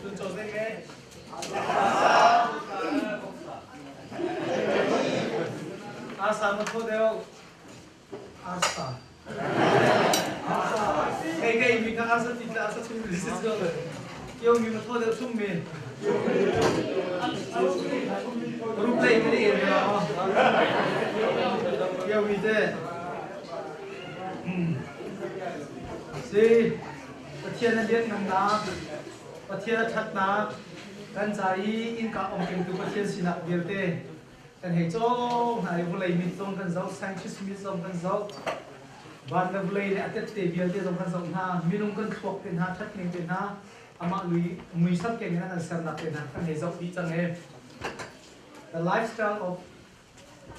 순조세계 아사는 토대요 아사 Cái mình đang ăn thịt đã rất chim rất rồi yêu mình mà thôi đều chung mình lúc này cái gì đó yêu mình thế gì thiên là điên ngầm đá thiên là thật đáกันใจอินกับองค์เก่งตัวเทียนสินะเดียวเต้กันให้จ้องให้บุเลยมิตรกันเจ้าสังชิสมิตรกันเจ้าบ้านเราเลยเนี่ยแต่เดียวเต้ตรงกันเจ้าหน้ามีลงกันขวบเป็นหาทัดเก่งเป็นหาอามาลุยมือสักเก่งนั่นเสนับเป็นหากันให้เจ้าดีจังเลย The lifestyle of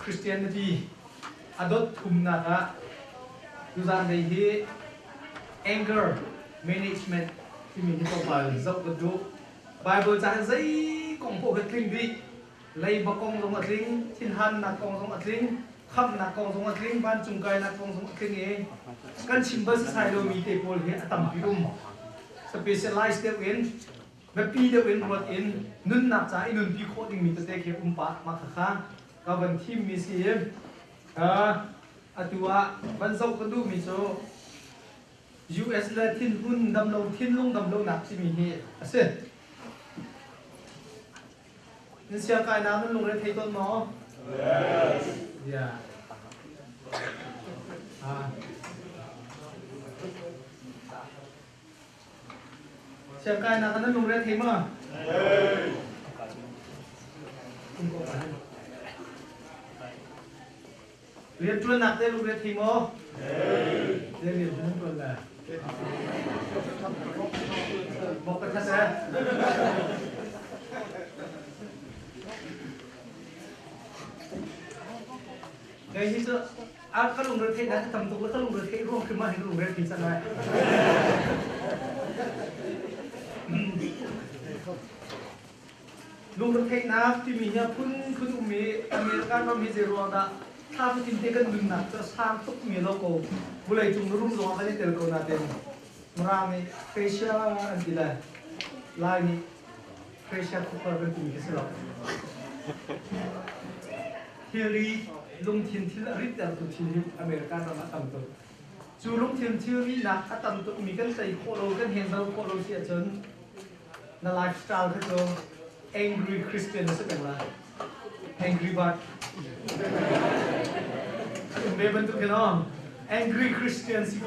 Christianity อดทุมนะคะดูจานในที่ anger management ที่มีที่ตัวไปเจ้าก็ดู Bible chẳng giấy công bộ hết linh đi lấy bọc công giống ở linh thiên han là công giống ở linh khăm là công giống ở linh ban trùng cây là công giống ở linh ấy căn chim bớt sai đôi mi tê bol hiện tầm pi đum specialized step in mà pi đeo in what in nun nạp trái nun pi khô đình mi tê kia pat mà khá các bạn team mi xem tua bạn dâu con đu mi số US là thiên hun đầm lâu nạp chỉ mi hi nên xem cái nào nó lùng lên thấy con nó, yeah, xem cái nào nó lùng lên thấy mà, liên chuyên nạp đây lùng lên thấy mà, đây liên chuyên là, một cái thật đấy. Đây như thế, các lùng rơi thế đã tầm tục các lùng rơi thế luôn khi mà hình lùng rơi thì sao này? Lùng rơi thế nào thì mình nhớ phun umi American và mình zero đã tham tin thế cần đừng nạp cho sang túc mình logo, vừa lấy chúng nó rung gió cái này từ câu nào tên, mà này facial anh đi lại, lại này facial cover bên tụi mình cái gì Theory lung thiên thiên là rít từ thiên American và tầm tuổi, dù lung thiên theory là các tầm tuổi mình cần xây khổ lô cần hiện đâu khổ lô sẽ chấn là lifestyle thế thôi, angry Christian là sự là angry but về bên tụi cái đó angry Christian thì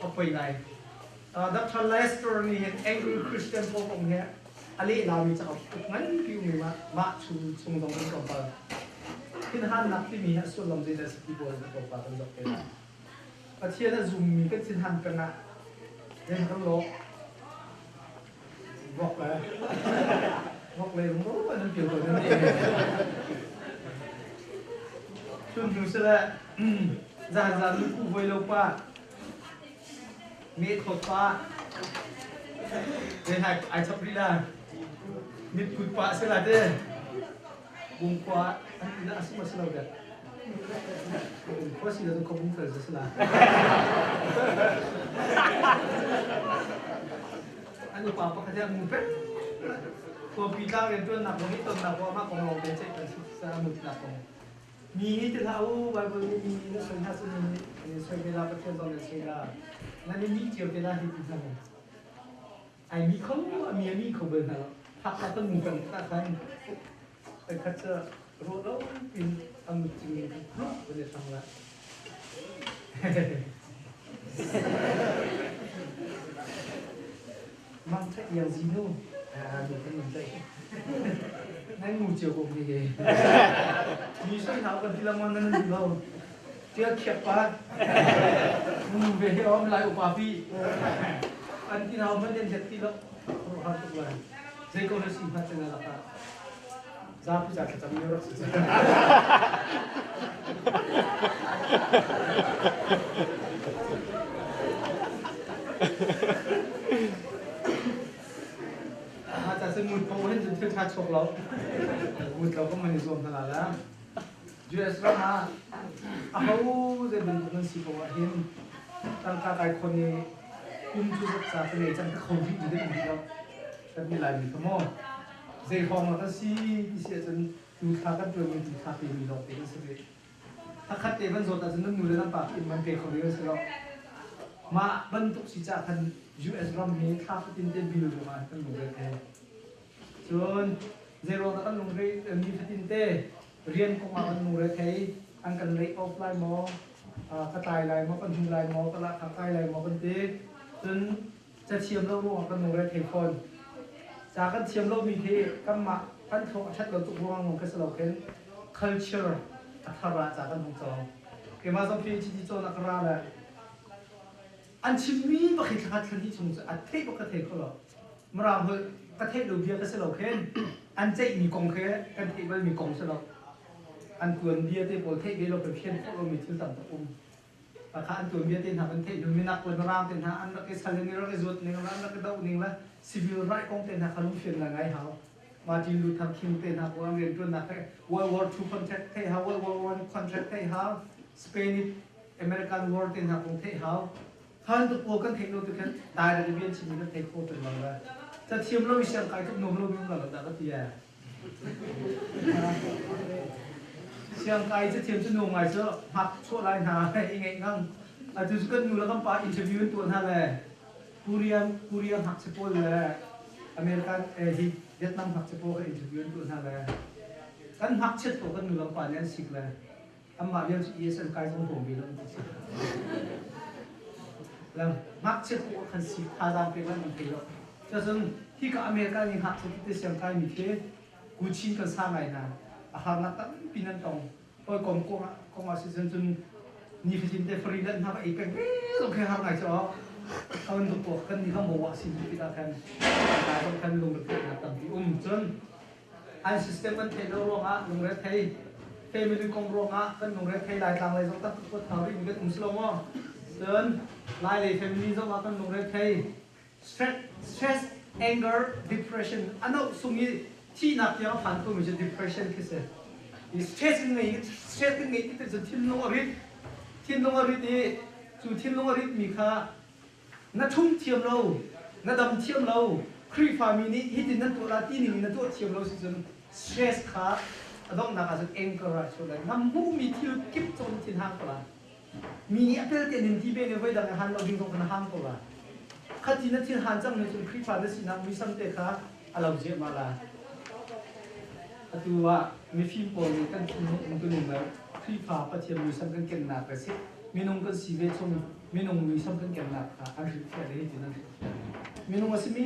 có phải này, Dr. Lester này angry Christian có không nhé, ali làm gì chắc ngắn kêu mình mà chung chung đồng cái công thiên han nạp thì mình hãy xuân lòng gì là sự kêu gọi của bà con dọc cái và thiên là dùng mình cái thiên han cái nào nên không lỗ vọc lên không có nên kiểu rồi nên xuân chúng sẽ là già lúc cụ với lâu qua mẹ thốt qua để hai ai chấp đi là mít cụt qua sẽ là thế bung qua anh tidak asal masalah udah kau sih dah tu kau bung kerja salah anh lupa apa kata mumpet kau bilang yang tu nak bagi tu nak buat apa kau mau baca kan saya mungkin nak kau ni tu tahu Bible ni ni sebenarnya ni sebenarnya percaya dengan saya nanti ni jauh dia dah hidup sana ai mi kau benar hak kata mungkin tak kan cái chất rô đâu pin ăn một chừng lúc bây giờ xong lại mang sách nhiều gì đâu được cái mình dậy ngay ngủ chiều cùng gì như sách thảo cần thì làm ăn nên gì đâu chưa kẹp quá ngủ về ôm lại của bà phi ăn thì nào vẫn đến giật tí đâu không học được rồi dây câu nó xì phát cho nên là Zapi za kita miyorok sih. Aja semut poin jadi cacok lau. Mut lau pun menizom tanala. US rama. Aku jadi bentukan si pawahin. Tangka kai koni kunci sebab saat ini jangan kau jadi jadi bentuk. กันมีหลายมีขโมยเจคองแล้วก็ซีที่เสียจนดูท่ากันตัวมันดูท่าเป็นมีหลอกเป็นสิถ้าคัดเตะมันโซแต่จนนึกมือแล้วน้ำปากกินมันเกะเขาเรียกสิเรามาบรรทุกสิจ่าคัน US รำนี้ท่าเป็นเต็มบิลเลยมาตั้งลงเลยแทนจนเจโร่ตั้งลงเลยมีพันเต้เรียนก็มาลงเลยแทนอันกันเลยออฟไลน์มอกระต่ายลายมอกันทุ่งลายมอกระละขับไก่ลายมอกันเต้จนจะเชียมเราร่วงกันลงเลยแทนคนจากกันเชียมเรามีที่กำมาอันทงชัดเราตุกร่วงลงกันสโลกัน culture อัตราจากกันทงจองเกี่ยวกับสมพีที่โจนักราเลยอันชิมีบักขิดขัดขันที่ชงจะอัดเทปบักเทปเขาหรอเมื่อเราเมื่อกระเทปดูเบียกันสโลกันอันเจมีกองแค่กันเทปมันมีกองสโลอันตัวเบียเตปโอเทปเราเป็นเพี้ยนพวกเรามีชื่อต่างๆราคาอันตัวเบียเต็นหาเป็นเทปดูมีนักวันรามเต็นหาอันนักเอสซัลนี่เราเอจุดนี่เรานักเดานี่ละซิวิลไรกองเต็นหาขนมเฟียนละไงเขามาจินดูทำคิมเต็นหาพวกเราเรียนตัวนักWorld War II contract เทหา World War I contract เทหา Spanish American War เต็นหาของเทหาท่านตัวกันเทคโนโลยีกันตายในเบียนชิมินเทคโคเป็นมังละจะเทียมเราวิเชียรกายกับนมเราไม่เหมือนกันก็เทียเชียงไกจะเทียมจะนุ่งไงเจ้าหักชั่วไรหาไอ้เงี้ยงั้งอาจจะก็นูแล้วก็ไปอินเทอร์วิวตัวนั่นแหละกูเรียนหักสปอร์เลยอเมริกันที่เวียดนามหักสปอร์ก็อินเทอร์วิวตัวนั่นแหละกันหักเช็ดตัวกันนูแล้วไปเนี่ยสิกเลยอันมาเรียนเอเชียนไกจงผมมีเรื่องสิแล้วหักเช็ดตัวกันสิพาดามไปว่ามันเป็นหรอกจะซึ่งที่กับอเมริกันยังหักเช็ดที่เชียงไกมีเท่กูชินกันสร้างไงนะอาหารนักตั้งปีนั้นตรงพอกองอาศิจจนนี่ฟิสินเดฟรีดันทำอีกเป็นโอเคหาไงจ้าเขาเป็นตัวกันนี่เขาบอกว่าสิ่งที่เราทำการต้องทำลงระเบียบนักตั้งที่จนอันสิสเต็มมันเทโลโรงะลงเรือไทยเทมิลกองโรงะกันลงเรือไทยหลายต่างเลยต้องตั้งตัวทำให้มันสโลว์จนหลายเลยเฟมินิสต์กันลงเรือไทย stress anger depression อันนั้นสุ่มยี่ที่นักเรียนผ่านตัวมีจะ depression คือเสร็จ stress ยังไงที่จะทิ้งลงอริดนี่จู่ทิ้งลงอริดมีค่านัดชุ่มเทียมเรานัดดำเทียมเราครีฟามินี่ฮิตนั่นตัวลาตีนี่นั่นตัวเทียมเราสิจน stress ค่าต้องนักอาจจะ anger ช่วยน้ำมูมีที่กิบจนทิ้งห่างตัวละมีอัปเดตเด่นที่เป็นไว้ดังหันเราดึงตรงกันห่างตัวละข้าที่นั่นทิ้งห่างจังเลยจนครีฟาได้สินะมีสัมเตค่าเราเจ็บมาละตัวมีฟิล์มโปรนี่กันมันตัวหนึ่งแล้วที่ฟ้าประเทียมมีซ้ำกันเก่งหนักแต่สิมีนงกันสีเวชงมีนงมีซ้ำกันเก่งหนักค่ะอันที่แค่ได้ที่นั่นมีนงว่าสิมี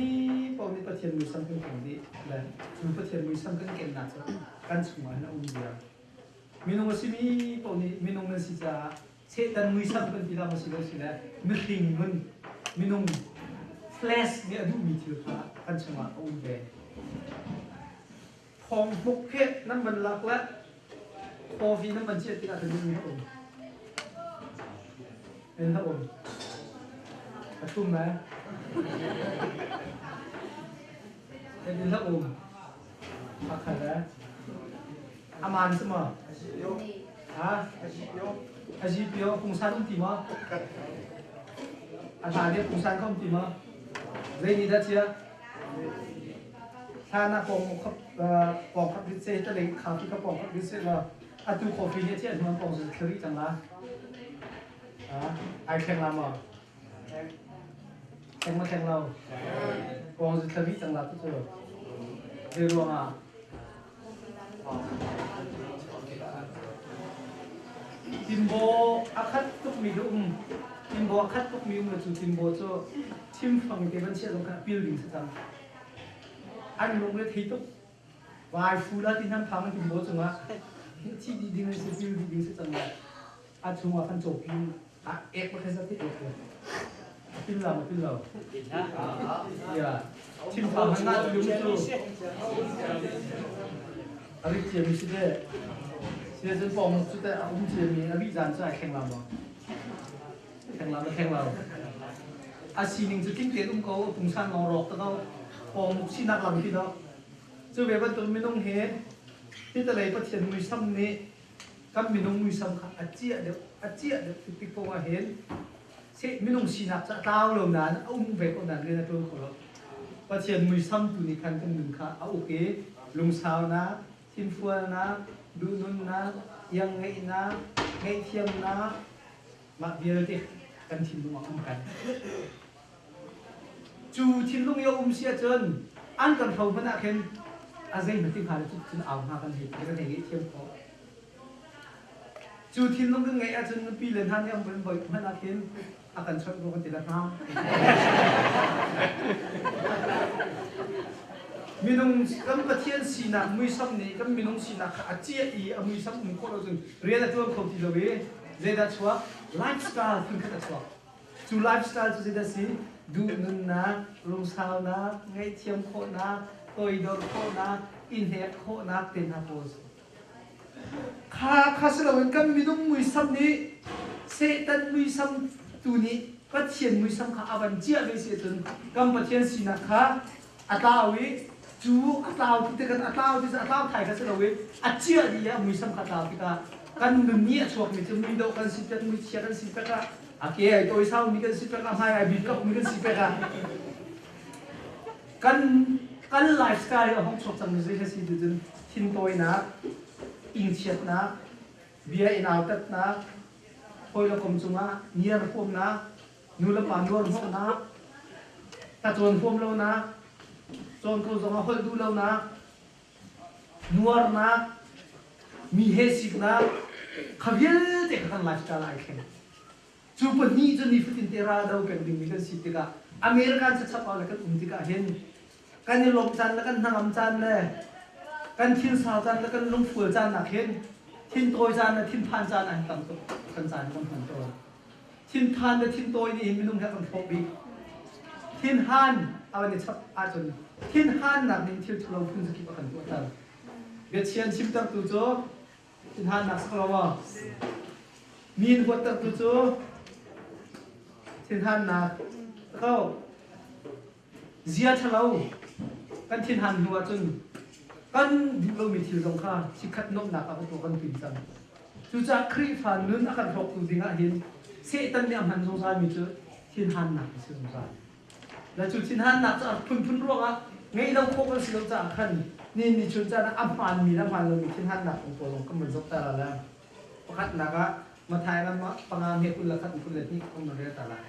โปรนี่ประเทียมมีซ้ำกันเก่งดีเลยมีประเทียมมีซ้ำกันเก่งหนักกันสมัยนั้นอุ้มเดียวมีนงว่าสิมีโปรนี่มีนงนั้นสิจะเช่นมีซ้ำกันที่เรามาสิเราสิแล้วมีทิ้งมันมีนงแฟลชเนี่ยดูมีที่ค่ะกันสมัยอุ้มเดียวของบุกเพชรนั่นมันหลักและโคฟีนั่นมันเชื่อที่อาจจะมีพระองค์เป็นพระองค์กระชุ่มไหมเป็นพระองค์พักขันแล้วอามานสมอฮะอาชีพเดียวคงสร้างต้องตีมั้งอาจารย์เนี่ยคงสร้างเขาตีมั้งเรื่องนี้ได้เชื่อถ้าหน้าปองครับดิเซตะเล็งขาที่เขาปองครับดิเซละอาตูคอฟีเนี่ยที่อันมันปองสุดเครีจังละไอแข่งเราอ่ะแข่งมาแข่งเราปองสุดเครีจังละทุกคนเรื่องอ่ะทิมโบอาคัดตุกมีดุมทิมโบอาคัดตุกมีดุมเลยจู่ทิมโบจะทิมฟังเกี่ยวกับเชื่อตรงกับบิลดิ้งสักจังอันลงเลยที่ตุ๊กวายฟูแล้วที่นั่งทำมันถึงโบจังวะที่ดีๆมันจะฟิวดีๆสักจังเลยอาชัวพันจบพิมเอกมาแค่สักที่เอกเลยพิมเราอย่าทิมทำมันน่าจะยุ่งจู่อะไรเจียมีสิเด้เสียจนฟองสุดแต่อุ้มเจียมีอภิจารณ์จะแข่งเราบ่แข่งเราอาชีนึงจะกิ้งเตียนอุ้มเขาตุงชันรอรอกแต่เขาพอมุกชินักหลังที่เนาะจะเวบันตัวไม่ต้องเห็นที่ตะเลยประเทศมือซ้ำนี้กับไม่ต้องมือซ้ำค่ะอาเจียเดี๋ยวติ๊กโป้มาเห็นเสไม่ต้องชินักจะเต้าลงนั้นอุ้มเวกคนนั้นเรียนตัวคนละ ประเทศมือซ้ำตัวนี้คันกันหนึ่งค่ะเอาโอเคลุงสาวนะทินฟัวนะดูนุนนะยังไงนะไงเทียมนะมาเบียร์ดิกันทินลุงอุ้มกันจูทินลุงยอุ้มเสียจนอันกันเขาพนักเห็นอาเซนมันที่ผ่านจุดจนเอาหากันเห็นกันเห็นเทียมเขาจูทินลุงก็ไงอาจารย์ปีเลนท่านยังเป็นบ่อยพนักเห็นอาการชดรู้กันติดแล้วมีน้องก็ประเทศสีนักมือซ้ำนี่ก็มีน้องสีนักอาเจียอีมือซ้ำมือคนเราจึงเรียนตัวเขาที่เราเรียนได้ชัวไลฟ์สไตล์ถึงขั้นชัวจูไลฟ์สไตล์จะได้สิดูนึงนะลงสาวนะไงเทียมโคนะตัวอีดอลโคนะอินเทอร์เน็ตโคนะเต็นฮาโพสข้าสเราเองก็มีน้องมือซ้ำนี่เซตันมือซ้ำตัวนี้ก็เทียนมือซ้ำข้าอาวันเจียไปเสียจนก็ประเทศสีนักข้าอาตาวิจูอัตาวที่กันอัตาวที่อัตาวไทยกันเสร็จแล้วเว้ยอาเจียดีอะมือซ้ำขัดตาวที่กันมึงเนี่ยช่วงนี้จะมีดอกกันสิบเจ็ดมือเชียกันสิบแปดอะโอเคไอ้ตัวสาวมีกันสิบแปดลำไห้ไอ้บิ๊กก็มีกันสิบแปดอะกันไลฟ์สไตล์ของห้องชกจังเลยจะสิดูจนทิ้งตัวนะอิงเชียดนะเบียร์อินเอาตัดนะคอยละคมจุงนะเนียร์พวมนะนูละปานวลพวกนะตาโจนพวมเรานะจนคนสองคนดูแล้วนะนัวนะมีเฮสิกนะขบเยอะแต่กันไลฟ์สไตล์อะไรกันจูบนี้จนนี่ฟิตินเตราเรากันดึงมีกันสิทธิ์กันอเมริกันจะชับเอาแล้วกันติกันเห็นกันนี่ลมจันแล้วกันนั่งจันเลยกันทิ้งสาวจันแล้วกันลงฝืนจันหนักเห็นทิ้งตัวจันแล้วทิ้งพันจันอันต่ำตัวกันจันต้องพันตัวทิ้งพันแล้วทิ้งตัวนี่มีนุ่มแค่กันโฟบีทิ้งหันเอาเนี่ยชับอาจนทิ้งหันหนักนี่ทิ้งทุลงพุ่งสกิปกันตัวจันเบียดเชียนชิมตักตัวโจทิ้งหันหนักสักละว่ามีนหัวตักตัวโจทิ้งหันหนักก็เสียทะเลากันทิ้งหันหัวจนกันดิบเรามีทิลงค่าชิคัดนกหนักเอาตัวกันปิ่นจันจุจากครีฟันนู้นอาการหกตัวดิ่งอ่ะเห็นเสตันเนี่ยมันสงสารมีเจอทิ้งหันหนักสงสารแล้วจุดทิ้งหันหนักจะพุ่นรัวอ่ะไงเราโคกันสิเราจะขันนี่ชุดจะนะอัพมันมีน้ำมันเรามีทิ้งหันหนักของตัวลงก็เหมือนซบตาแล้วประคัดหนักอ่ะมาถ่ายมันมาปังงานเหตุคุณละคัดคุณเลยที่ก็มาเรียกตาละ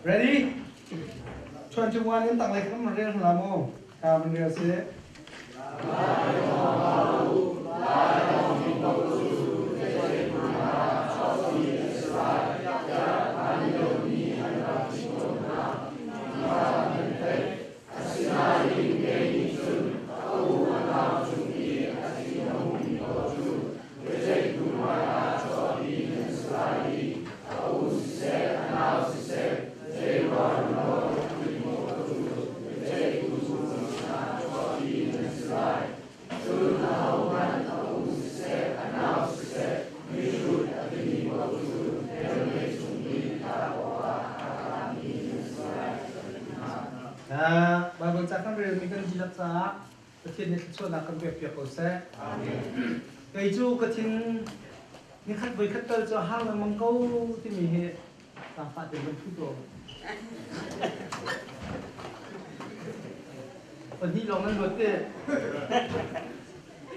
Ready? 21 yang tak lagi kan mereka selama kau mereka sih. Bible cakap dia mikir jilat sah, kecil ni kecil nak kan biar kau seh. Keju kecil ni kat boleh ketel tu hal memang kau tu ni tampak dengan tu. Ini longan betul.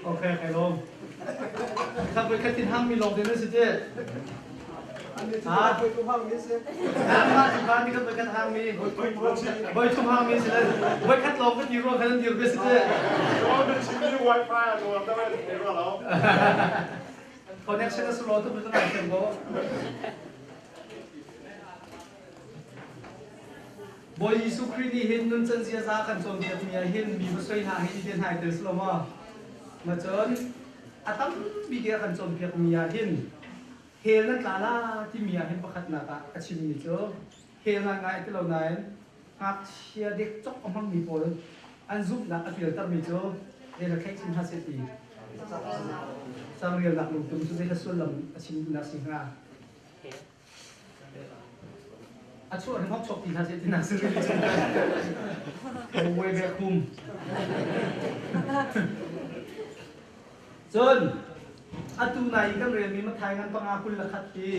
Okey, okey long. Kat boleh ketil hang mi long dia saja. Ah, boleh tu hang ni sih. Nama sebab ni kan boleh kat hang ni. Boleh tu hang ni sih. Boleh kat long kan diru kan diru saja. Kalau ada sini wifi atau apa dah diru lah. Connection slow tu betul tak sembo. Boy Yesus Kristus ni hin nun chen sia sa kan som dia punya hin bi besoi ha hin dia hai ter slow ma. Macam atam bi dia kan som dia punya hin. Hel nan kala ti mia hin pakhat na ka achim ni cho. Hel na ngai ti lo nai. Hak sia dek chok amang mi pol. An zup na a filter mi cho. Dia la khai chin ha se ti. Sang riel nak lung tum su se ka sulam achim na sing ha. ช่วยห้องชกตีท่าเสียที่นั่งซื้อที่ชมกันโอ้ยแบกคุมจนตูนายกันเรียนมีมาถ่ายงานปังอาคุณละคัดที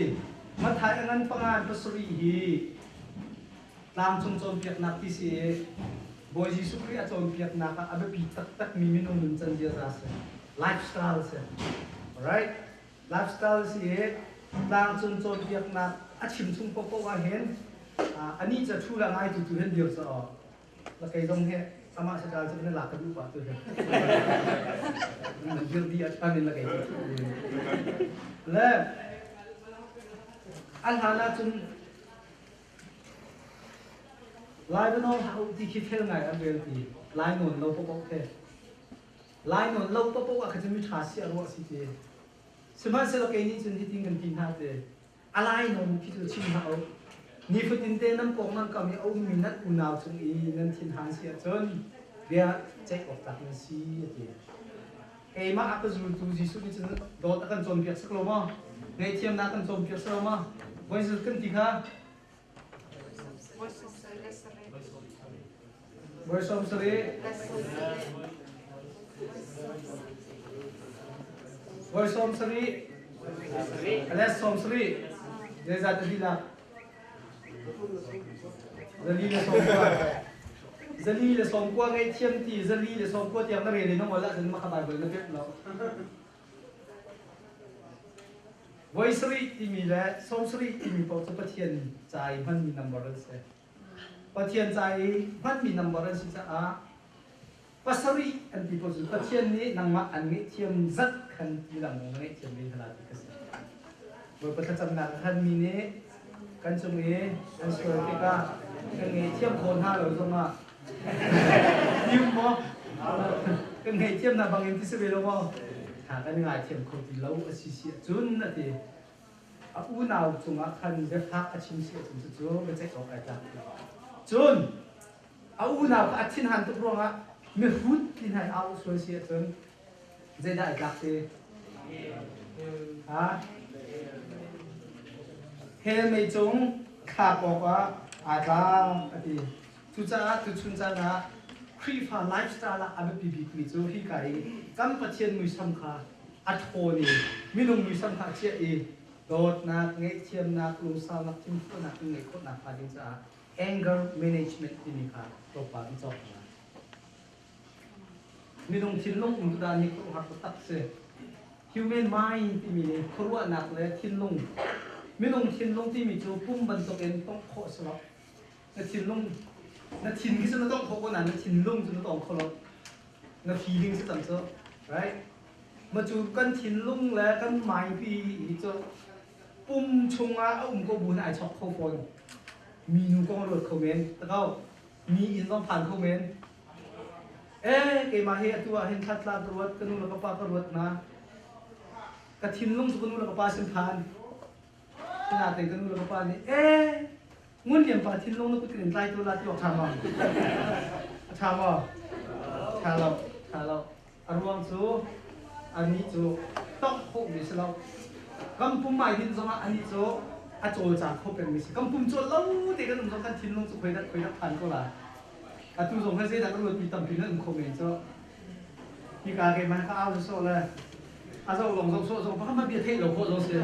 มาถ่ายงานปังอาปัสรีฮีตามชมเปียกนักที่เสียบอยจีสุครีอาจารย์เปียกนักอาเบปีตักมีมินุนจันเดียร์เสียไลฟ์สไตล์เสีย alright ไลฟ์สไตล์เสียตามชมเปียกนักชิมชุ่มโป๊ะว่าเห็นอันนี้จะชูละง่ายจู่ๆเห็นเดียวซะแล้วใครต้องเห็นสามารถจะการจะเป็นหลักกันดูป่ะตัวเองมันเยอะดีอันนี้ละใครและอันหานาจุนลายเป็นน้องเขาที่คิดเท่าไงอันเดียวทีลายหนุนเราโป๊ะเท่ลายหนุนเราโป๊ะว่าเขาจะมีฐานเสียรู้สิเท่สมัยเสร็จแล้วแกนี่จุนที่ทิ้งกันทิ้งหาเท่อะไรหนุนคิดว่าชิมเขานี่ฟุตอินเตอร์น้ำกองนั่งก็มีเอามีนัดอุณาวจงอีนั่นทิ้งหางเสียจนเดี๋ยวเจ๊ออกจากนั่นสิเท่มาอักจูตูจิสุนี่จะโดดกันจนเปียกสักลมอ่ะในเทียมนักกันจนเปียกสักลมอ่ะวันศุกร์กันที่ข้าวันศุกร์สรีวันศุกร์สรีอะไรสมสรีเดี๋ยวจะดีละZali le som kwa ngai thiam ti zali le som kwa tiang na re le no wala zen ma khabai bol na pet lo voicery ti mi le som sri ti mi po cha pathian chai ban mi number se pathian chai ban mi number si cha a pasari an ti po su pathian ni nang ma an ngai thiam zat khan ti lang ngai thiam ni thala ti ka se bo patha cham na khan mi ne kan chung e an sure ti ka cái nghề chiêm khôn ha rồi xong à nhưng mà cái nghề chiêm là bằng em thì sẽ về đâu không cái ngày chiêm khôn thì lâu ở xí xí chun là thì u nào chúng ta khăn cái phát ở chim xí chúng ta chúa cái có cái ta chun u nào cái thiên hàn tục rồi á mình hút thiên hàn áo xuôi xí chun dây đại đặc thì hè mấy chúng khá bỏ quáอาที่ทุจ้าทุชุนจ้านะครีฟ้าไลฟ์สไตล์ละอาเบปีบีคุยจูฮีไก่กันปัจเจียนมือสัมขาอัดโทนี่มิลงมือสัมขาเชียอีโดดนักเงยเทียมนักลุงสาวนักทิมฟุนักเงยคนนักพาดิจ้า anger management ที่นี่ค่ะตัวปากจบนะมิลงทิ้งลงอุดานี่ก็หักตัดเสีย human mind ที่มีครัวนักเลยทิ้งลงมิลงทิ้งลงที่มีจูปุ่มบรรทุกเองต้องโคสลับ那天龙，那天其实那当头个男的天龙就那当可了，那 feeling 是怎么说 ，right？嘛就跟天龙咧，跟买币就ปุ่มชงอ่ะก็บุญไอช็อปเข้าฟอนมีนูก็รถคอมเมนต์แล้วก็มีอินต้องผ่านคอมเมนต์เอ๊ะเกมาเฮตัวเห็นชัดลาตรวจกันนู่นแล้วก็ป้าตรวจนะกระทินลุงสุกนู่นแล้วก็ป้าเส้นผ่านขนาดแต่กันนู่นแล้วก็ป้านี่เอ๊ะงุ่นเดียมป้าทินลุงนึกว่าเกินใจตัวละที่ออกทำอ่ะทำอ่ะทำเราอารมณ์สู้อันนี้สู้ต้องพกดิสเรากำปุ่มใหม่ที่สมัครอันนี้โจอาโจจากเขาเป็นมิสกำปุ่มโจเล่าเด็กก็ต้องการทิ้งลงสุขไปนักผ่านก็ละอาตุส่งให้เสียแต่ก็รวดปีต่ำปีนั้นคอมเมนต์โจมีการเก็บมันก็เอาโซ่เลยอาโซ่ลงโซ่เพราะมันเบียดเทหลงโคตรเสีย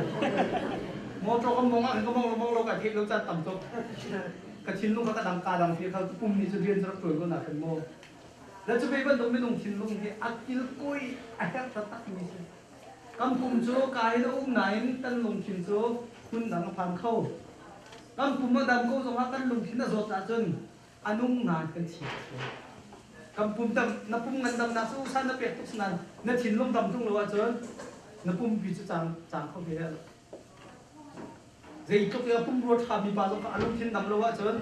มองโจก็มองอะไรก็มองเรากับเทเราจะต่ำโจกับทิ้งลงเขาก็ดังกาดังเพียเขาปุ่มนี้จะเรียนจะรับตัวก็หนักเป็นโมแล้วจะไปบ้านตรงไม่ต้องทิ้งลงที่อักกิลกุยไอ้แค่ตัดมิสกำปุ่มโจกายแล้วอุ้มไหนตั้งลงทิ้งโจคุณดังผ่านเข้ากำปุ่มมาดำเขาส่งมาตั้งลงทิ้งน่ะโจจ่าจนอนุงานกันฉีดกำปุ่มดำนับปุ่มเงินดำนับสู้สั้นนับเปียกทุกสนั่นนับทิ้งลงดำทุ่งเลยว่าจนนับปุ่มพิจารจางเข้าไปแล้วเดี๋ยวจุกเดียวปุ่มรถขับมีปลาลงก็อนุทิ้งดำเลยว่าจน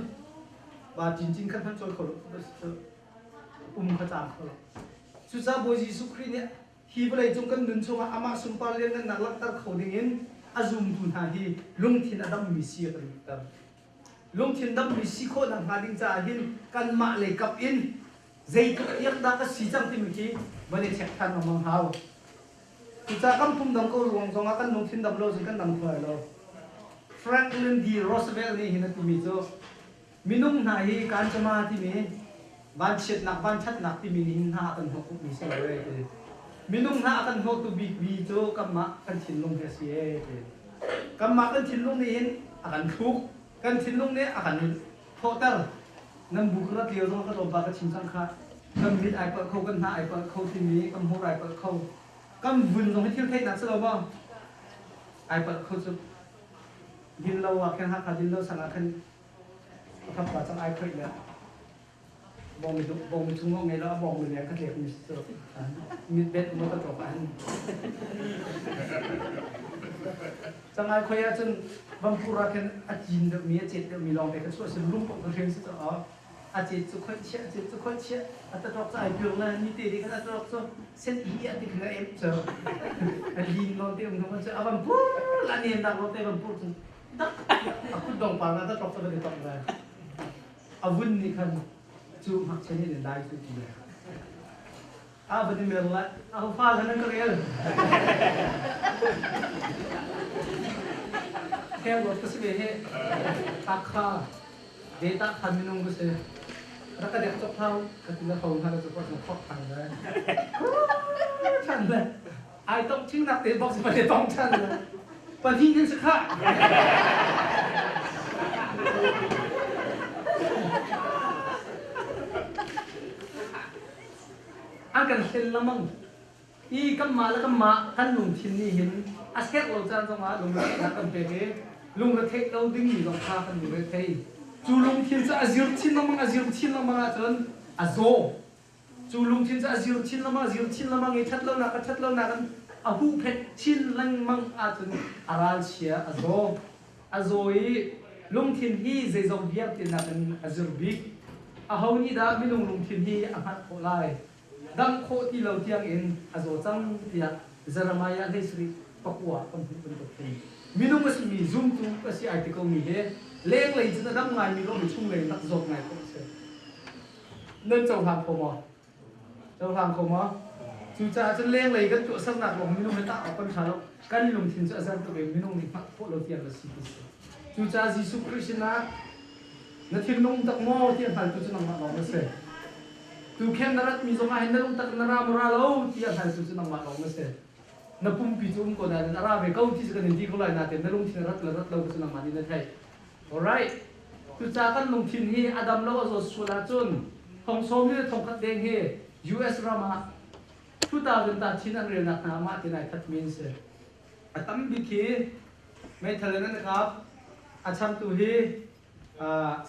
บาจริงๆขั้นขั้นจนเขาปุ่มขจางเขาสุดท้ายบริสุทธิ์ครีเนี่ยฮีบเลยจงกันนุนชงอามาสุนปาเลียนนักลักตัดเขาดิ่งอาซุมทุนหาฮีลงทินอดัมมิซีกันกันลงทินดัมมิซีโคนังหาดิ่งจ่าหินกันมาเลยกับอินใจก็ยักดักสีจังที่เมื่อกี้วันนี้เช็คทันมังหาวสุดท้ายคำพุ่มดังก็รวงจงอากันลงทินดัมโลจงกันดังเผยเรา Franklin D Roosevelt นี่เห็นที่มีโจมีนุ่งไหนการจะมาที่มีบ้านเช็ดหนักบ้านชัดหนักที่มีหินหากันหกมีเสวยเลยมีนุ่งหากันหกตัวบิ๊กบีโจกับมากันชินลงเสียเลยกับมากันชินลงนี่เห็นอาการทุกกันชินลงนี่อาการโทษแต่นั่นบุคลากรเดียวต้องกระโดดปากกระชิมสังขารกันมิดไอเปิลเขากันหาไอเปิลเขาที่มีกันหัวไอเปิลเขากันวุ่นลงให้เที่ยวเทศนักสลบไอเปิลเขาจะยินเราว่าแค่หักขายินเราสั่งกันทำกว่าจังไอเคยเลยบองมีทุ่งงงไงแล้วบองมีแรงขัดเหล็กมีเสือมีเบ็ดมันก็ตกอันจังไอเคยจนบางผู้รักกันอาจินเดมีอาจิตเดมีลองไปกันช่วยสรุปของตัวเองสิจ๊ะอาจิตสุขเชี่ยอาจิตสุขเชี่ยอัตราตใจเพียงเลยนี่ตีดีกันอัตราตเส้นอีอันที่คือเอฟเจออันยินลองเตี้ยมันจะเอาบางผู้ละเนี่ยนักลองเตี้ยบางผู้ดักaku dong parah tak dokter dari dokter awun ni kan cuma hak cini dan dah itu dia betul merlah aku faham kan kerja kayak waktu sebehe takha data kami nunggu se mereka dia cocok tahu ketika tahu hal itu pun cocok tangga canda aiต้องชิงนักเตะบอลไม่ได้ต้องชันเลยปนที่นี่สิค่ะอาการเห็นละมั้งอีกัมมาแล้วกัมมาท่านลุงทินนี่เห็นอาเซกเราจานจังมาลุงรักกันเป๊ะลุงระเทกเราดึงอยู่ตรงข้ากันอยู่เลยเทจูลุงทินจะอาซิรทินละมั้งอาซิรทินละมั้งจนอาโซจูลุงทินจะอาซิรทินละมั้งอาซิรทินละมั้งไอ้ชัดเราหนักกันชัดเราหนักกันอาหูเพชรชินลังมังอาจนอาราลเชียอาโซอีลุงทินฮีเจจงเบียกตินักอาซิรบิกอาหูนี่ดาไม่ลุงทินฮีอาหัดโคไลดังโคที่เราเที่ยงเองอาโซจังที่จารมายาเลสริปักวัวคนที่เป็นตัวเองมีนุ่มสมีซุ่มตู้ก็สิอาร์ติเคิลมีเล่เลี้ยงเลยจะดังไงมีโลกมีชุ่มเลยนักจบไงก็เชื่อเนื่องจากทางโคมอเจ้าทางโคมอจู่จ้าจะเลี้ยงเลยก็ตัวสำนักลงมีนุ่มไม่ตั้งเอาปัญหาแล้วการลงทิ้งจะอาจารย์ตัวเองมีนุ่มนี่พวกเราเที่ยงละสิบจู่จ้าจิสุคริสต์นะนั่นที่นุ่มตักหม้อเที่ยงหันตัวจะนั่งมาลองมาเสกtu khen narat mi zonga hen nalung tak nara moralo tia thai su chu nang ma long se na pum pi chum ko da nara ve kau ti se kan di ko lai na te nalung thin rat lo chu nang ma ni na thai alright tu cha kan lung thin hi adam lo zo sula chun thong som ni thong khat deng he us rama 2000 ta chin an rel na na ma ti nai khat min se atam bi khi mai thale na kap acham tu hi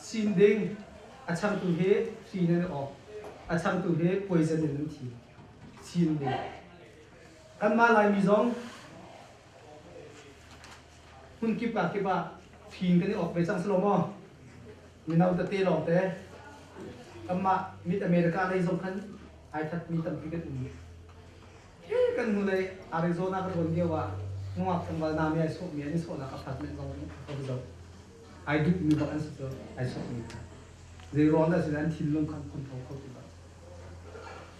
sin ding acham tu hi si na okอาชังตัวเฮ่ป่วยจะเดินทีชินเลยกันมาลายมีซองหุ่นกิบปะพิงกันนี่ออกไปจังสโลมอมีนาอุตเตะหลอกแต่กันมามิดอเมริกาในสงคันไอ้ทัดมีตั้งพิกัดอื่นกันหุ่นเลยอาริโซนาก็คนเดียวว่างัวกันว่านามีไอ้โซมีไอ้โซแล้วก็พัดเป็นซองเขาไปเอาไอ้ดุมีบอกอันสุดไอ้โซมีเดี๋ยวร้อนแล้วสินั้นทิ้งลงคันคนเขาติด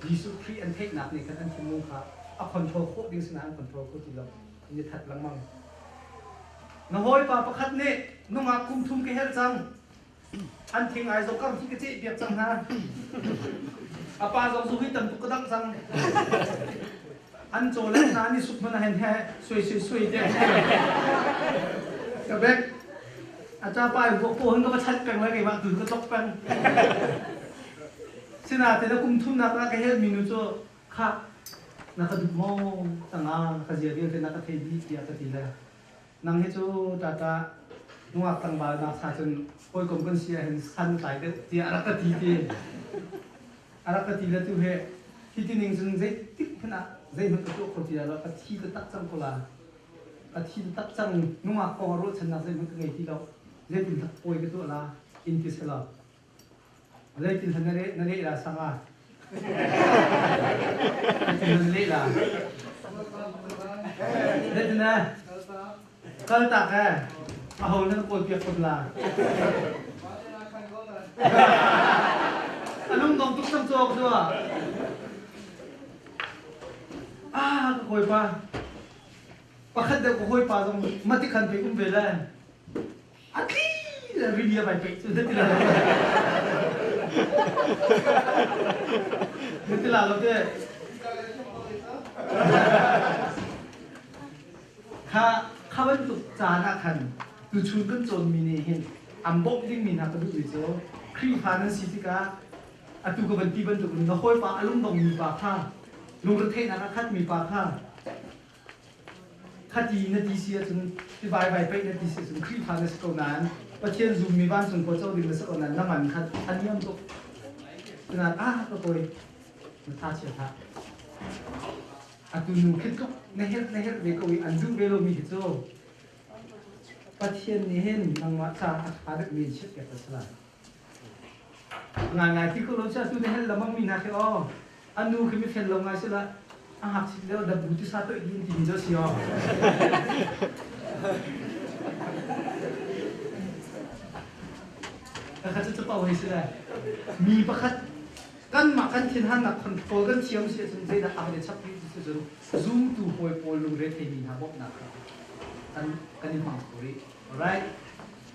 ยิสุครีอันเทคนักนี่กันอันที่มุ่งค่ะเอาคอนโทรลโคตรดิ้งสนานคอนโทรลโคตรที่เรานี่ถัดลังมังน้าหอยป่าประคัดนี่นุ่งอาคุมทุ่มกระเฮ็ดจังอันทิ้งไอ้สกัมที่กระเจี๊ยบเบียบจังฮะอาป่าสองสุขิตันตุกกระดักจังอันโจเล่นนานี่สุกมันเห็นแท้สวยเด็กกับเบ็กอาจารย์ป้ายพวกพวกนั้นก็ชัดแปลงไว้ไงบ้างถือกระจกแปลงสินะแต่ถ้าคุมทุ่มนักแค่มีนุโจค่ะนักดุมองต่างงานขยันเรียนแต่นักเทดีเดียกติเลยนังให้โจตานัวต่างบ้านนักชาจนคอยกลมกันเสียเห็นสันใจเดียรักตีเลยตัวเหที่ที่หนึ่งจนใจติ๊กขนาดใจมันกระโดดคนเดียวแล้วก็ที่ก็ตักจังโคลาที่ตักจังนัวกองรถชนะใจมันก็ไงที่เราใจมันตักป่วยก็ตัวละอินทิสลาเลยกินทันนั่นเลยละสังอากินนั่นเลยละเด็ดนะก็ตักแค่เอาหัวนั่นปวดเปียกปวดลาลุงต้องทุกสังโจกด้วยก็คอยปะคันเดียวก็คอยปะตรงมาที่คันไปกุ้งเวลา อันนี้รีเดียไปไปสุดที่ละสุดที่ละเราเจอข้าวันตุกจานาคันดูชุนกันจนมีเนหินอัมบอกดิ้งมีนักดูวิโจครีพานันสิติกาอัตุกบันตีบันตุกุนน้อยปาอารมณ์ดงมีปาข้าลุงรถเทนักขัดมีปาข้าขัดดีนาทีเสียจนที่ใบไปนาทีเสียจนครีพานันสกนานประเทศซูมมีบ้านจนพอเจ้าดินสกนานน้ำมันขัดอันนี้มันตุกขนาดก็ตัวมันท่าเชียท่าอัตุนูคิดก็ในเฮดเวกวีอันดูเวโลมีโจประเทศนี้เห็นนังวัชาอาร์ตมีเชิดแก่ตัวสลายงานที่เขาลงชาตุในเฮดละมั่งมีนักอ๋ออันนู้คือมีเฟนลงไงสิละหักสิแล้วดับบุตรสาตัวยินดีจ้าสิอ๋อแต่ข้าจะเป่าให้สิละมีประคัดกันมากันทิ้งหันนักคนโฟกันเชี่ยวเสียจนใจดับอะไรชักที่สุดจนซูมตัวหอยโปลงเรทให้มีหาบอกนักกันนี่มังคุรี alright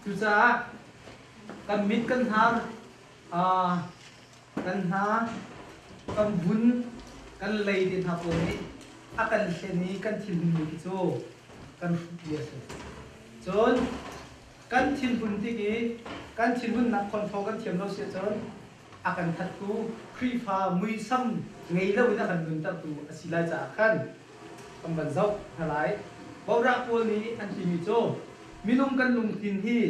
จุจ้ากันมิดกันหากันบุญกันเลยดินหาปุ่นนี้อากันเชนี้กันทิ้งบุญที่โจกันฟุบเยอะเลยจนกันทิ้งบุญที่กี้กันทิ้งบุญนักคนโฟกันเทียมเราเสียจนอากันทัดกูครีฟ้ามือซ้ำไงแล้ววินากันบุญตัดตูสิลายจากกันกำบันเจ้าทลายบ่าวรักพวกนี้อันที่มีโจมีนุ่มกันลุงทินที่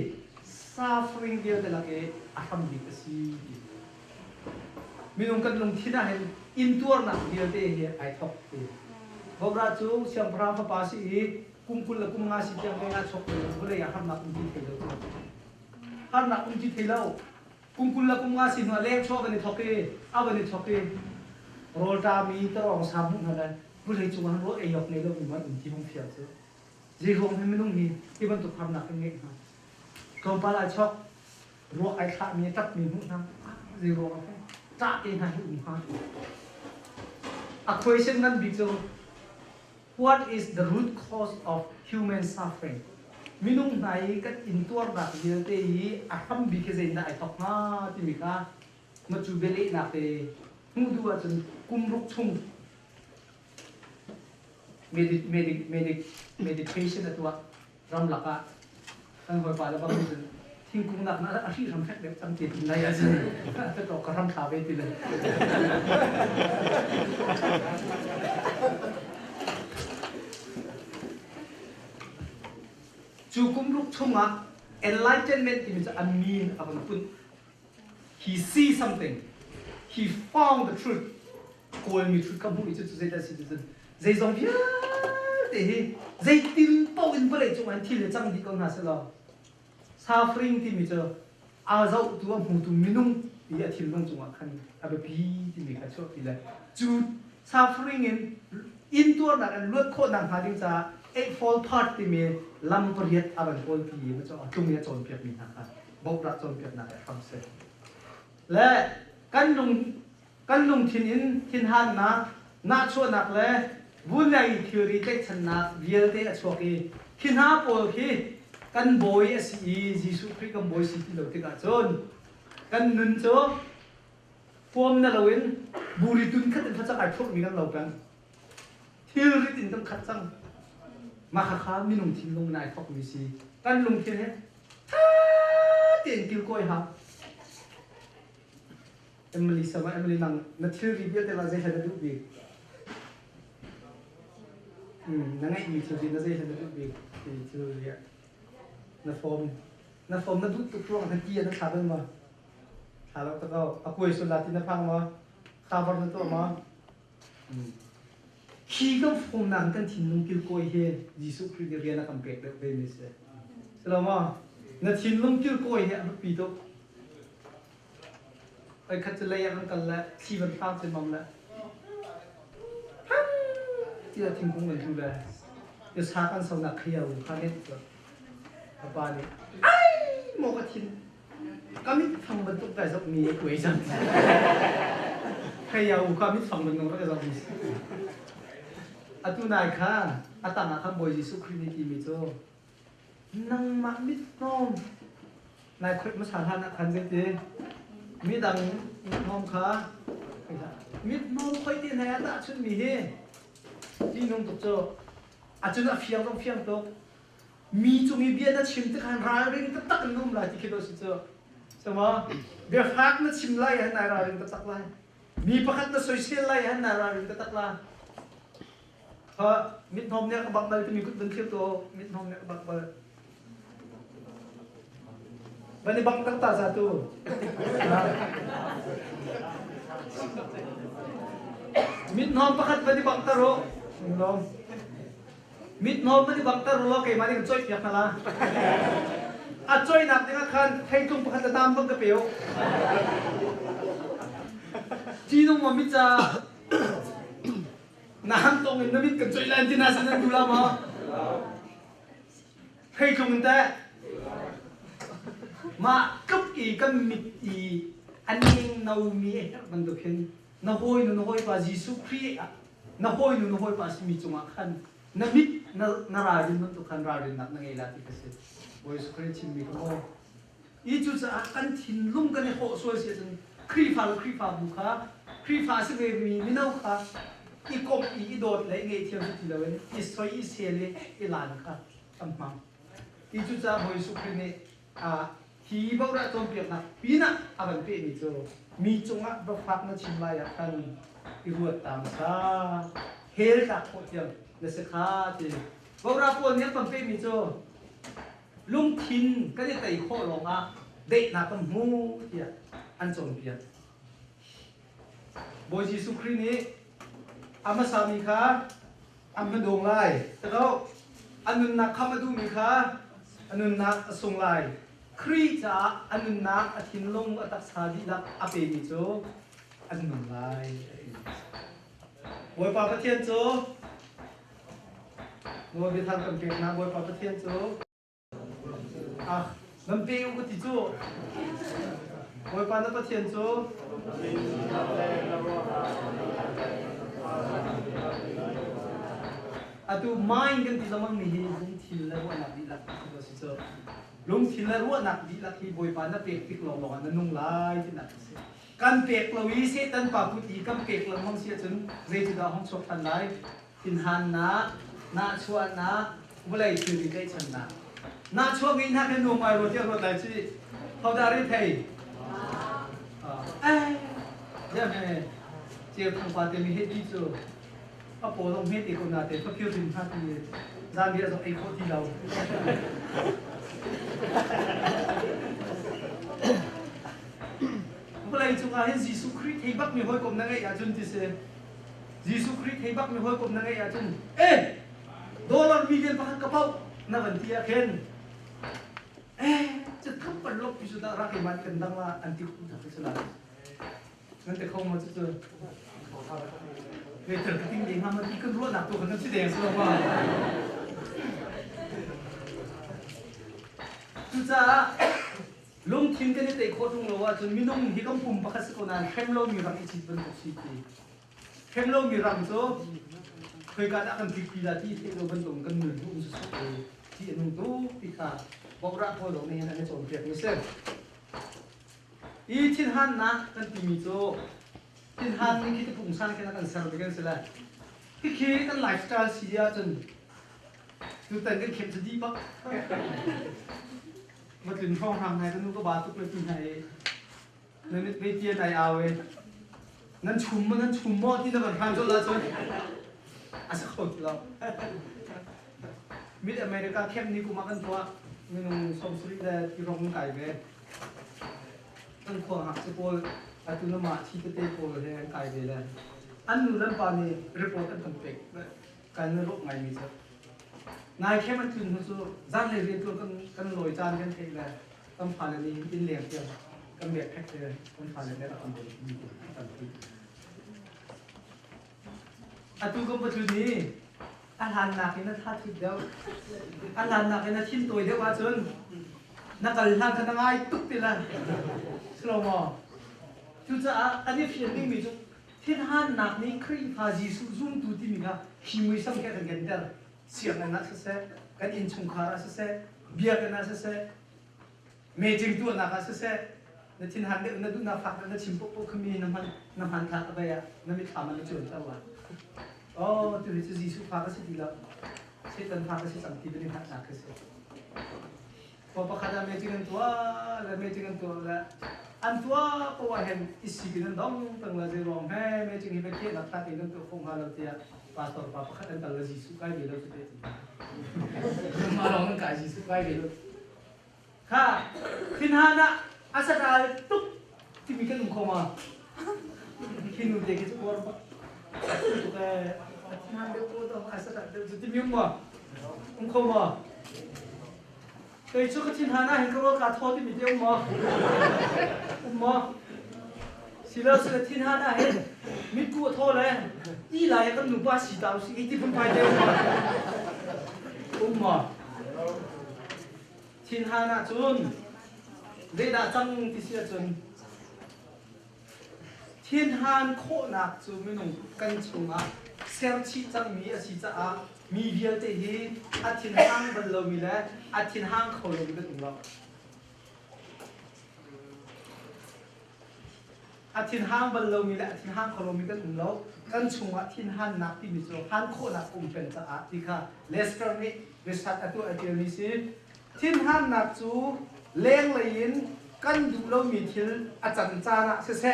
ซาฟริงเดียวแต่ละเกอาทำดีก็สิมีนุ่มกันลุงที่น่าเห็นอินตัวหนักเดียวเตะเฮียไอท็อปเตะบ่าวรักจูเชียงพระพระปาสีกุมกุลละกุมงาสิเจียงไม่งาชกเลยบุเลยอยากทำหนักอุ้งจีเทเลทำหนักอุ้งจีเทเลกุมกุลละกุมงาสิหัวเล็กชอบกันในท็อปเกเอากันในท็อปเกโรลตามีตรองสามหุ่นอะไรบุเลยจูงหันรถเอยกในเรื่องอุ้งมันอุ้งจีห้องเฟียร์จูจีห้องให้ไม่ต้องมีที่บรรทุกความหนักเป็นเงี้ยครับกองปลาช็อกรัวไอ้ขามีตับมีหุ่นทำจีรัวอะไรจ้าเองให้อุ้งข้าequation นั้นบิจู what is the root cause of human suffering มินุ่งไหนก็อินตัวหนักเยอะเตยอาทำบิเคเซนได้ตกมาที่มีก้ามาจูเบลีหนักเตยมูดูว่าจนกุมรุกชุ่ม meditation ตัวรำหลักอ่ะตั้งหัวปลาแล้วบางทีทิ้งกุ้งหนักนะอาชีพทำแค่เด็กตั้งจิตในอาชีพจะตกกระทำขาเวทีเลยจูกุมลุกชุ่มอ่ะ enlightenment ที่มันจะอันมีนอ่ะมันคุณ he see something he found the truth โกลมี truth คำพูดอีกจุดสุดท้ายสิจุดใจทรงเพี้ยแต่เฮ้ใจติ้มโตอินไปเลยจงอันที่เลยจังดีก็น่าเสียแล้ว suffering ที่มีเจออาเจ้าตัวหูตัวมินุ่งที่อาทิตย์ลงจงอันคันอาเบบีที่มีการชอบที่เลยจู suffering in ตัวนั้นเลือดโคตรนังหาดิจ้าfall part ที่มีลำปริยัติอาบันโอนพีมันจะตรงนี้โจนเปียกมีนะครับบอกรักโจนเปียกนั่นแหละคำเสร็จและกันลุงทินหันนะน่าชวนนักเลยบุญใหญ่ทีรีเล็กชนะเวียเตะชวกีทินหาโปลกีกันบอยสีจิสุคริกันบอยสีที่เราติดกันจนกันนุนโจฟอร์มนั่นเราเองบุรีตุนขัดเป็นพระเจ้าไอ้พวกมีกันเรากันทีรีตินต้องขัดจังมาข้ามีลุงทินลงนายพวกมีสีกันลุงทินเนี่ยท่าเตียนกิวก้อยครับเอมิลี่สมัยเอมิลี่นั่งนัทธิรีเบียแต่ละเจ้าจะดูบีนั่งไงมีทีน่าจะดูบีที่ทีรีอะนัฟอมนั่นดูตุ๊กร้องทั้งกี้นั่งขาเป็นมาขาแล้วก็เอาคุยสุดละที่นั่งพังมาขาบอลนั่นตัวมาขี้ก็ฟอมนั่งกันทิ้งนุ่งกิลก้อยเฮยิสุคริสต์เรียนนักคำเปิดแบบนี้เสียสลามานัททิ้งนุ่งกิลก้อยเฮอันปีโตไอ้ขัดจะเลี้ยงกันละชีวันฟ้าเป็นมังละที่เราทิ้งคงเหมือนดูเลยจะช้ากันสนักเขียวข้าเนี่ยก็บ้านนี้ไอ้โมกทิ้งก็มิฟังบรรทุกได้สักมีกุยจังเขียวก็มิฟังบรรทุกได้สักมีอาตุนายค่ะอาตมาข้าบอยยิสุคริสต์ที่มีโจนังมามิน้อง นายคุยมาสาธารณะคันเสียมีดังน้องขามิดน้องค่อยตีนายตาชุดมีเฮที่น้องตกโจอาจจะน่าเฟียงต้องเฟียงตกมีจงมีเบียน่าชิมตะการรายเรื่องตักนุ่มหลายที่คิดว่าสิโจใช่ไหมเบียฟักน่าชิมไล่หันนายรายเรื่องตักไล่มีประคัตน่าสวยเสียไล่หันนายรายเรื่องตักไล่เพราะมิดน้องเนี่ยก็บังเบิลจะมีกุศลเที่ยวตัวมิดน้องเนี่ยก็บังเบิลวันนี้บังตั้งตาสาธุมิดน้องประคัตวันนี้บังตาโรน้องมิดน้องวันนี้บังตาโรเราเกี่ยมาเนี่ยช่วยเพียงนั่นละอาช่วยหนักเนี่ยคันให้ตุ้มประคัตตามบังกระเปียวจีนงมามิจ้าน้ำตรงนั้นมิดกับช่วยแรงที่น่าสนใจดูละมั้งให้ตุ้มแต่มากับอีกันมิดอีอันนี้นามีมันตัวเห็นนาโฮยนูโฮยปาจิสุครีนาโฮยนูโฮยปาสิมิจงอาคันนามิดนาราดินมันตัวคันราดินนักนังเอลาติกเสดโวยสุครีชิมิโฮอีจุดจะอันทินลุ่มกันในโฮสวยเสียจนครีฟาบุคาครีฟาสิเวมีมินาค่ะอีกบอีโดดเลยเงยเทียมที่เราเว้นอีสวยอีเซเลอีลานค่ะตั้งมั่งอีจุดจะโวยสุครีเนี่ยที่บ่าวเราต้องเปลี่ยนนะปีน่ะอะไรเป็นมิโจมีจงอ่ะบ่ฟักนะชิมลายกันอีรัวตามซาเฮลกับพวกเดียวเนสคาที่บ่าวเราพวกนี้ต้องเป็นมิโจลุงทินก็จะไต่ข้อลงอ่ะเด็กนักกันมูเดียอันจงเปลี่ยนโบจิสุครีนี้อามาสามีค่ะอามาดงไล่แต่ก็อันนึงนักข้ามาดูมีค่ะอันนึงนักส่งไล่ครีจ้าอันนักอธินลงอัตสาดีลักอเปมิโจอันนันไลบอยปาปะเทียนโจบอยไปทำกันเก็บนะบอยปาปะเทียนโจมันเปรี้ยวกุติโจบอยปาปะเทียนโจตูไม่กันที่เราไม่มีลุงทินแล้วว่านักดีลักก็สิโจลุงทินแล้วว่านักดีลักที่บอยปานะเปียกติกหลงอันนั้นนุ่งลายที่นักกันเปียกเราวิเศษตันปากุติกันเปียกเราห้องเสียจนเรจิดาห้องชกทันได้ทินหันนาชัวนาเมื่อไรคือได้ชนะนาชัวกินหักให้นุ่มไอโรเทียรถไหลชีเขาได้รีเทย์เดี๋ยวเนี่ยเจ้าทางฝ่ายมีเฮดีจูก็โปรต้องเฮดีคนน่ะแต่ก็คิวถึงท่าที่จานเดียวต้องไอ้คนที่เราเมื่อไรจุงอาเห็นยิสุคริสต์ให้บักมีหอยกบนั่งไงอาจุนที่เสยิสุคริสต์ให้บักมีหอยกบนั่งไงอาจุนดอลลาร์มิลเลียนพันกระเป๋านั่นเป็นที่อาเคนจะทำเป็นลบพิสุดารักมันกันดังว่าอันที่คุณทำพิสุดานั่นแต่เขามาจะเจอเวทร์ติ้งดีมันที่ขึ้นรั้วหนักตัวคนนั้นที่แดงสุดว่าจุดจ้าลุงทิมกันนี่แต่โคตรลุงเราว่าจนมีน้องที่ต้องปุ่มประคัสกุนันเข้มโลมีรังอิจิตเป็นทุกสิ่งเข้มโลมีรังโซ่เคยการอาการพิพิธที่เทโลบันตรงกันเหมือนลุงสุดที่นุ่งตู้พิธาบอกรักพ่อหลวงนี่นั่นในโซนเปียกมิเซลอีทินฮันนะกันตีมิโซทินฮันนี่คิดจะปุ่มสั้นแค่นั้นกันเซอร์ไปกันเสร็จแล้วที่คิดกันไลฟ์สไตล์สีอาจนดูแต่งกันเข้มจะดีปะมาถึงห้องทำไงก็นู้ก็บาตุกเลยที่ไหนนั่นไม่เตี้ยไหนเอาเว้ยนั่นชุ่มหม้อที่นั่นมันทำจนละจนอาศัยคนเรามิดอเมริกาเข้มนี่กูมากันตัวเมนูส้มสุริเลยที่ร้องไก่เว้ยตั้งขวางหักสปอยอาตุนมาชีตเตโปเลยไก่เลยอันนู้นนั่นปานี่รีพอร์ตตั้งเป็กการเนื้อรกไงมีเจ้านายแค่มันถึงมันสู้จานเลยเรียนตัวกันลอยจานกันเองเลยต้องผ่านอันนี้เป็นเหลี่ยมเดียวกันเบียดแพ็คเลยต้องผ่านอันนี้เราทำเป็นมีตันทีอาตุก็มาถึงนี้อาหารหนักนี่ท่าทิพย์เดียวอาหารหนักนี่ทิ้งตัวเดียวว่าจนนักการทางกันง่ายตุ๊กตีละสโลมอจุดจะอันนี้เพียงไม่มีจุดที่อาหารหนักนี้ครีพาจีสุซุ่มตัวที่มีค่ะหิมวยสังเกตกันเดียวเสียงนั้นน่ะเสกันอินชุงคาราเสเบียกันน่ะเส เมจิงตัวนักเสียในทินหันเด็กนั่นดูน่าฟักนั่นชิมปุ๊บขมีน้ำมันทักอะไรอ่ะนั่นไม่ทำมันจนเท่าไหร่โอ้ตัวนี้จะจีสุฟักก็สิดีแล้วเช่นนั้นฟักก็สิสังเกตเป็นหักหนักก็สิพอประคาเมจิงตัวแล้วเมจิงตัวแล้วอันตัวก็ว่าเห็นอิสิกินดองตั้งแต่รวมให้เมจิงที่เป็นเกี่ยนักตัดอินตัวคงหาเราเตียปาสตอร์ปาประคาตั้งแต่จีสุใกล้เดียวสุดเลยมาลองกันจีสุใกล้เดียวค่ะทินหันนะอาศัยตุ๊กที่มีกันหนุ่มเข้ามาที่หนุ่มเด็กที่ตัวเราตุ๊กทินหันเด็กตัวต้องอาศัยเด็กที่มีมั้งมั้งเข้ามาเคยช่วยทินหันนะเห็นเขาว่าการทอดที่มีเดียวมั้งสิเราสิทินหันนะเห็นมีกูทอดเลยอีหลายกันหนุ่มบ้าสีดาวสิอีที่เป็นไปเดียวมั้งทินหันนะจุนเรดาจังที่เสียจนเทียนฮานโคนักจูไม่นุ่งกันชงอ่ะเซลชีจังมีอาชีจะอ่ะมีเดียวแต่ยีอาทินห้างบรรลุมีแล้วอาทินห้างเขาลงก็ถึงแล้วอาทินห้างบรรลุมีแล้วอาทินห้างเขาลงมีก็ถึงแล้วกันชงอ่ะทินฮานนักที่มีจูฮานโคนักเป็นจะอ่ะที่ค่ะเลสเตอร์นี่บริษัทตัวอาทิตย์นี้สิทินฮานนักจูเลี้ยงเลยยินกันดูเรามีทิลอาจารย์จานะเสะ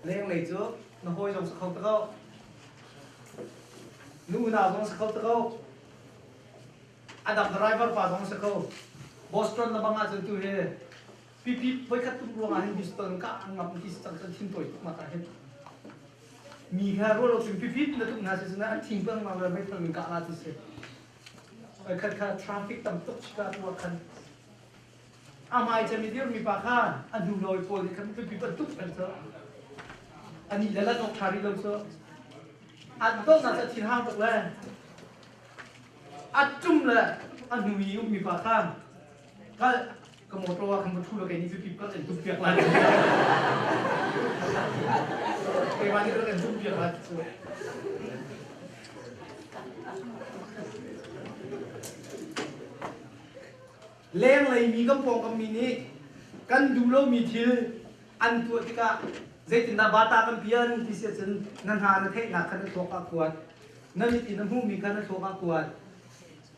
เลี้ยงเลยจูน้องหอยจงสกาวตะเขานู่นน่ะจงสกาวตะเขาอันดับไดรเวอร์ป่าจงสกาวบอสตันละบังอาจจะตัวเฮพี่ไปขัดตุ้งรวงอาหินบิสตันก็อังกับที่สังกัดทิ้งตัวมาตายมีแค่รู้เราเป็นพี่นั่นตุ้งน่าจะนะทิ้งเพื่อนมาเลยไม่ทันกับอะไรที่เสะไอ้ขัดทราฟิกต่ำตุกชิกาตัวคันอามาจะมีเดียวมีปากข้าอันดูลอยโผล่ที่เขาเป็นปีบรรทุกกันเถอะอันนี้แล้วต้องทาริลงเถอะอันต้องน่าจะทิ้งห้างตกเลยอันจุ่มเลยอันดูมีปากข้าก็หมดตัวคำพูดเราแค่นี้ปีก็เป็นทุกเปียกเลยไอ้วันนี้ก็เป็นทุกเปียกเลยเลี้ยงเลยมีกำปองกับมีนี้กันดูแล้วมีทิลอันตัวที่ก็เจตินาบาตากันเพียนที่เสียจนนันหาในเทศนักขันโชกกวดนั่นที่น้ำหูมีขันโชกกวด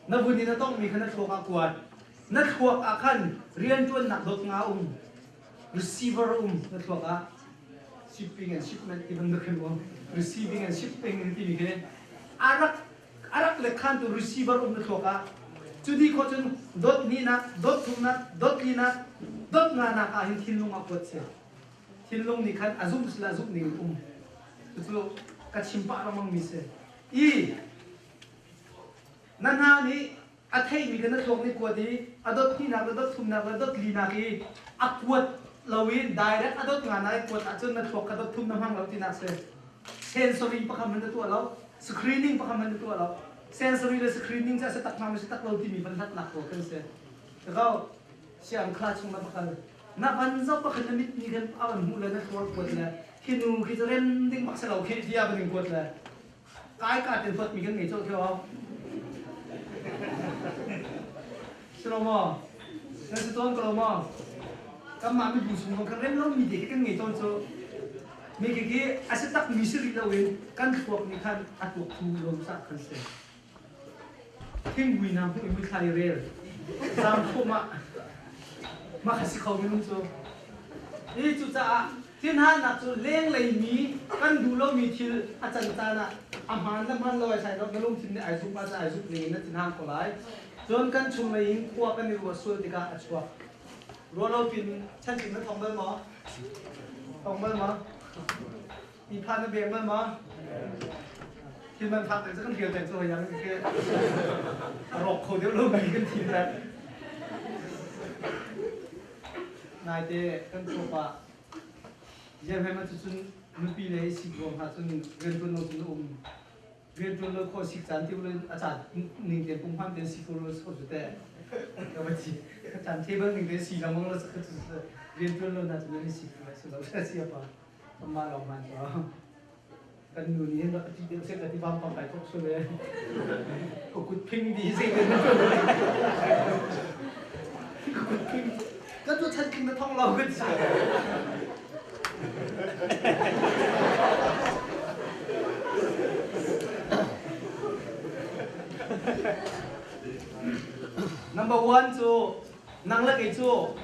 นั่นบุญนี้ต้องมีขันโชกกวดนั่นขวกอาคันเรียนจนหนักดกงาreceiverนั่นขวกอ่ะ shipping and shipment ที่มันนึกขึ้นว่า receiving and shipping ที่มีแค่อารักเล็กขันตัว receiver นั่นขวกอ่ะจุดที่เขาจนดดนี่นะดดทุ่งนะดดนี่นะดดงานะอาหินทิ้งลงมาปวดเสียทิ้งลงนี่คันอาซุ่มสละซุ่มนี่จุดกัดชิมปะเรามั่งมีเสียนั่นฮะนี่อาเทมีกันนักลงนี่กวดดีอาดดนี่นะดดทุ่งนะดดลีนะกีอากวดเราวินได้แล้วอาดดงานะกวดอาจนนักลงกัดดดทุ่งน้ำห้างเราที่นักเสียเซนซอรี่ประคำมันตัวเราสกรีนิ่งประคำมันตัวเราเซนซอรี่และสกรีนิ่งจะตักมาไม่ใช่ตักเราที่มีบรรทัดหนักกว่ากันเสียแล้วก็เสียงคลาดชงมาประกันนับวันเจ้าประกันมิตรมีกันเอาหมู่เลยนะตัวกวดเลยที่นูคิดจะเล่นดิ้งปักเสลาคิดที่อาเป็นกวดเลยกายการเป็นพดมีกันไงเจ้าเที่ยวสโลมอนั่นสะท้อนกลมอกำมาไม่บุษของกันเล่นเรามีเด็กกันไงเจ้าเจ้ามีกี่อาศัยตักมีสิริเราเองกันพวกนี้คันอัดพวกทูลมสักคันเสียทิ้งวินาพวกมีใครเรียลสามพวกมาขัดสิเขาไม่รู้โซ่นี่จุดจ้าที่นั่นนักจุดเลี้ยงเลยมีกันดูแล้วมีทิลอาจารย์ตานะอาหารน้ำมันลอยใส่เราไม่ลงทิ้งในไอซุปมาใส่ไอซุปนี่นั่นที่นั่นก็ไล่จนกันชุมเลยยิงพวกกันในรัวส่วนที่การอัดชัวรัวเราเป็นชั้นจิ๋มนั่นทองเบอร์มั้งทองเบอร์มั้งมีพันธุ์เบียงเบอร์มั้งที่มันพักแต่จะกันเที่ยวแต่ตัวยังแค่หลอกคนเดียวเริ่มไปกันทีแล้วนายเต้กันโชว์ปะยังให้มันจุนมันปีเลยสิบวันหาจุนเรียนจนเราจุนเรียนจนเราข้อสิบสามที่เราอาจารย์หนึ่งเดือนปุ่มพันเดือนสิบวันเราสอนจุดแต่ก็ไม่ใช่อาจารย์เทเบิลหนึ่งเดือนสี่แล้วมั้งเราสักจุดเรียนจนเราน่าจะเรียนสิบวันสุดเราจะเสียปะประมาณเรามันก็กันดูนี่เราที่เดียวเส้นที่บ้านปั๊มไปทุกส่วนเลยก็กุดพิงดีสิเลยกุดพิง ก็ตัวฉันกินท้องเราก็เฉย Number one so nang la kay so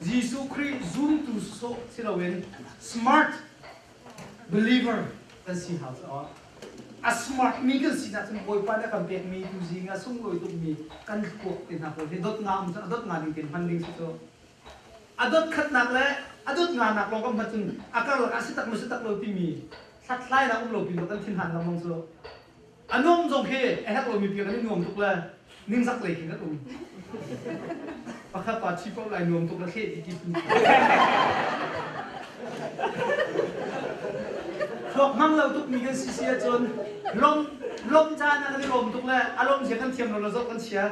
Jesus Christ zoom to so sila win smart believer kan si how so a smart mi kan si na tum boy pa na kan pek mi tu si nga sung loy tu mi kan ko tin ha ko he dot ngam sa dot nga ding tin handing so adot khat nak le adot nga nak lo kam batun akal la asitak mo sitak lo ti mi sat lai na lo pi lo kan tin han lamong so anom jong he e hak lo mi pi kan ngom tuk la ning sak le ki ka tum pakha pa chi po lai ngom tuk la he ti ti pu thok mang lo tuk mi kan si sia chon lom cha na kan lom tuk la alom je kan thiam lo zo kan sia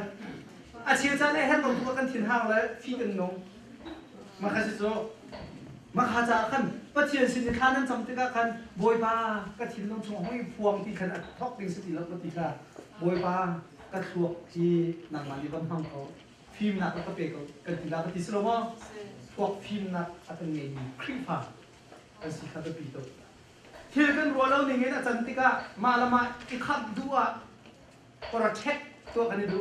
a chia cha le he lom tuk kan tin hang la fi kan nongมาคัสโซมาคาจาขันปะเทียนสินค้านั้นจำติกาขันบอยปากระถิ่นลงชงห้อยพวงที่ขันทอกดิงสติแล้วปฏิกาบอยปากระทรวงที่นางมันที่บ้านห้องเขาฟิล์มนักแล้วก็เปกกระถิ่นลากระถิ่นสโลมอพวกฟิล์มนักอัตเงยคลิปผ่ากันสิขัดปีโตเทียกันรัวแล้วนี่ไงนะจำติกามาละมาอีกขับดูอ่ะก็ระเช็คตัวกันดู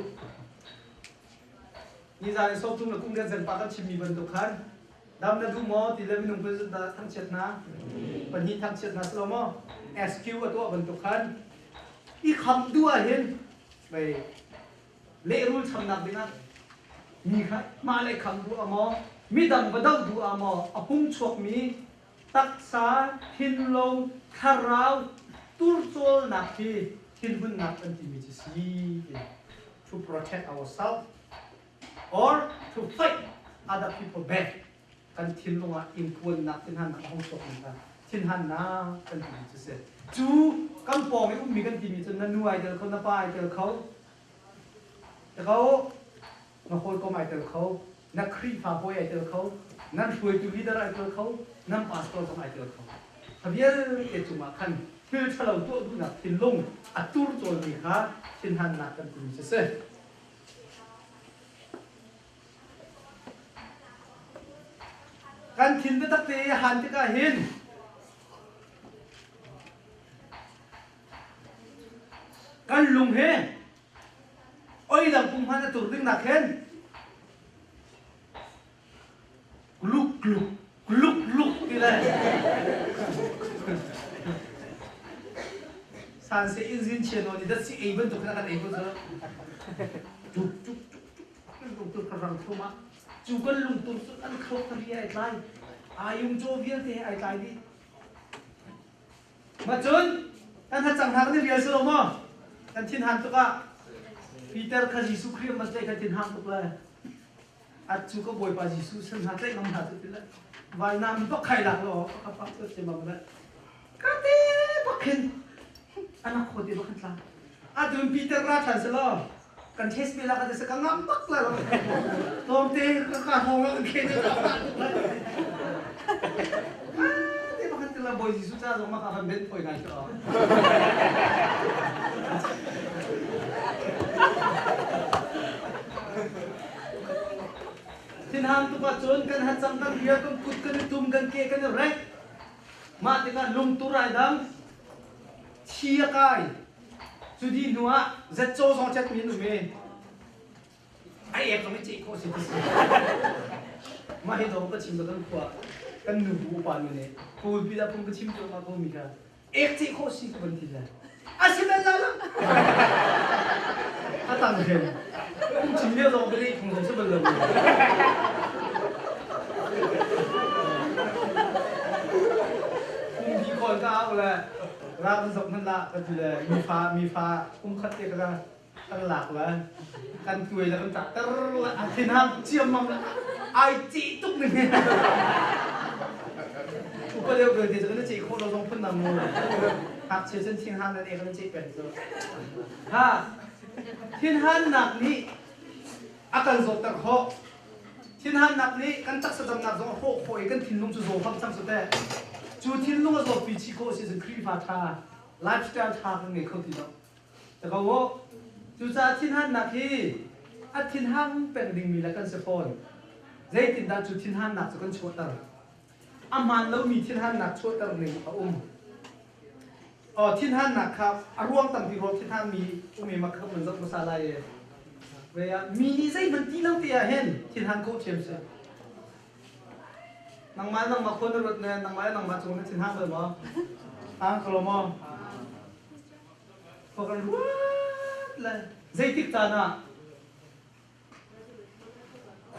นี่จะในโซ่ทุ่งและกุ้งเดือนเซนปากันชิมมีบรรทุกขันดำนาดูหมอตีเลมินุงเป็นทั้งเช็ดนะปัญญาทั้งเช็ดนะสโลมอ SQ ตัวบรรทุกขันอีคำด้วยเห็นไปเละรูลทำหนักดีนะมีครับมาเลยคำดูอ่ะหมอมีดังบดาวดูอ่ะหมออพุ่งชกมีตักษาหินลงคาราวตุลโจลนักที่หินหุ่นนักอันที่มีจะสี to protect ourselves or to fight other people back กันทิ้งลงอ่ะอินควรนักทิ้งหันนักห้องศพนี่กันทิ้งหันน้ากันที่จะเสร็จจูกำปองไอ้อุ้มมีกันที่มีจนนั่นนู่นเจอเขาหน้าป้ายเจอเขาแต่เขามาโคตรก็ไม่เจอเขานักครีฟ้าโวยเจอเขานั่นช่วยจูลีดอะไรเจอเขานั่นปาสโตร์ก็ไม่เจอเขาทำยังไงจุมาขันเพื่อฉลองตัวดูนักทิ้งลงอัดตูร์โจนี่ค่ะทิ้งหันนักกันที่จะเสร็จกันทิ้งไปตักเตะหันที่ก็เห็นกันลุงเฮโอ้ยดังปุ่มพันจะตุ่ดึงหนักเห็นลุกที่ไรสันเซอินซินเชนโอนี่ดัชซีเอเวนตุกนักกันเอเวนต์จุกกระรังทุ่มะจูกันลุงตุ่สุดอันเขาทำยังไงไล่อายุโจเวียนเทไอ้ไล่ดิมาจนกันถ้าจังหากนี่เรียนสโลมอกันทิ้งหันตุกะปีเตอร์ข้ายิสุครีมมาใส่กันทิ้งหันตุกเลยอัดจูก็บ่อยปายิสุสันหัดใจน้ำหัดตุกเลยวันน้ำต้องใครหลักหรอข้าพักก็เจ็บมาเลยกระเตะบักเห็นอันนั้นโคตรดีบักเห็นละอัดดูปีเตอร์ราชันสโลกันเทสเวลากันจะสกังงับบักเลยตอมเตะก็ขาดหงแล้วกันเคนจะตัดเลยที่บักเห็นตัวบ่อยยิสุจ้าส่งมาข้าพันเบ็ดป่วยกันจ้ะทิ้งหันตุกะจนกันหัดจำกันเรียกันกุดกันตุ้มกันเกะกันเร็กมาติกันลุงตุไรดังเชียกายสุดีนัวเจ็ดโจสองเจ็ดมีหนุ่มเองไอเอฟต้องไม่จีโคสิมาให้ดองก็ชิมกันขวากันหนูบูปานุเนี่ยปูบิดาปุ่มก็ชิมตัวมาโกมิกาเอกจีโคสิกันทีละอาชิมันละอาตังเห็นชิมเดียวเราไม่ได้คงจะเป็นเลยคุณพี่คนก็เอาเลยรักสมทันละก็คือเลยมีฟ้าคัดเจกันกันหลักเลยกันตุยแล้วกันจัดตระอันที่น้ำเชี่ยมมั่งไอจีตุกหนึ่งอุปเดียวเกิดที่จะกันจีโคเราต้องพึ่งนำมือหักเชื่อเส้นทิ้งหันนั่นเองกันจีเป็นตัวถ้าทิ้งหันหนักนี้อาการสดตะโคทิ้งหันหนักนี้กันตักสะจำหนักสองโคยกันทิ้งลงจุดโซ่ความจำสุดแต่จูทิ้งลงก็ปีชีโคสิจะครีฟ้าชาไลฟ์สไตล์ชากันไงเขาทีเนาะแต่ก็ว่าจูจะทิ้งหันหนักที่อาทิ้งหันเป็นดิ่งมีแล้วกันเซฟอน dây tin đã chú thiên han nạc cho con chỗ tờ man lâu mi thiên han nạc chỗ tờ này thiên han nạc khắp ruộng tầm thì ruộng thiên han mi mi mặc khắp mình rất là xa lại về mi đi dây mình tí lâu thì hen thiên han cố chém sẽ nang mai nang mặc khuôn rồi nè nang mai nang mặc chúng nó thiên han rồi mà ăn khổ mà có cái là dây tích ta na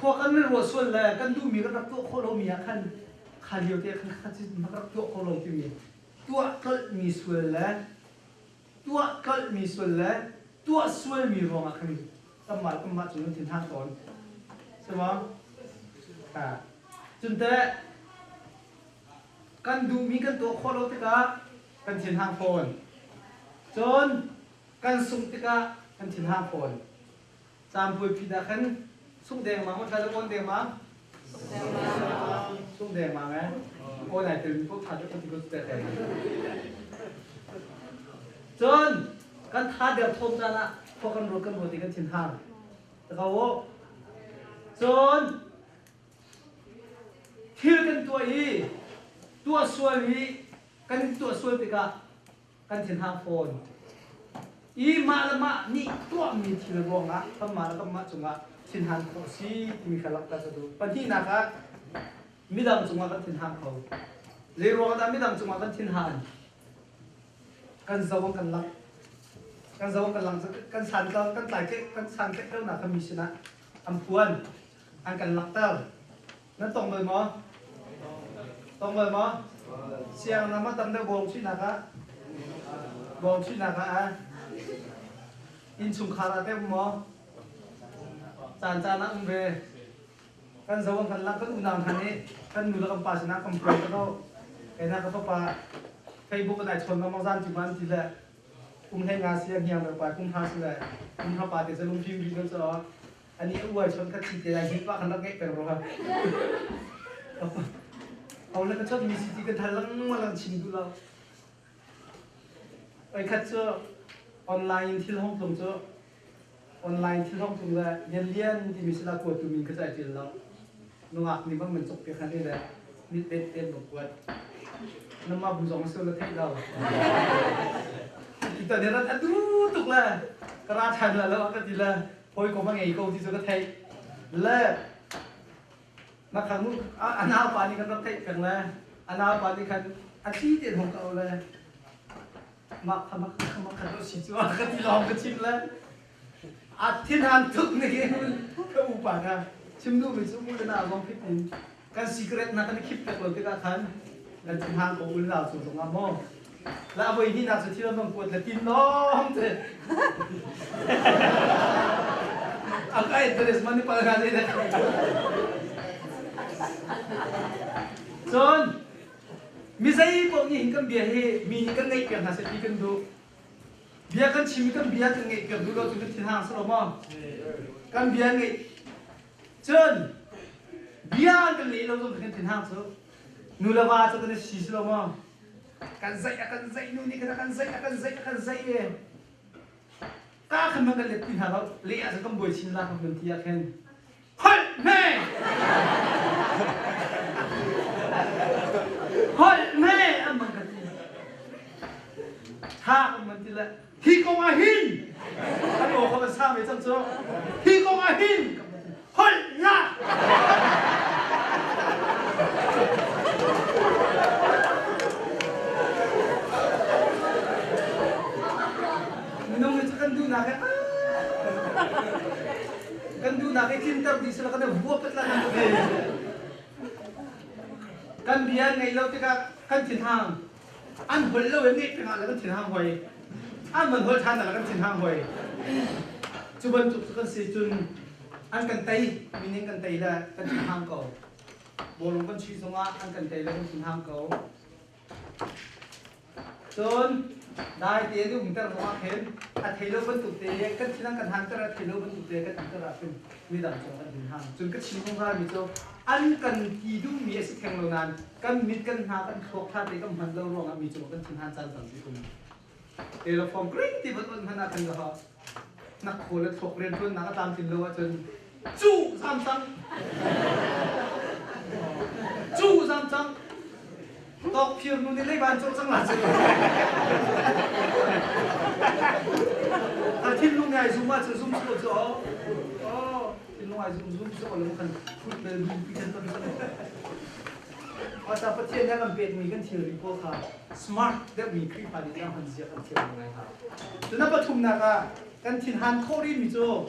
khoa cái này rồi xuân là cái đu mi cái đặc tố khô lâu mi khăn khăn nhiều thì khăn chỉ mặc đặc tố khô lâu thì mi tua cái mi xuân là tua cái mi xuân là tua xuân mi rong khăn tâm mà chúng nó thiên han cònใช่ไหมจนแต่กันดูมีกันตัวโคโลติกากันถิ่นห้างโฟนจนกันสุงติกากันถิ่นห้างโฟนจามปุยพิดาขันสุงแดงมามันใครจะโอนแดงมาสุงแดงมาไหมโอนไหนตื่นพวกท่านจะปฏิบัติแต่จนกันท่าเดือดทมจานะพวกกันรู้กันหมดที่กันถิ่นห้างแต่เขาจนที่กันตัวอีตัวส่วนนี้กันตัวส่วนติกากันถิ่นห้างโฟนอีมาละมานี่ตัวมีที่ระวงอ่ะทำมาแล้วก็มาจุงอ่ะถิ่นห้างโคซีมีขลักตาจะดูปัจจุบันนะครับมิดำจุงอ่ะกันถิ่นห้างเขาเรียกว่ากันมิดำจุงอ่ะกันถิ่นห้างกันสวงกันลังกันสวงกันลังกันสันกันสายเก็กันสันเก็เท่านั้นก็มีชนะอันพวนอันกันลักเต้านั่นตรงเลยมั้งตรงเลยมั้งเสียงน้ำมันตำได้บงชินะคะบงชินะคะอินชุงคาราเต้มั้งจานนักอุ้มเบกันสวงกันลักกันอุณามทันนี้กันดูแลกันปัสนะกันเปลี่ยนก็ไอ้นั่นก็ต้องปะเฟซบุ๊กก็ได้ชนน้ำมันจานจุบันทีละอุ้มให้งานเสียงเฮียงไปอุ้มพาสิเลยอุ้มพาปาเดี๋ยวจะลงพิมพ์ดีกันซะอันนี้อวยชนกันชิดใจคิดว่าคันนักเก็ตเป็นหรอครับเอาแล้วก็ชอบมีสิทธิ์กันทันลังมาลังชิมดูเราไอ้คัดเจอออนไลน์ที่ห้องส่งเจอออนไลน์ที่ห้องส่งเลยเรียนที่มีสลากวดตัวมีกระจายเจอเราหนุ่มนี่มันเหมือนจบเพียงแค่นี้แหละนี่เต็มบอกว่าน้ำมาบุญสองเสือละเท่เราที่ตอนนี้เราดูตุกเลยกระราชันแล้วก็ทีละพอยก็มาไงก็ที่สุดก็ไทยเลิกมาขังนู้นอันน้าปานี่กันต้องไทยกันเลยอันน้าปานี่กันอาชีพเด็ดของเขาเลยมาขันก็ชิจวกันที่ลองกันชิมเลยอาทิตย์หันทุกนี่ก็อุปานะชิมดูไปชิมดูนะลองพิจารณากันซีเกรตนะกันคลิปแต่คนที่กันทันกันทิตย์หันของอุลาสุสงามโมแล้วเอาไปที่นักสุดที่เราต้องปวดแต่กินน้องเถอะAngka interest mana pada kali ini. John, misalnya pun ni hingga biaya, mini kan ngai kerana saya ikan tu, biaya kan cimi kan biaya kan ngai kerana dulu tu kan tinang selama, kan biaya ngai. John, biaya kan ni lalu tu kan tinang tu, nulawa tu kan si selama, kan zai nu ni kan zai ye. Ta kan magal le tin halo le asa kan boy chin la kan ben tia ken hol me amang kan ti ha kan man ti la hi ko ma hin kan o ko sa me chang cho hi ko ma hin hol la kan du nak kintab di sila kada buat lah nanti kan dia ngai lau tika kan tin hang an hol lau ngai pengal kan tin hang hoi an man hol than kan tin hang hoi cuban tu kan si chun an kan tai meaning kan tai la kan tin hang ko bolong kan chi songa an kan tai la kan tin hang ko chunได้เตี้ยดูมึงแต่ละว่าเห็นอัฐิโลบรรทุกเตี้ยกันที่นั่งกันทางแต่ละอัฐิโลบรรทุกเตี้ยกันแต่ละเป็นมีดังสองกันถึงทางจนก็ชิมของเรามีโจอันกันที่ดูมีสิทธิ์แข่งเรานานกันมิดกันหากันครบท่าเตี้ยกันพันเราลงมีโจกันถึงทางจันทร์สันติคุณเออเราฟอร์มกริ้งที่บนพันนักกันก็นักโคและถกเรียนเพื่อนนักตามติดโลจน chú sam trắng tóc phiền luôn đi lấy bàn chỗ trắng là chứ thiên luôn ngày zoom mà chứ zoom chỗ chỗ thiên luôn ngày zoom chỗ là một phần phút về zoom cái chân tâm và ta phát triển ra làm việc mình cần thiếu đi cô khá smart để mình khi phải đi làm hành gì cần thiếu ngày hả cho nên bắt thùng nào cần thiên hàn khô đi mình chỗ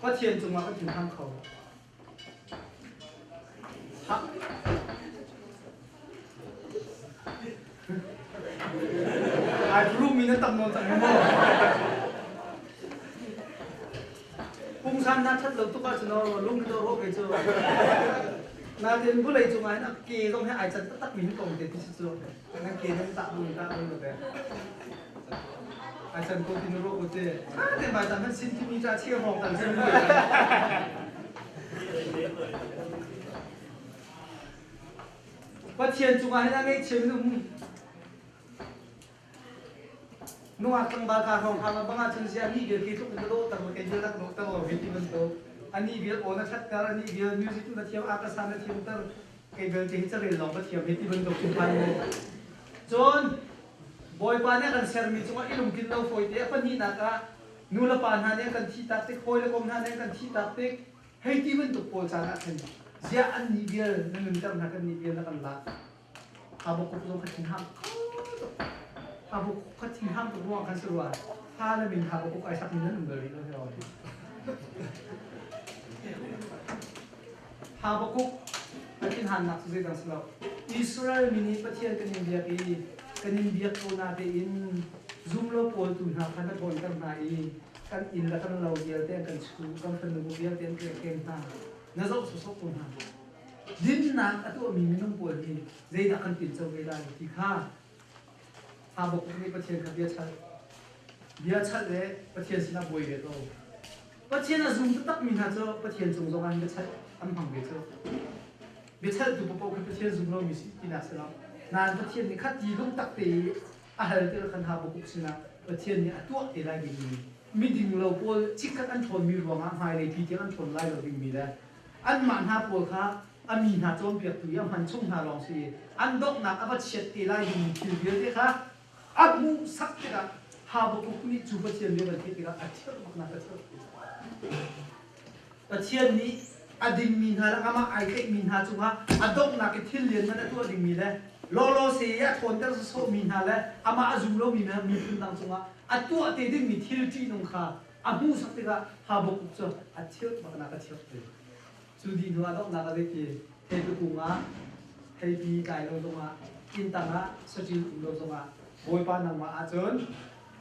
phát triển chúng mà phát triển hàn khô ai belum minat tak mau Pungsan na chat lâu tu ka chino lung to ro ke chu na tin bu lei chu ngai na ke dong hai ai chan tak min kong te ti chu na ke na ta lu lo be ai chan ko tin ro ko te te ba chan sin ti mi cha che hong tan chen ba thian chu ngai na ngai chen nu nuat tang ba ka hong hang banga chen sia ni ge ki tu do tang ke je lak no tang vi ti ban to ani bi ona chat kar ani bi music tu na thiam aka sa na thiam tar ke bel te cha re long ba thiam vi ti ban to chu pan chon boy pa ne kan ser mi chunga ilum kin lo foi te pa ni na ka nu la pan ha ne kan thi tak te khoi la kom ha ne kan thi tak te hei ti ban to pol cha na khan zia an ni bi na nun tam na kan ni bi na kan la ha bo ko lo ka tin ham ha buก็ทิ้งห้ามตัวว่ากันสุดว่าถ้าเราบินหาบุกไอ้สักนิดนึงเบอร์รี่เราจะรอหาบุกไอ้ที่หันหนักสุดดังสุดแล้วอิสราเอลมินิประเทศกันอินเดียกันอินเดียโคนาเตอินซูมโลโพลตุนหาพันธะโพลกันมาอีกันอินแล้วกันเราเดียวเต้กันชูกันเป็นหนุ่มเดียวเต้เก่งๆนะนั่นสุดสุดคนหาดินนักตัวมีมินุ่มปวดดีใจนักกันติดเจ้าเวลาที่ข้าหาบุกนี่ประเทศกับเบียชัดเลยประเทศสินะบวยเลยตัวประเทศน่ะซุ่มตักมีหน้าเจ้าประเทศซุ่มส่งอันเบียชัดอันพังเบียเจ้าเบียชัดดูปกประเทศซุ่มเรามีสิที่น่าสนองนานประเทศนี่ขัดยีลุงตักตีอาหารเจ้าคันหาบุกสินะประเทศนี่ตัวเอไรดีมีดิ่งเราพอชิคกันอันทนมีรวงหายเลยพี่เจ้าอันทนไล่เราดิ่งมีแล้วอันมันหาปวดขาอันมีหน้าโจมเปียกตุยมันชุ่มหาลองสิอันดอกหนักอันบัดเช็ดตีไล่ดิ่งคิวเบียร์ที่ค่ะอันมูสักทีละหาบุกนี่จูบเชียนเรียนที่ละอันเชื่อมากนักเชื่อประเทศนี้อดิมมีนาแล้วก็มาไอเทมีนาจุงฮะอดอกนักที่เรียนนั่นตัวดิมีเลยโลเสียทนแต่โซมีนาแล้วอามาจุงโลมีนะมีพื้นดังจุงฮะอันตัวเตดิมีที่ที่นงคาอันมูสักทีละหาบุกจ้ะอันเชื่อมากนักเชื่อจูดีนัวดอกนักเด็กเฮตุกุงะเฮปีไก่ลงจุงฮะกินตังฮะสจิลลงจุงฮะโวยปานังมาอาจน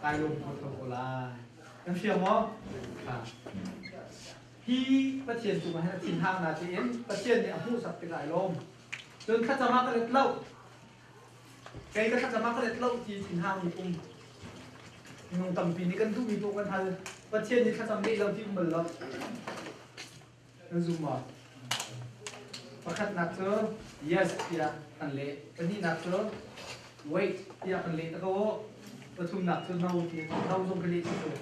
กายลมพอทโกลายังเชื่อมั้งที่ประเทศจุมาให้ทิ้งทางนาทีเอ็นประเทศเนี่ยหูสับเป็นหลายลมจนข้าจะมาก็เล็ดเล่าไกก็ข้าจะมาก็เล็ดเล่าที่ทิ้งทางมีปุ่มนงต่ำปีนี้กันทุกมีปุ่มกันทันประเทศนี้ข้าจะไม่เราที่เหมือนเรานั่นซูมอ่ะประคัดนักเจอ yes ที่ละกันเละเป็นนี่นักเจอwait ที่อากันเละแล้วก็ประชุมหนักจนเราที่เราส่งกันเละที่สุด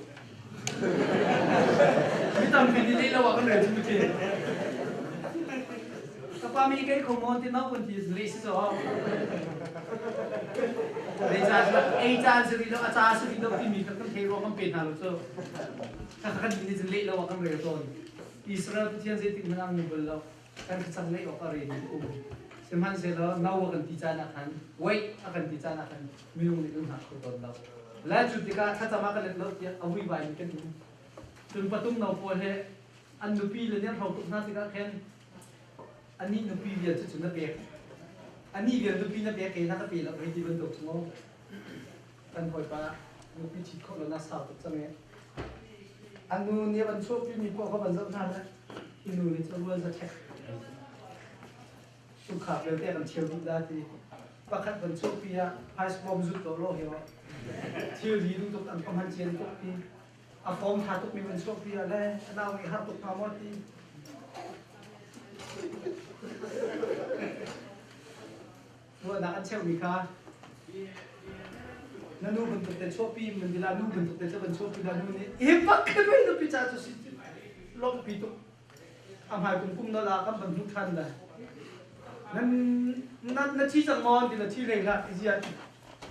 ไม่ต้องเป็นที่เราว่ากันเลยทุกทีก็ป้ามีแค่คอมมอนที่น้องคนที่เละสุดอ๋ออาจารย์สิริโลอาจารย์สิริโลที่มีทั้งเทโรมันเป็นหาลูกเจ้าถ้าขันนี้จะเละเราว่ากันเลยตอนอิสราเอลที่ยังจะติดมันอังมีบุญเราการที่จะเละออกอะไรนี่อุ้มสมัยเสร็จแล้วน้าว่ากันที่จานักขันไว้อากันที่จานักขันมีลุงนี่ลุงหักคนตอนเราและจุดที่ก็ถ้าจะมากันเล็กๆเนี่ยเอาวิบายมีกันจนประตูเราปวดเหอันนุปีเลยเนี่ยเราตุกน่าที่ก็แค่อันนี้นุปีเดียวจุดนับเบียอันนี้เดียวนุปีนับเบียกันนับปีแล้วไม่ที่บรรทุกชั่วโมงกันคอยปะนุปีชิดคนเราหน้าสาวตุกจังเนี่ยอันนู้นเนี่ยบรรทุกที่มีพวกเขาบรรทุกทานนะที่นู้นเนี่ยจะรู้จะแท็กสุขาเบลเต้กันเชียวดีได้ที่ประคัดบรรทุกปีอะไฮสปอมจุดโตโลเหี่ยวที่ดีดูตุกอันประมาณเชียนตุกปีอาฟอมหาตุกมีบรรทุกปีอะไรน่าวิหารตุกมาหมดที่ว่านักเชี่ยวมีค่ะ นั่นนู่นเป็นตัวเตชปีมันเวลานู่นเป็นตัวเตจะเป็นชปีนั่นนู่นนี่เฮ้ยปักขึ้นไปตัวพิจารณ์สิลงปีตุทำให้กุ้มนั่นละก็บรรทุกทันเลยนั่นที่จังมอนที่นั่นที่เร่งละที่จะ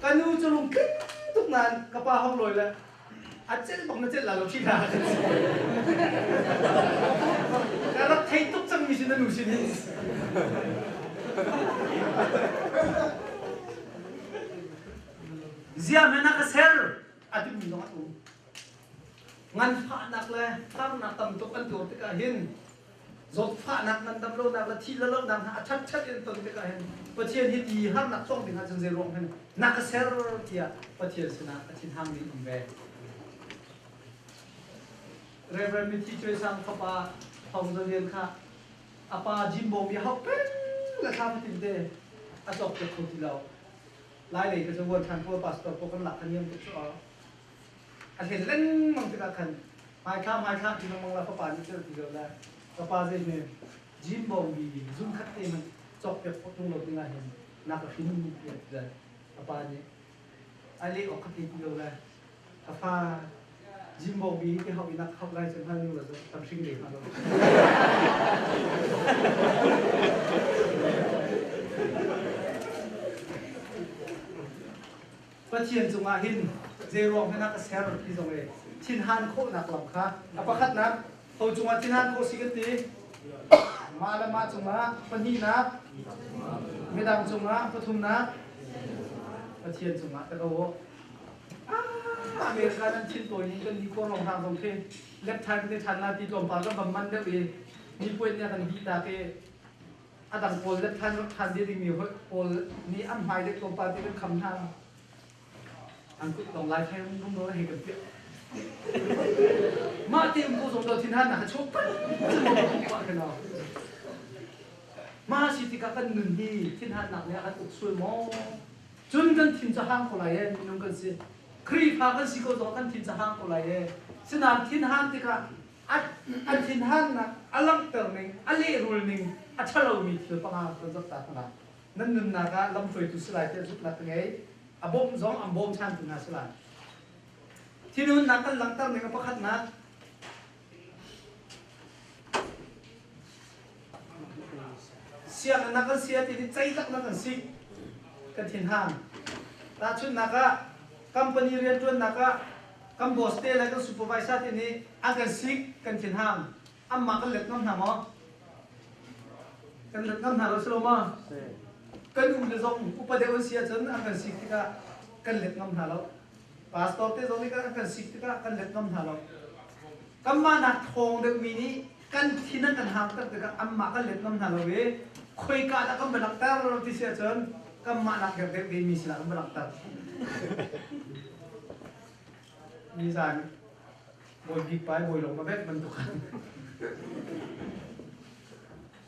การนู่นจะลงขึ้นทุกงานกระเป๋าห้องลอยแล้วอาจจะบอกนั่นเจ็ดหลังเราที่นาแต่เราเทตุกจังมีสินั่นนู่นสินี่เสียมันนักเซลอาจจะมีน้องตัวงั้นฟ้านักเลยฟ้านักตั้มตุกันตัวที่ก็เห็นจบฟ้านักนั้นตั้มโลนักละที่ละโลนักชัดเห็นตัวที่ก็เห็นประเทศที่ดีห้ามนักส่งถึงอาจจะเซลล์เห็นนักเซลที่ประเทศชนะอาทิตย์ทางนี้อุ่นแวเรื่องมีที่ช่วยสร้างข้าพาห้องเรียนค่ะอาปาจิมโบมีเขาเป็นกระทำติดเดย์อาจจะคนที่เราไล่เลยก็จะวนทันพวกปัสตอร์พวกกันหลักกันยังตุกซ้ออันเห็นเล่นมันจะกันหายข้ามที่น้องมังลาข้าป่านี่เจอที่เราได้ข้าป่าเจเนี่ยจิมโบมีซุ่มคัดเองมันจบแบบพวกตรงเราที่เราเห็นนักขึ้นมีเพียรเลยข้าป่านี่ไอ้เล็กออกคัดเองที่เราได้ข้าป่าจิมโบมีที่เขาอีนักเขาไล่จนท่านนู้นเราจะทำสิ่งเด็กมาเราประเทศจงอาหินเจรองให้นักเซลล์ที่ตรงนี้ทินฮันโคนักหลับค่ะอภัคัดนักเขาจงอาทินฮันโคสิกตีมาละมาจงอาปนีนักเมดังจงอาปทุมนักประเทศจงอาแต่ก็ว่าอเมริกานั้นชิ้นตัวนี้ก็มีคนลงทางตรงเทนเล็บไทยที่ทันนาทีลมปานก็บำมันได้เองมีพวกนี้กันที่ตาเกอาดังโพลเล็บไทยรถทันที่มีโพลนี้อันหายได้ลมปานที่เป็นคำทางอันก็ลองไล่ให้รุ่งโรจน์ให้กับเพื่อนมาเตรียมกูส่งตัวที่นั่นนะชกไปมากันเอามาสิที่กันหนึ่งที่นั่นหนักเนี่ยกันอุกสวยมองจนกันทีมจะห้างคนไรมีน้องกันสิครีพากันสิก็ต้องกันทีมจะห้างคนไรสนามทีนั่นที่กันอันทีนั่นนะอลังเตอร์นึงอเล่รูลนึงอัชเรามีที่ปังอาตัวจับตาขนาดนั่นนึงนะก็ลำตัวตุสลายเตจุดละตั้งไงอับบอมสองอับบอมชันตุนาสลายที่นู้นนักกันหลังตั้งในกระเพาะขัดนักเสียนักกันเสียที่ใจตักนักกันสิกันทิ้งห่างตาชุนนักก็คอมพานีเรียนจนนักก็กัมบอสเตย์แล้วก็ซูเปอร์วิเซอร์ที่นี่อันกันสิกันทิ้งห่างอันมากันเล็กน้ำหนามกันเล็กน้ำหนาเราสโลมากันอุ้มเดซงอุปเดวเสียจนอันกันสิที่ก็กันเล็กน้ำหนาเราปาสตอร์เตย์ตรงนี้ก็กันสิที่ก็กันเล็กน้ำหนาเรากัมมานักทองเด็กมินิกันที่นั่นกันห่างกันแต่ก็อันมากันเล็กน้ำหนาเราเว้ยคุยกันแล้วก็มาหลักตาเราที่เสียจนก็มาหลักเด็กๆมีสิละก็มาหลักตามีสารบอยบิ๊กไปบอยลงมาแบบมันตุกัน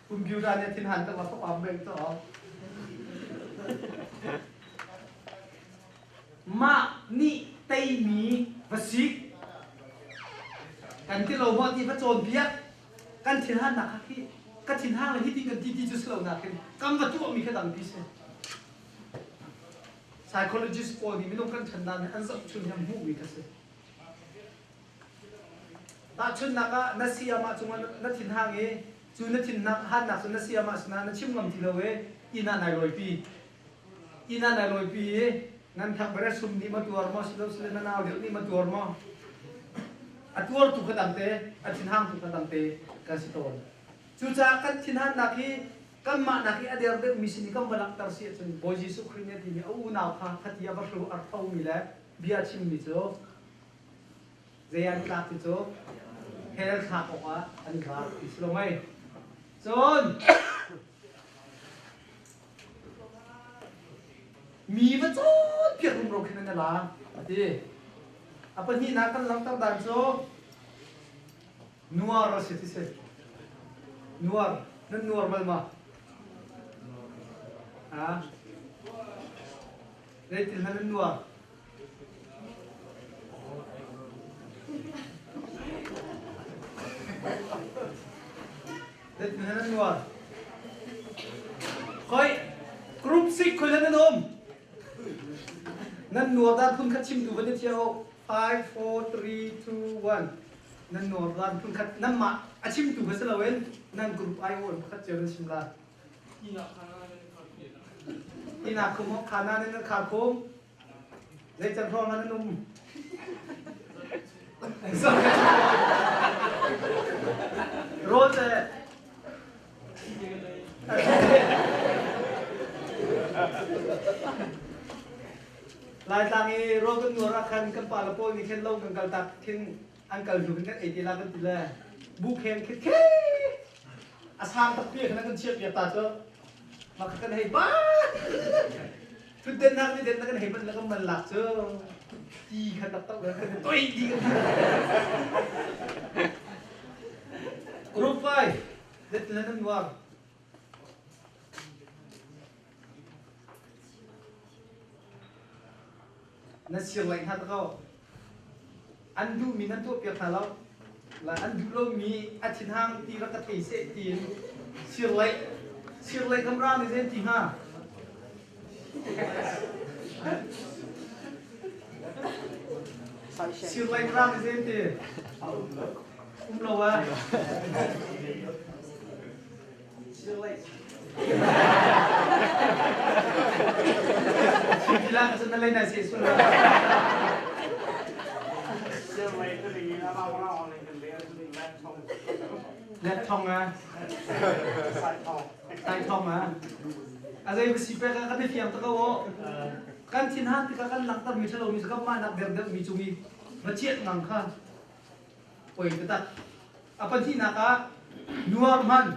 คุณพิวดาเนี่ยทิ้งหันตั้งแต่ปั๊มเบรกต่อมานี่เตยมีภาษีกันที่เราบอกที่พระโจรเพียกันทิ้งหันหนักที่กันทิ้งหันเลยที่กันที่จุดเราหนักกันกันวัตถุมีแค่ดังพิเศษ psychologist พอดีไม่ต้องกันฉันนั้นอันสับชุนยังหูมีกันสิตาชุนนักนักเสียมาจุงนักทิ้งหันเอจูนักทิ้งนักหันนักนักเสียมาสนานักชิมลำที่เราเออินาในร้อยปีอินาในร้อยปีนั่นทำไปได้สุ่มนี่มาตัวมอสิลสิลนั่นเอาเดี๋ยวนี้มาตัวมออัตัวถูกกระดังเตะอัทิ้งหันถูกกระดังเตะกันสิโตนจูจากกันทิ้งหันนักที่กันมานักที่อเดียร์เด็กมิสินิกัมบัลักตาร์เสียจนบอยจิสุครีเนติมีเอาหนาวค่ะขัดยาบัตรอัตเอามีแล้วเบียชิมมิโซเจียนกาติโซเฮลท์ขาออกอ่ะอันนี้ครับอิสลามไหมจนมีมาจนเพียงรุ่งโรจน์แค่นั้นละดีapa ni nak kan lang tang dan so nuar rasiti se nuar nan nuar malma ha retil nan nuar retil nan nuar khoi group 6 khoi nan om นั่นหนวดด้านพุ่นคัดชิมดูวันนี้เที่ยว5 4 3 2 1นั่นหนวดด้านพุ่นคัดนั่นมาอาชิมดูกันสิละเว้นนั่นกลุ่มไอโอนคัดเจอกันชิมละที่นักคุมของขานาเนี่ยนักขาคุมเลยจันทร์นั่นนุ่มโรเจลายต่างเอโรกันนัวรักกันกันปาละโป้มีเช่นเล่ากันกันตักเช่นอันกันอยู่กันเอติลากันติละบุกเฮนคิดแค่อาสามตักเปียกนั่นกันเชียบเปียตาเจอมากันให้บ้าทุกเดินนักนี่เดินนักกันให้มันแล้วก็มันหลักเจอจีขันตักตักเลยตัวอีจีกันกรุ๊ปไฟเด็ดแล้วนั่นว่านั่นเสียงไหลท่านก็อันดูมีนั่นตัวเปียกท่าเราและอันดูเรามีอาชินห้างตีรักเทเสตีนเสียงไหลกำลังในเส้นที่ห้าเสียงไหลกำลังในเส้นที่เราว่าเสียงไหลbilang sebenarnya nasi sunnah. Let thong à? Sai thong à? À đây besi pe kan ni fiam tak awak. Kan chin han tika kan lang tam mi chalo mi sakap ma nak der mi chumi. Macet nang kha. Oi tetak. Apa thi nak a? Nuar man.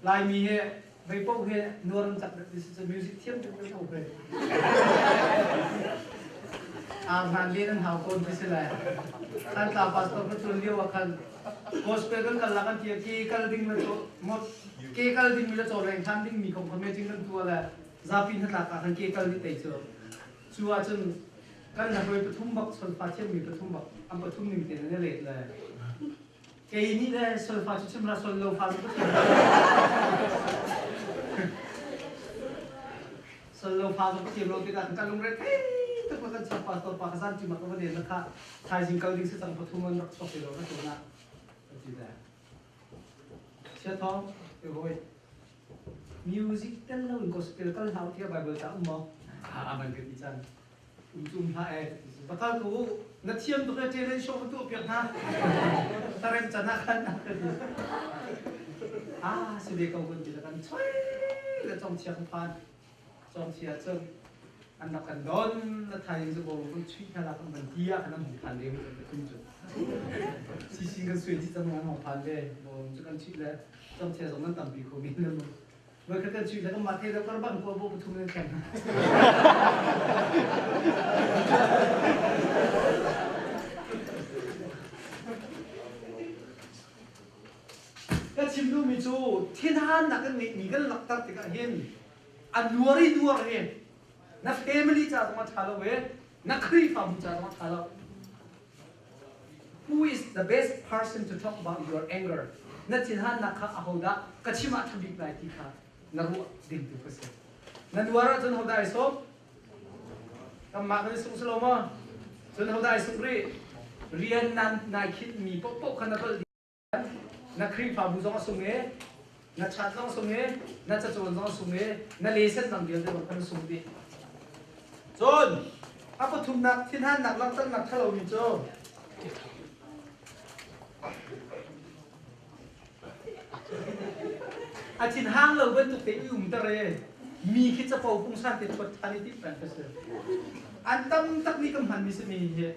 Lai mi he vậy bố he nuông chặt được the music thiêm được cái hậu về hàng liên hào côn cái là anh ta bắt đầu cái tuần liêu akan gospel kan lagan tiap ki kal ding le một ki kal ding le cho reng than ding mi không có mấy chính tua là zapin thật là kan ki kal đi tây chưa chua chân kan là rồi thum bọc sol pha thiêm mi thum bọc am thum mi tiền ne lệ là cái này là sol pha chim ra sol lâu pha selalu faham betul kalau kita kalau mereka itu bukan siapa atau pakesan cuma kemudian mereka saya jingkau di sekitar pertemuan raksa itu kan cuma tidak siapa tahu music dan lagu gospel kalau tahu dia Bible tak mau aman ketijan ujung hai bakal tu ngetiam tu kerja show tu piak ha terencanakan sudah kau pun tidak kan cuy ke trong chiang pan trong chia chân anh đọc cần đón là thầy sẽ bầu con truy hay là con mình kia anh làm phản đấy mình phải không chuẩn chỉ xin cái suy chỉ trong ngắn học phản đấy bầu cho con truy là trong chia giống nó tầm bị khổ biến luôn với cái con truy là con mặt thế đó con bằng qua bộ thùng lên kèm cái chim du mi chu thiên han là cái mì cái lọc tắc thì cái hiền anh nuôi hiền na family cha tama thalo we na khri fam cha tama thalo who is the best person to talk about your anger na thiên han na kha ahoda kachima thabi nai ti kha na ru ding tu pase na duara chon hoda iso kam ma kan sung sloma chon hoda iso ri rian nan na khit mi pok pok khana tol na khri fa bu zong sunge na chat zong sunge na cha chon zong sunge na lesson nang dia de kan sung di chon apa thum nak thin han nak lang tan nak thalo mi cho a thin hang lo ben tu te ta re mi khit cha pau pung san te thot thani ti pan ka se an tam tak ni kam han mi se mi he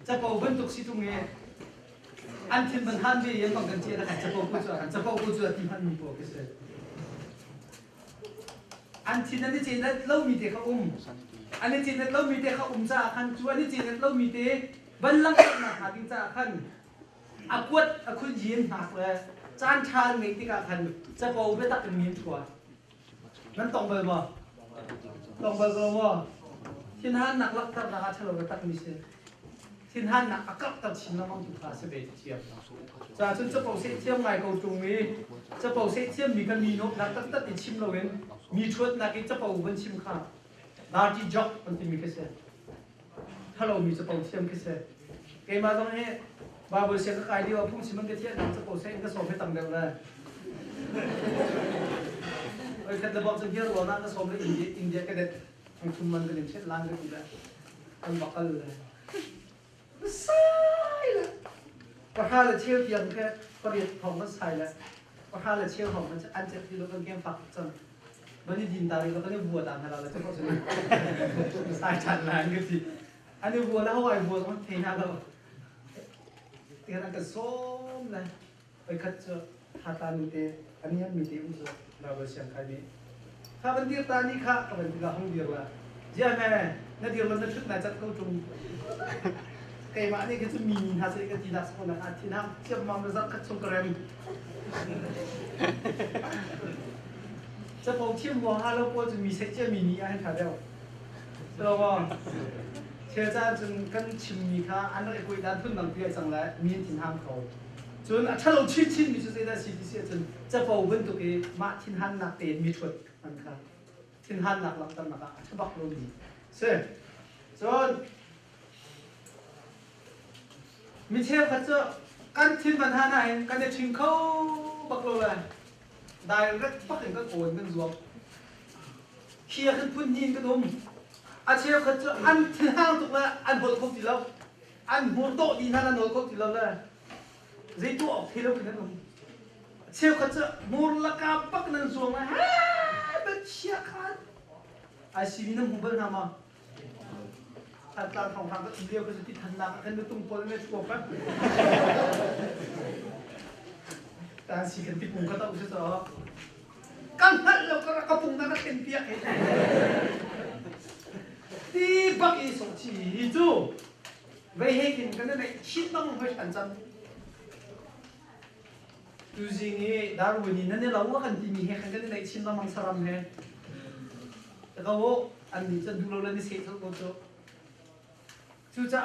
cha pau ben tu si tu nge anh thiên bần han đi em bằng gần chia là cảnh chấp bầu cô chưa tìm han mì bộ cái gì anh thiên anh đi chơi đất lâu mì thế không anh đi chơi đất lâu mì thế không ra khăn chú anh đi chơi đất lâu mì thế vẫn lăng mà hạt kinh ra khăn quất khuôn diên hạt là chan chan mấy cái khăn chấp bầu với tắc cái miếng chua nó tòng bờ mà thiên han nặng lắc tắc là chalo tắc mì xe thiên han nặng cấp tập chín nó mong chúng ta sẽ về chiêm.자, 전 저보 세 chiêm ngày cầu trùng mi, 저보 세 chiêm mi kan mi nộp nặng tất tất thì chim lâu bên, mi chuột nặng cái 저보 vẫn chim khá. dirty job มันจะมีแค่เสียถ้าเรามีสปอร์ตเทียมแค่เสียเกมมาตรงนี้บาร์เบอร์เสียก็ขายดีว่าพุ่งชิมันก็เทียนสปอร์ตเซ็นก็ส่งให้ต่ำเดียวเลยไอ้คันจะบอกจะเที่ยวเราหน้าก็ส่งให้อินเดียก็เด็ดทางชุมมันก็เด็ดเช่นล้างก็ดีแล้วมันบอกกันเลยไม่ใช่เลยก็ถ้าเราเที่ยวเพียงแค่ประเดี๋ยวของมันใส่แล้วก็ถ้าเราเที่ยวของมันจะอันเจ็บที่เราต้องเกมฝักจนมันนี่ดินตาเลยเราก็เนี่ยวัวตามให้เราแล้วจะพูดถึงสายชันแรงก็ทีอันนี้วัวแล้วไอ้วัวมันเทน่าเราเทน่าก็ส้มเลยไปคัดเจอหาตามีเตอันนี้มีเตอุ้งเจอเราไปเชียงใครนี่ถ้าเป็นเดียร์ตานี่ค่ะก็เป็นที่เราห้องเดียวละเจ้าแม่นั่นเดียวมันจะชุดไหนจัดเข้าตรงไก่มาเนี่ยก็จะมีหาสิ่งที่ดักสกุลนะที่น้ำเชื่อมมันจะคัดชงกระเรมจะพอเที่ยวมัวฮาโลโปจะมีเซ็กเจอร์มินิให้ถ่ายเดียวเราว่าเชื่อใจจนกันชิมมีค่ะอันนั้นไอ้คุยด้านทุนบางทีจังเลยมีทิ้งห้ามเขาจนถ้าเราชิมมีจุดได้สิ่งที่เสียจนจะพอวันตัวเองมาทิ้งห้ามนักเตะมีชุดมันค่ะทิ้งห้ามนักหลังตั้งนักถ้าบักลงดีเสียจนมีเที่ยวเขาจะกันทิ้งปัญหาไหนกันจะทิ้งเขาบักลงเลยได้รักปักเองก็โกนกันรวมเคียขึ้นพื้นดินก็ดมอาเชียวเขาจะอันที่ห้างถูกแล้วอันบนครบที่เราอันหัวโตดีนั่นนอนครบที่เราเลยใจตัวออกที่เราเป็นนั่นดมเชียวเขาจะมูลค่าปักนั่นรวมนะฮะเป็นเชียขาดไอ้สิ่งนี้น้ำหูเบิ้ลทำมาถ้าการทำก็เดียวก็จะติดทันดังกันดูตุ้งโปนไม่ถูกปั๊บแต่สิ่งที่ผมก็ต้องอุตส่าห์กันหันแล้วก็กระปุกนั้นก็เป็นเปียกเองที่บักอีสงชีจูไว้ให้กินกันนั่นเองคิดต้องไปฉันจำดูสินี่ดารุณีนั่นเนี่ยเราว่ากันที่มีให้กันนั่นเองชิมน้ำมันสลัมให้แต่ก็ว่าอันนี้จะดูเราเลยนี่เสียทั้งหมดจู่จ้า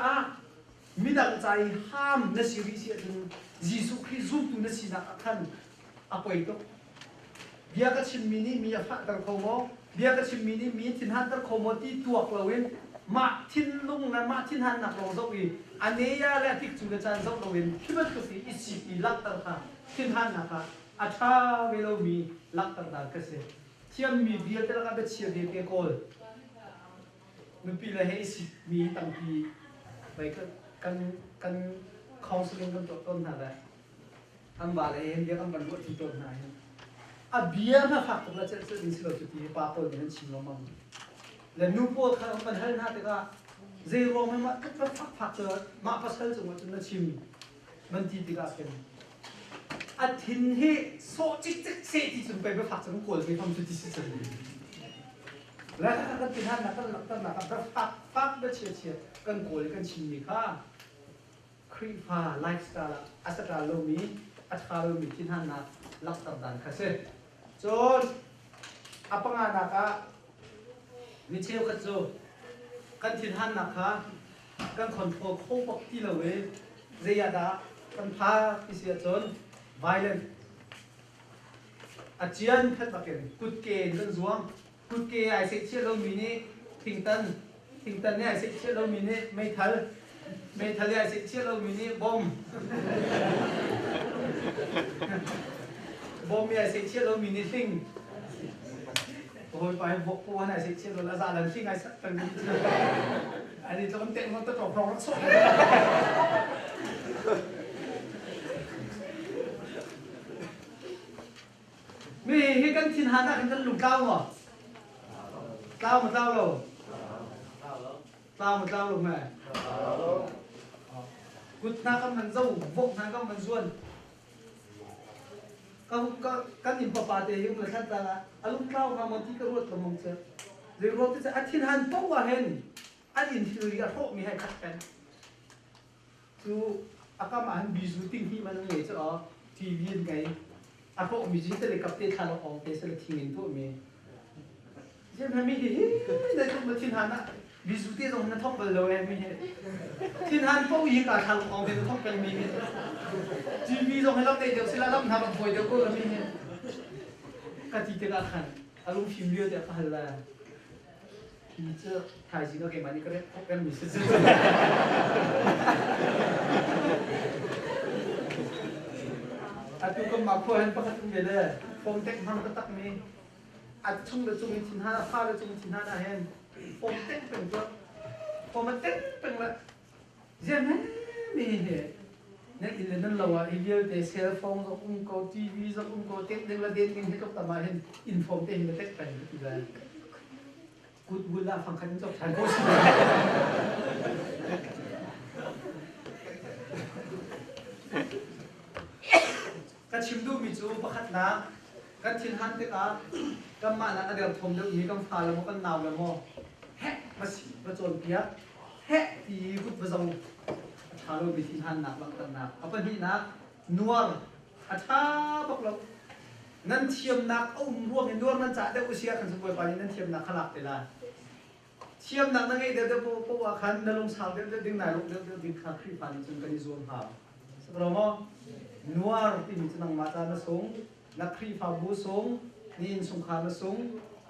มีดังใจห้ามนักชีวิตเสียจนยิสุคริสต์ตัวนักศิลป์ท่านอภัยตัวเบียกับชิมมินีมีฝักตะโคโมเบียกับชิมมินีมีทิ้นหันตะโคโมที่ตัวเราเองมาทิ้นลุงนั้นมาทิ้นหันนักลงสักวีอันนี้ยาและที่จุดจานสักเราเองที่มันก็สิอิสิปีลักตะค่ะทิ้นหันนะคะอาชาเวลามีลักตะดังก็เสียเชื่อมีเบียแต่ละก็เป็นเชื่อเดียกโกลมันปีละให้สิมีตั้งปีไปกันคอนซูลิงกันต้นหาได้อันบาเลยเห็นเดียวกันบรรลุที่ต้นหาอ่ะเบียร์มาฝากตัวเราจะอินสิโลจุดที่ป้าปนเนี่ยชิมลงมั่งแล้วนูโป้เขามันให้หน้าแต่ก็เซโร่ไม่มาก็ฝากตัวมาพัสดุจังหวะจนชิมมันทีติกาเป็นอาทิตย์ที่โซจิกเซที่สุดไปฝากจังโกลไปทำจุดที่สุดแล้วถ้ากันที่ท่านนักตั้งฝากได้เชียกันโกลกันชิมมีค่าครีฟ้าไลฟ์สไตล์อัศจรรย์โลมีอัศจรรย์โลมีที่ท่านนักลักตัดดันค่ะเซ่จนapa nga naka ni cheu ka chu kan thin han naka kan control kho pak ti lo we zeya da kan pha ti sia chon violent achian phet baken kut ke kan zuang kut ke ai se che lo mi ni thing tan ne ai se che lo mi ni mai thal ai se che lo mi ni bom bom mi ai se che lo mi ni thing hồi phải bộ cô này sẽ chia rồi là ra lần khi ngày sắp từng anh đi cho con tiện con tất cả phòng nó sốt vì cái căn thiên hán là cái căn lục cao mà cao mà cao rồi cao mà cao rồi mẹ cút na con mình dâu vụng na con mình ruồn kan in papa te yung lahat ta alung tao ka monti ka rot kamong sa de rot sa atin han to wa hen an in theory ka ho mi hai khat kan tu akam an bizu ting hi man nge cha tv en kai a ho mi ji te le kap te thalo ong te se le thingin to mi je ma mi hi da tu ma tin han na bizu te jong na thok bal lo mi he tin han po yi ka thalo ong te thok kan mi TV dong helap dei deu sila lam na bang foi deu ko mi he ka ti te ka khan alung phim liu te ka hala teacher Thai sih kayak mana keren kan bisa Atu ke mampu hen pakat beda form tek mang ketak ni chung le chung tin hana pha le chung tin hana hen form tek peng tu form tek peng la jem mi he ne in nan lawa email te cell phone so ko TV so ko tek deng la den king tok ta ma hen inform te hin tek peng tu la good good la phang khan jok chan ko siกันชิมดูมิจูประคัดน้ำกันชินฮันเตกากันมานะเดี๋ยวผมเดี๋ยวมีกันพาแล้วมันกันนาวแล้วมั้งแฮะมาสิมาโจนเปียแฮะที่กุดประจงชาโลบิชินฮันนักบังกันนักเอาไปนี่นักนัวอาชาบอกเรานั่นเทียมนักอุ้มรวมเห็นนัวนั่นจ่าเดี๋ยวอุเชียกันสมบูรณ์ไปนั่นเทียมนักขลักเวลาเทียมนักนั่งไงเดี๋ยวพวกว่าคันนั่งลงสาวเดี๋ยวดึงไหนลงเดี๋ยวดึงขาครีฟันจนกันในโซนหาสำหรับมั้งนัวที่มีจะนั่งมาจานสงนักครีฟาบูสงนี่สงครามสง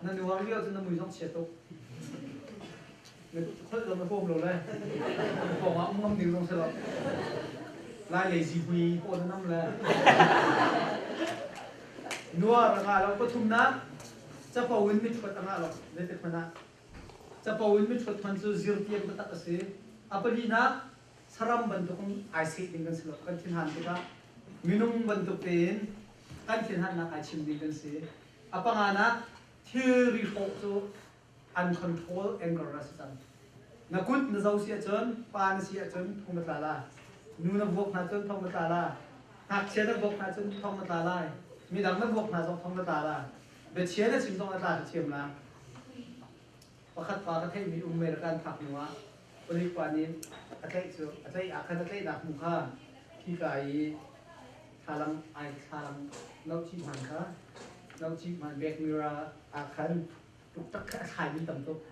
นั่นนัวเรียวจะนั่งมือต้องเฉียดตกเนี่ยคนเราไม่พูดเลยบอกว่ามึงดิ้งลงสลับลายเลซี่คุยโคตรน้ำเลยนัวราคาเราก็ทุ่มนะจะพอวินมิตรพัฒนาหรอกเด็กๆมันนะจะพอวินมิตรพัฒนาจะเสียเทียมก็ตัดเสียอัปดีนะสารมบันทุกคนไอซีดิ้งกันสลับกันที่หันไปก็มินุ่มบรรทุกเป็นกันเช่นนั้นนักอาชีพดีกันสิapa ngana theory folk so uncontrolled anger rasam nakut na zau sia chon pan sia chon thong ta la nu na bok na chon thong ta la hak che na bok na chon thong ta la mi dang na bok na chon thong ta la be che na sim thong ta la chem la pakhat pa ka thei mi mer kan thak nuwa poli panin atlai chu atlai akhan atlai dak mukha ki kai Salam ai salam nấu chi hoàn khá nấu chi hoàn bẹt mira khăn tục tất cả thải mi tầm tục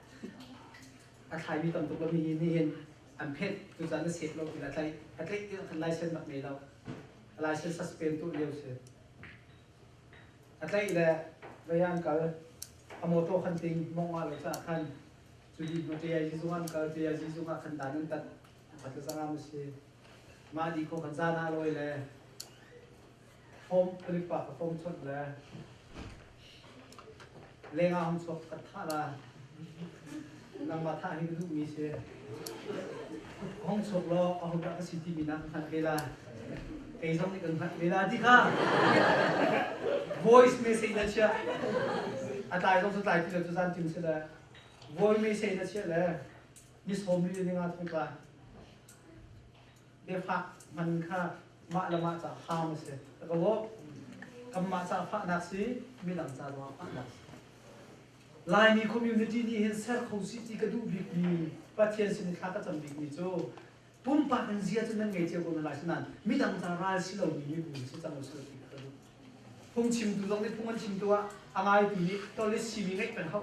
thải mi tầm tục là mi hiền ăn phết tôi dán nó xịt lâu thì là thay license mặt này đâu license suspend tụi liều xịt thay là bây giờ cái motor khăn tinh mong mà là khăn chú đi một cái gì dùng ăn cái gì dùng ăn khăn đàn nên tật hoặc là sang ăn một xí mà đi không khăn ra na rồi là hôm clip bạc hôm xuất là lên hôm xuất cắt thả là nằm mặt thả hình dụ mi xe hôm xuất lo hôm đã có city bị nặng hẳn về là cái xong thì cần hẳn về là đi cả voice message là chưa tại trong số tài thì là tôi gian chừng sẽ là voice message là chưa là như số mi lên ngang không là để phát mình kha mà là mà chả ham sẽก็ว่าคำมาจากพระนักสิมีหลังจากว่าพระนักลายมีคอมมูนิตี้นี่เห็นเซอร์เขาสิที่กระดูกบิ๊กมีประเทศสินค้าก็จำบิ๊กมีโจปุ่มปากกันเสียจนนั่งไงเจ้าคนอะไรฉะนั้นมีหลังจากรายสิเรามีบุญสิจังเราสุดที่กระดูกพุ่งชิมตัวตรงนี้พุ่งกันชิมตัวอะไรตัวนี้ตัวเล็กชิมยังไงเป็นเขา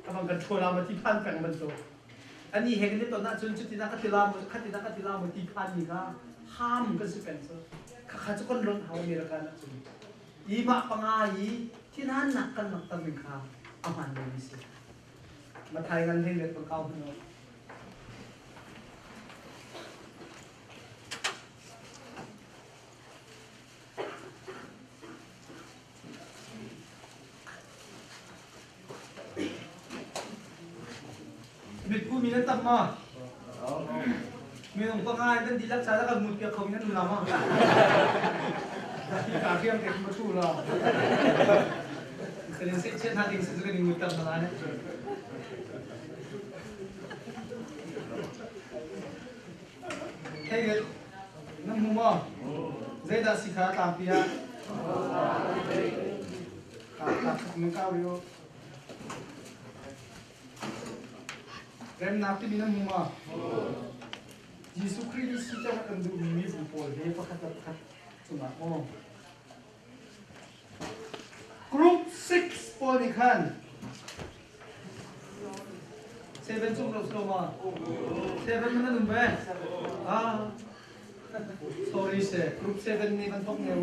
กำลังกันโชว์เรามาที่พันแปลงมันโตอันนี้เห็นนี่ตอนนั้นจนจุดที่นักที่ลามาที่นักที่ลามาที่พันนี่ก็ห้ามกันสิเป็นโซข้าจะคนร้องเฮามีราคาหนักสุดอีมาปังอาอีที่นั่นหนักกันหนักตั้งเป็นข้าวอาหารเลยมิสิมาไทยกันให้เล็กกว่าเก่าเนาะมิดกูมีนั่นตั้งมามีหลวงพ่อง่ายนั่นดีรักษาแล้วก็มุดเกี่ยวเขานั่นดูน้ำอ่ะที่ขาเขี้ยมเก็บมาชู้เราคือเรื่องเช่นท่าดิ่งสิ่งที่มุดตั้งมาเนี่ยเฮ้ยน้ำมูมอ่ะเจด้าสิขาตามพี่ฮะตามมึงก้าวอยู่เริ่มนับที่มีน้ำมูมอ่ะYesus Kristus kita akan dulu berpol, dia pakai cuma oh. Group 6 poli kan. 7 cuma semua. 7 mana number? Sorry sir, group 7 ni kan tok neo.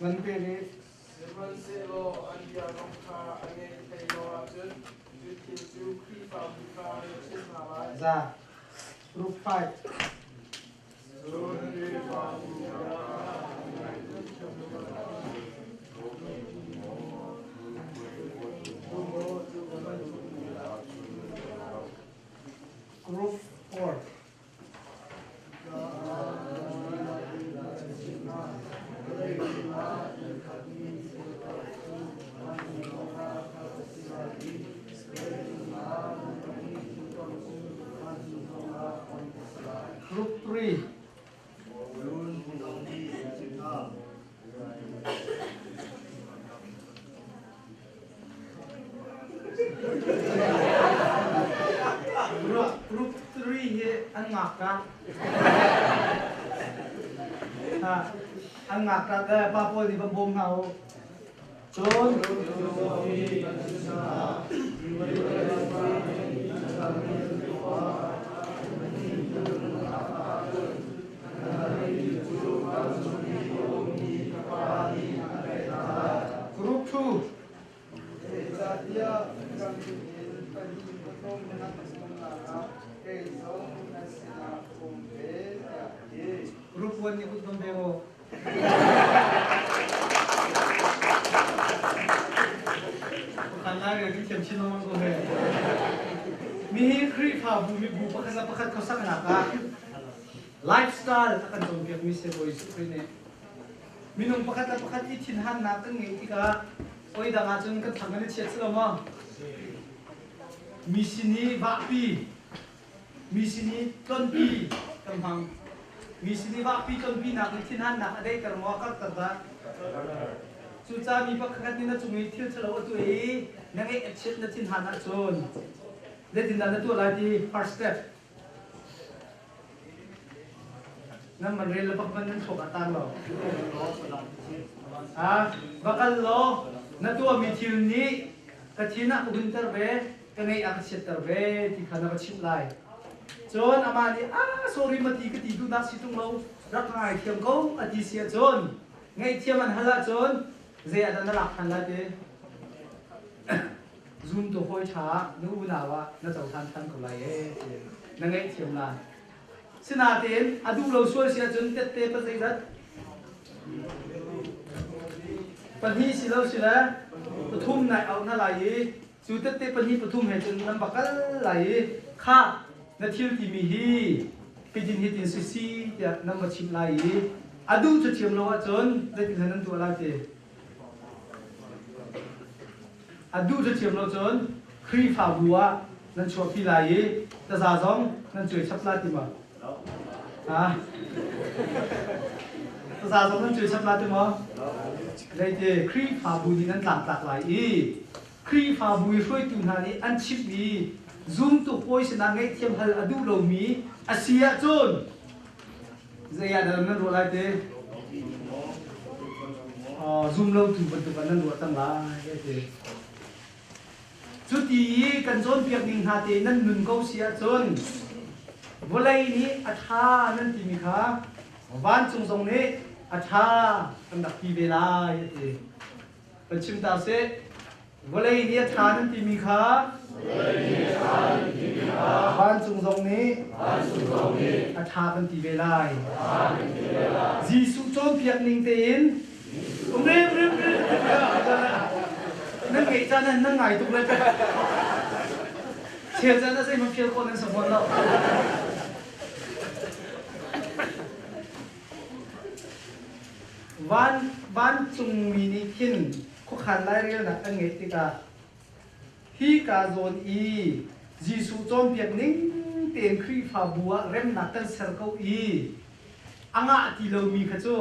มันเป็นนี้ Seven zero Andia Ronka Ane Taylor Arjun Jutin Ju Kripa Buka Chisnala จ้ารูปไฟ Group 4 Group 3 Group 3 ये angak ka ha angak ka ka papol di bom hau chon Group 2 Group 1 ni kut bembeo Kanai lagi kem chino man ko he Mi kri pha bu mi bu pakhat ko sak na ka lifestyle akan jong pek mi se boy su ne minung pakhat i thin han na kan ngi ka oi da nga chun kan thang ni che chlo ma mi sini ba pi mi sini ton pi kam hang mi sini ba pi ton pi na ni thin han na dei kar mo ka ta ba chu cha mi pakhat ni na chungi thil chlo tu e na ngai achet na thin han na chun le tin na tu lai ti first step nam man rel pak man nan thok atang lo bakal lo na tu mi thil ni ka thina udun tar be ka ngai ak chet tar be ti khana ka chip lai chon ama ni sorry mati ka ti du na si tung lo rak ngai thiam ko ati sia chon ngai thiam an hala chon ze adan na lak khan la te zoom to hoi tha nu na wa na chau than than ko lai e na ngai thiam la sina ten adu lo so sia chon te te pa zai dat pani si lo sila pathum nai au na lai chu te te pani pathum he chon nam bakal lai kha na thil ti mi hi pidin hi tin si si ya nam ma chim lai adu chu thiam lo wa chon de tin hanan tu la te adu chu thiam lo chon khri pha bua nan chua phi lai ta za zong nan chui chap la ti ma ta za zong nan chui chap la ti ma dai te khri pha bu ni nan tak tak lai khri pha bu hroi tu na ni an chip ni zoom to voice na ngai thiam hal adu lo mi asia chon zaya da nan ro lai te zoom lo tu ban tu ban nan ro tang la te chuti kan chon piak ning ha te nan nun ko sia chon volai ni atha nan ti mi kha van chung song ni atha kan dak pi be la ye te kan chim ta se volai ni atha nan ti mi kha van chung song ni atha kan ti be la ji su chon piak ning te in nang ngai cha nang ngai tu le pe che cha na sai ma phil ko nan sa mon lo van chung mi ni kin ko khan lai re na an ngai ti ka hi ka zon i jisu chom piak ning ten khri pha bua rem na tan ser ko i anga ti lo mi kha chu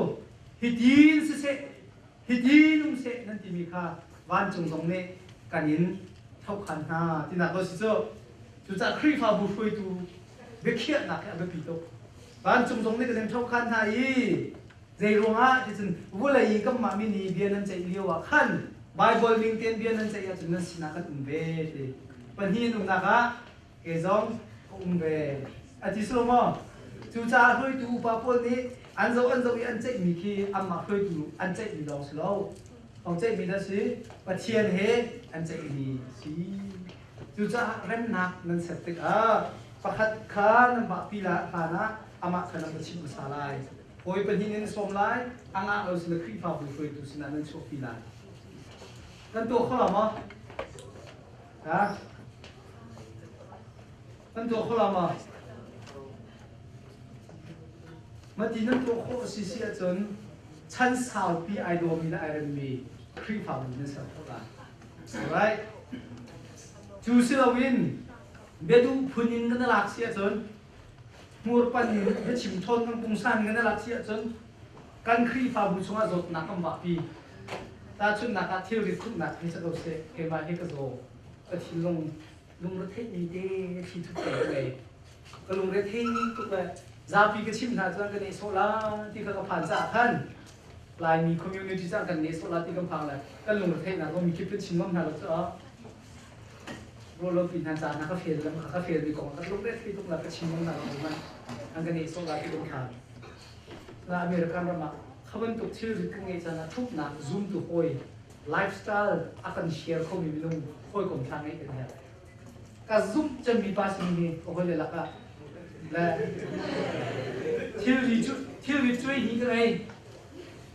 hitin se hitin se nan ti mi kha van chung song ne kanin thau khan na ti na lo si chu chu cha khri pha bu phoi tu be khiat na ka be pi to van chung song ne ka thau khan na i zai ronga ti chun wula yi kam ma mi ni bian nan chai liwa khan bible ning ten bian nan chai ya chun nan sina ka tum be te pan hi nu na ka ke zong kum be ati so mo chu cha hloi tu pa pol ni อันเจ๊มีคีอัมมาเคยดูอันเจ๊มีลองสโลของเจ๊มีนั่นสิประเทียนเฮอันเจ๊มีสิจูจ้าเร่มนักนั่นเสร็จติประคัดค้านั่นบะปีละฐานะอามาขนาดชิมสาลายโอยเป็นที่นี่สมไลอ่างเอาสิลครีฟ้าบุฟเฟ่ตุสินันนั่นโชปีละนั่นตัวเขาหรอมั้งฮะนั่นตัวเขาหรอมั้งมาที่นั่นตัวเขาสิเสียจนชั้นสาวปีไอโดมีและไอเรนมีครีฟ้าบุฟเฟ่ต์เขาละ right จูซิลวินเบดูพูนินกันลักเสียจนมูรปันนินเบชิมทนกันปุงสันกันลักเสียจนกันครีฟ้าบุษงาจดนักกันบักปีตาชุนนักเที่ยวริคุนักให้จะดูเสกเกมาให้กระโดดก็ที่ลงรถเทนี่เด้ที่ทุกอย่างเลยก็ลงรถเทนี่ทุกแบบซาปีก็ชิมนาจังกันในโซลาที่เขาผ่านจากท่านลายมีคอมมูนิตี้จังกันในโซลาที่กำพังเลยก็ลงรถเทนะก็มีคลิปเป็นชิมมั่งนะเราจะโรลปีนันจานักเฟียร์แล้วนักเฟียร์ดีกว่าก็ลงได้ที่ตรงหลักชิมมันนะมันอันกันนี้โซลาที่ตรงทางแล้วอเมริกันเรามาเขาเป็นตัวชื่อหรือไงจะนะทุกนักซูมตัวโอยไลฟ์สไตล์อาการเชียร์เขามีวิลงโอยกลมทางนี้เป็นไงก็ซูมจะมีภาษานี้โอ้ยเลยละก็และที่รีช่วยนี่ก็ไง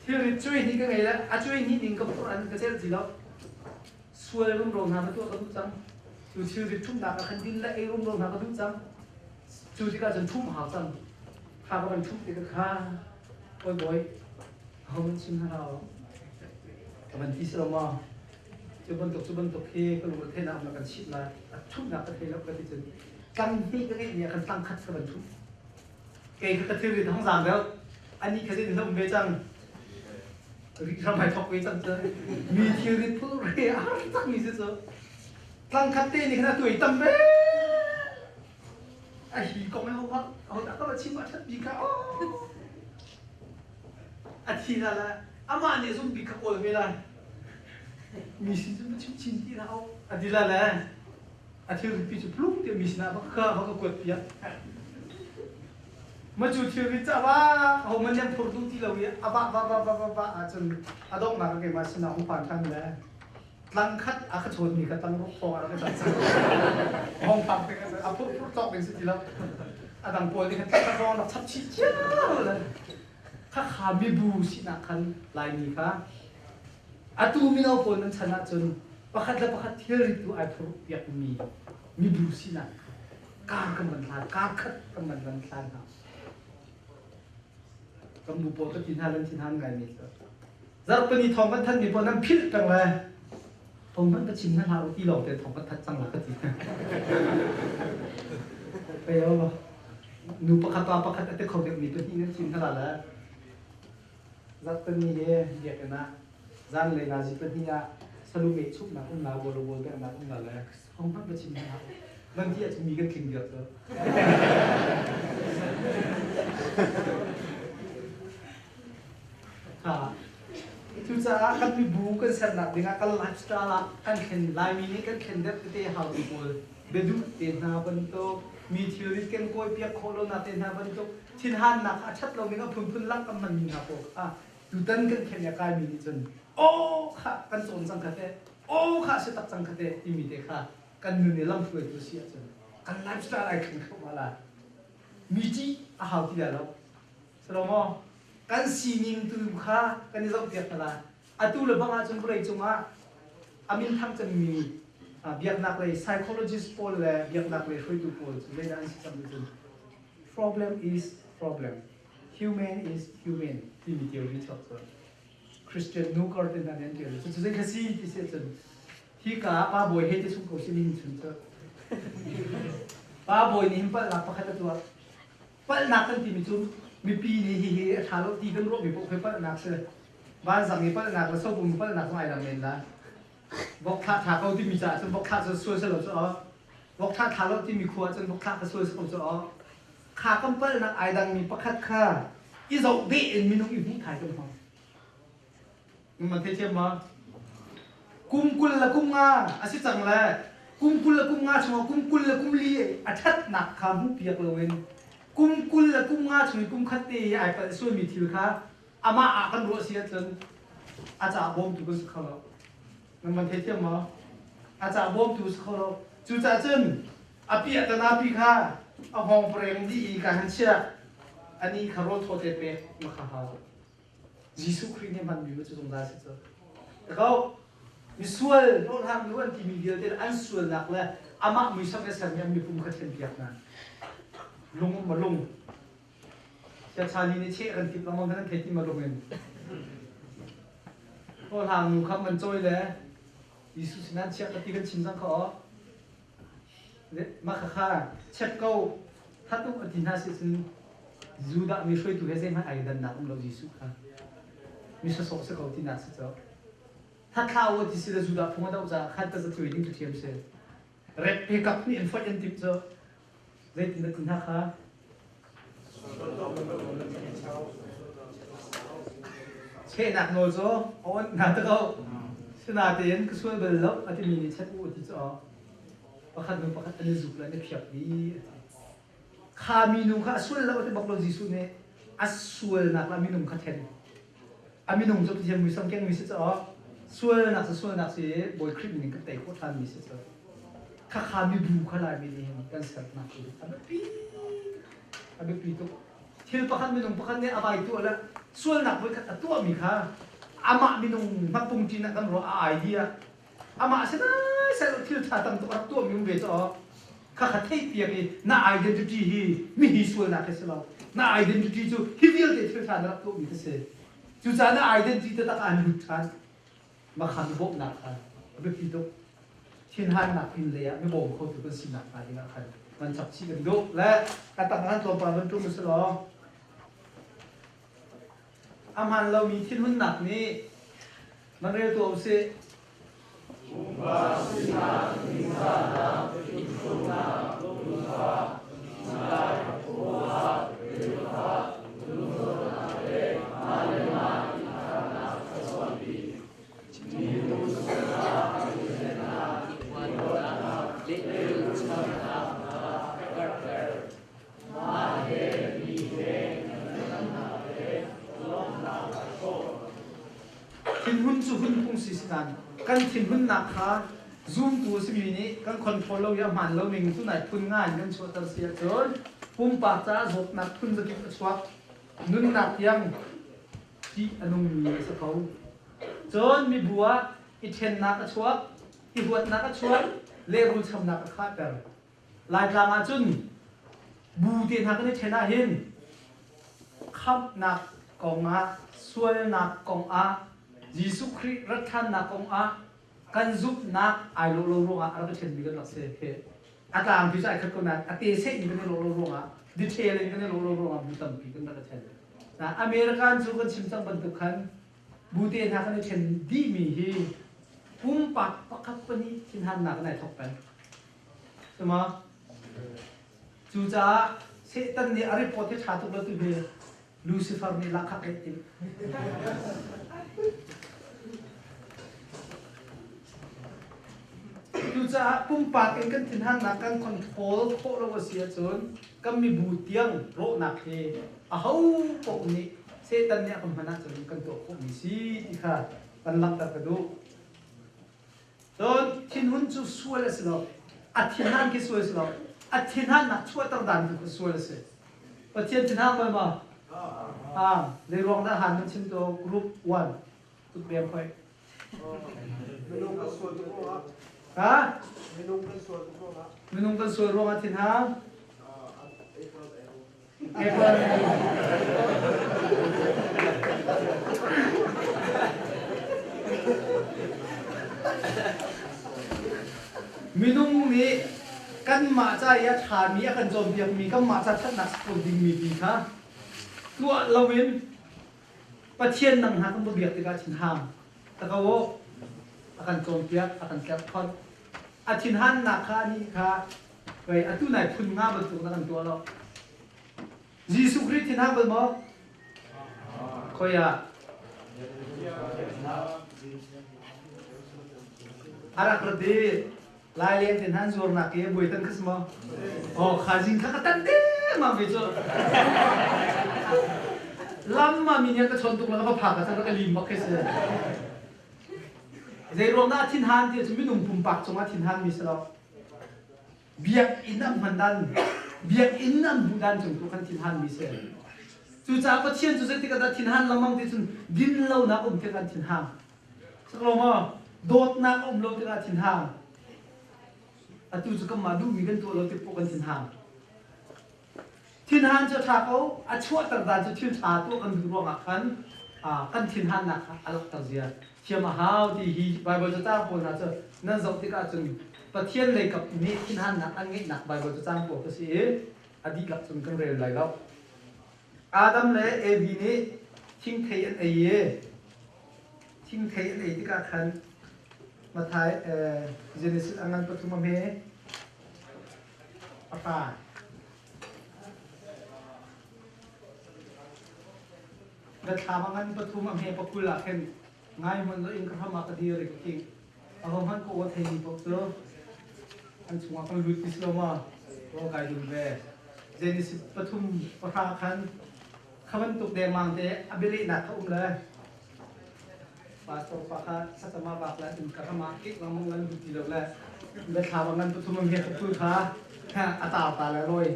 ที่รีช่วยนี่ก็ไงแล้วช่วยนี่ดิ้งกับตัวอันก็เสร็จสิแล้วส่วนรุ่มโรงหาตัวก็ทุกจังจูชื่อที่ทุ่มหนักขันดินและไอ้รุ่มโรงหาก็ทุกจังจูที่ก็จะทุ่มหาจังข้าก็เป็นทุ่มที่ก็ข้าโอ้ยบ่อยเขามันชิมให้เราแต่มันที่เรามาจุบันตกเฮก็ลงประเทศน้ำแล้วกันชิมมาทุ่มหนักประเทศแล้วก็ที่จะกันนี่ก็เนี่ยกันตั้งคัดกับทุ่มเก่งก็ถือในท้องสามแล้วอันนี้คือที่เราไม่จังริทำไมทอกไม่จังเจอมีทีริพูดเรียตั้งมีเสียตั้งคัดเต้นี่ขนาดตัวอีตั้มเบ้ไอ้หีก็ไม่เขาว่าเอาแต่ก็มาชิมมาชัดดีค่ะอาทิตย์ละอามาเนี่ยสุ่มบิกโกลไม่ได้มีสิ่งที่ชิมที่เราอาทิตย์ละอาทิตย์ที่จะพลุกเดี๋ยวมีสิ่งนั้นเขาก็กดเปียมาจุดที่ริจ้าว่าเขามันยังพูดดูที่เราเนี่ยบ้าจนอาดงมาก็เกี่ยมาสิ่งนั้นของผ่านทางเลยตั้งคัดอาชนนี่ก็ตั้งรถฟอร์แล้วก็ตั้งห้องพักเป็นกันเลยพูดจอกเป็นสิ่งที่เราตั้งปวยนี่ก็ตั้งรอหนักชับชี้เจ้าเลยข้าขามีบูสินะคันลายนี้ค่ะอาตูมีเอาคนนั้นชนะจนประคัดเที่ยวริตัวไอ้พวกอยากมีบูสินะการกำมันทานการคัดกำมันทานครับกำบูโปตัวทินหันไงนี่จ้ะจากเป็นอีทองกันท่านมีพอนั้นพิษจังเลยทองมันก็ชิมนั่นเราที่หลอกแต่ทองก็ทัดจังหลักก็จริงไปเอาหนูประคัดแต่เขาเด็กมีตัวที่นั่นชิมนั่นแหละจากเป็นนี่เดียกันนะจานเลยนะจิตที่น่ะสรุปเมชุกนะอุ้มนาบอลแบบนั้นอุ้มนาเลยห้องมันก็ชิมนะบางทีอาจจะมีกันคิงเดียวเถอะค่ะทุกจ้ากันมีบูกันเสร็จนะdenganกันไลฟ์สไตล์กันเห็นไลน์มินิกันเห็นเด็กที่หาดูบอลเบดูเต็นหาบนโต๊ะมีทีรีกันก้อยเปียกโคโลนาเต็นหาบนโต๊ะทิ้งหันนักชัดเราเนี่ยก็พุ่นลักกันมันมีนะพวกดูตันกันเขียนยากายมีจนโอ้ค่ะกันโซนสังกัดโอ้ค่ะสตับสังกัดที่มีเด็กค่ะกันนู่นเนี่ยลำฟื้นตัวเสียจนกันไลฟ์สไตล์อะไรกันเข้ามาละมีจีอาหารที่เดียวเราสโลโมกันซีนิงตัวค่ะกันนี่เราเทียบกันละตัวเราบางอาจจะไม่ได้จงอามินทั้งจะมีเบียดนักเลย psychologist พอเลยเบียดนักเลยช่วยดูพอจะเลยนั่นสิจำเป็น problem is problem human is human ที่มีเดียวที่ชอบตัวคริสเตียนนูกอร์เดนนั่นเดียวสุดท้ายก็สิ่งที่เสียจนที่กาป้าบอยให้ที่สุขสิ่งนี้สุดท้ายป้าบอยนี่หิมปะหลักประคัตตัวปะหนักกันที่มีจุดมีปีนี่ฮีทารกที่กันรบมีพวกเพปะหนักเสียบ้านสังเกตปะหนักแล้วสู้บุญปะหนักไม่ได้เงินละบอกท่าทาเขาที่มีจ่าจนบอกท่าจะช่วยสลบจะบอกท่าทารกที่มีครัวจนบอกท่าจะช่วยสลบจะข้ากำปั้นนักไอ้ดังมีประคัดข้าอีสองเบนมีน้องอีกผู้ถ่ายกันฟังมันเทียบมากุมกุลละกุมงาอาศัยจังเลยกุมกุลละกุมงาชัวกุมกุลละกุมลีอาชัดหนักขามุเปียกเลย กุ้มกุลและกุ้มงาช่วยกุ้มคัตตีไอ้ประส่วนมีทิวค่ะอามาอากันรัวเสียจนอาจารย์บอมถูกสุขเขาแล้วนั่นมันเทียมมั้งอาจารย์บอมถูกสุขเขาแล้วจู่จ่าจนอาเปียตนาปีค่ะเอาห้องเปรมดีการหันเชื่ออันนี้คารถโทเตเปมาข้าหายิสุคริสต์เนี่ยมันมีว่าจะตรงได้สิจ๊ะแต่เขามีส่วนโน้ตทางนู้นที่มีเดียวแต่อันส่วนหนักเลยอามามีสักเส้นยังมีปุ่มขัดเทียนเปียกนะลงมาลงจะชาลีนี่เชื่อกันติดลงมาทั้งเทติมาลงเองโน้ตทางนู้นครับมันจ่อยเลยยิสุสินั้นเชื่อกันติกันชิมสังเขาเนี่ยมาข้าเช็คเขาถ้าต้องอธินาสิซึ่งจูดามีช่วยตัวเองให้ไอ้ดันนักเรายิสุค่ะมีสสเขาที่นักสิจ๊ะถ้าข้าวที่สิเราจูดาพงศ์เราจะขัดจะช่วยดิ้งตัวเทียมเสียเร็บเพกับนี่อินฟอร์ยันติมจ๊ะเร็บนักคุณค่ะเช่นนักโน้ตจ๊ะโอนนักตะเขาขนาดเย็นก็ช่วยเบลล์อาจจะมีเช็คอุติจ๊ะประคันนุ่งประคันอันนี้จุกแล้วเนี่ยเพียบดีข้ามีนุ่งข้าส่วนแล้วที่บอกเราจีสุเนี่ยอัศวนนักละมีนุ่งข้าเทนอามีนุ่งจบที่ยังมีสังเกตมีสิจ๊ะส่วนนักสิบอยคลิปนี่ก็เตะโคตรทันมีสิจ๊ะข้ามีดูข้าลายมีนี่กันเสร็จนักเลยอันเป็นปีตุกที่ประคันมีนุ่งประคันเนี่ยอะไรตัวละส่วนนักบอยตัวมีข้าอามามีนุ่งมาปุ่งจีนักกันรอไอเดียอามาเสียดายเสียที่ท่าตั้งตัวมีเวทอ๋อข้าขัดเทียบเลยน่า identity ฮีมีฮิส่วนนักเสียแล้วน่า identity จู่ฮิวิลเดที่ท่านักตัวมีเสียจู่จ้าน่า identity ตะการหุดทันมาขันบกนักค่ะไม่ผิดตกที่หันนักพินเลยไม่บอกเขาถูกเป็นสิ่งนักอะไรนักค่ะมันจับชี้กันดูและการตั้งนั้นตัวปลาเป็นตัวมุสลิมอามันเรามีที่หุ่นหนักนี้มันเรียกตัวเสทินหุ่นสุหุ่นพุ่งสิสนันกันทินหุ่นหนักค่ะซูมตัวสิมีนี้กันคอนโทรลเราอย่ามันเราหนึ่งตัวไหนพุ่นง่ายกันชัวร์เสียจนปุ่มปากจ้าจบหนักพุ่นจะกินชัวร์นุ่นหนักยังที่อนุมีสักเขาจนมีบัวอีเทนหนักชัวร์อีบัวหนักชัวร์เลี้ยรุ่นทำหนักขาดแต่ลายกลางจุนบูเตียนหักนี่เทน่าเห็นขับหนักกองอาส่วนหนักกองอายิสุคริสต์รัฐนักองอากันซุปนักไอโลโลโรงอาเราจะเห็นมีกันหลักเสียเหตุอาการพิจารณาขั้นตอนนั้นอาเตเซ่มีกันในโลโลโรงอาดีเทลมีกันในโลโลโรงอาบุตรมีกันนั่นแหละนะอเมริกันสู้กันชิมสังบรรทุกขันบูเตียนหักนี่เห็นดีมีฮีปุ่มปักปักขับปนีทิ้งหันหนักในท็อปเป็นใช่ไหมจู่จ้าเซตันนี่อะไรพอที่ชาตุกแล้วตัวเบลลูซิเฟอร์นี่ลักขับเองจู่จ้าปุ่มปักเองกันทิ้งหันหนักกันคอนโทรลโคเราเสียจนก็มีบูเตียงโรหนักเฮอ้าวพวกนี้เซตันเนี่ยคำพนักจนกันตัวพวกนี้สิที่ค่ะกันลักตะกระดูตอนทิ้งหุ่นจู่สวยเลยสิเราอัดทิ้งหันกี่สวยสิเราอัดทิ้งหันนักช่วยตั้งด่านที่สวยเลยสิพอเทียนทิ้งหันไปมาในรองทหารมันชิมตัวกรุ๊ปวันตุดเบียมไปเมนูกันส่วนทุกคนละเมนูกันส่วนทุกคนละเมนูกันส่วนรองอาทิตย์ห้าเอเปิลเมนูนี้กันมาใจยะถามีกันโจมเบียมีกันมาจะทัดนักสกุลดิ่งมีดีค่ะตัวเราเว้นประเทศนังหากันบ่เบียดติกาชินหามแต่ก็ว่าอาการโจมเปียกอาการแคบคอนอาชินหันนักค่ะนี่ค่ะไปอาตุไหนพุ่นง่าบรรทุกนักตัวเรายิสุคริสต์ที่นั่งบนมอคอยอารักระดีลายเลี้ยงที่นั่งจวนนักเย่บุยตันขึ้นมาโอ้ข้าจิงข้าตันเด้ มาไปเจอล้ำมามีเนี่ยก็ชนตุกแล้วก็ผ่ากันทั้งก็ริมมาแค่เสียในรวมหน้าทินฮันที่จะไม่หนุ่มปุ่มปักจงว่าทินฮันมีสลบเบียกอินน้ำมันดันเบียกอินน้ำบุดันจงตุกันทินฮันมีเสียจู่จ้าก็เชียนจู่เสติกันทินฮันละมั่งที่สุดดินเล่านักที่กันทินฮันสักลงมาโดดนักเล่าที่กันทินฮันอาจู่จะก็มาดูมีกันตัวเราที่พวกกันทินฮันทินฮันจะชาเขาอาช่วยต่างๆจะชื่อชาตัวกันรวมกันกันทินฮันนักอะไรต่างเสียเชื่อมาหาวที่ฮีไบเบิลจะจ้างคนอาจจะนั่นสมที่ก็จนประเทศเลยกับนี้ทินฮันนักอันนี้นักไบเบิลจะจ้างคนก็สิอดีตหลักจนกันเร็วเลยแล้วอาดัมและเอวีนี้ทิ้งเทียนไอเย่ทิ้งเทียนไอที่ก็คันมาถ่ายเจเนซิสอันนั้นปฐุมเมย์ป่าแต่ถามว่างั้นปฐุมอำเภอปะกุลาเห็นง่ายมันเลยอินกระทำมากระดีเลยจริงเอาหันก็ว่าเทนีปกเจออันช่วงกันลุยพิสโลมาโอ้กายดูเว่เจนิสปฐุมปะทาคันขมันตุกเดมังเตอเบลินักเขาเลยปาสโตปะค่ะสัตมาบากแล้วอินกระทำมากิ๊กเรามองกันดูดีเลยแต่ถามว่างั้นปฐุมอำเภอปะกุลาฮะอาตาแล้วเลย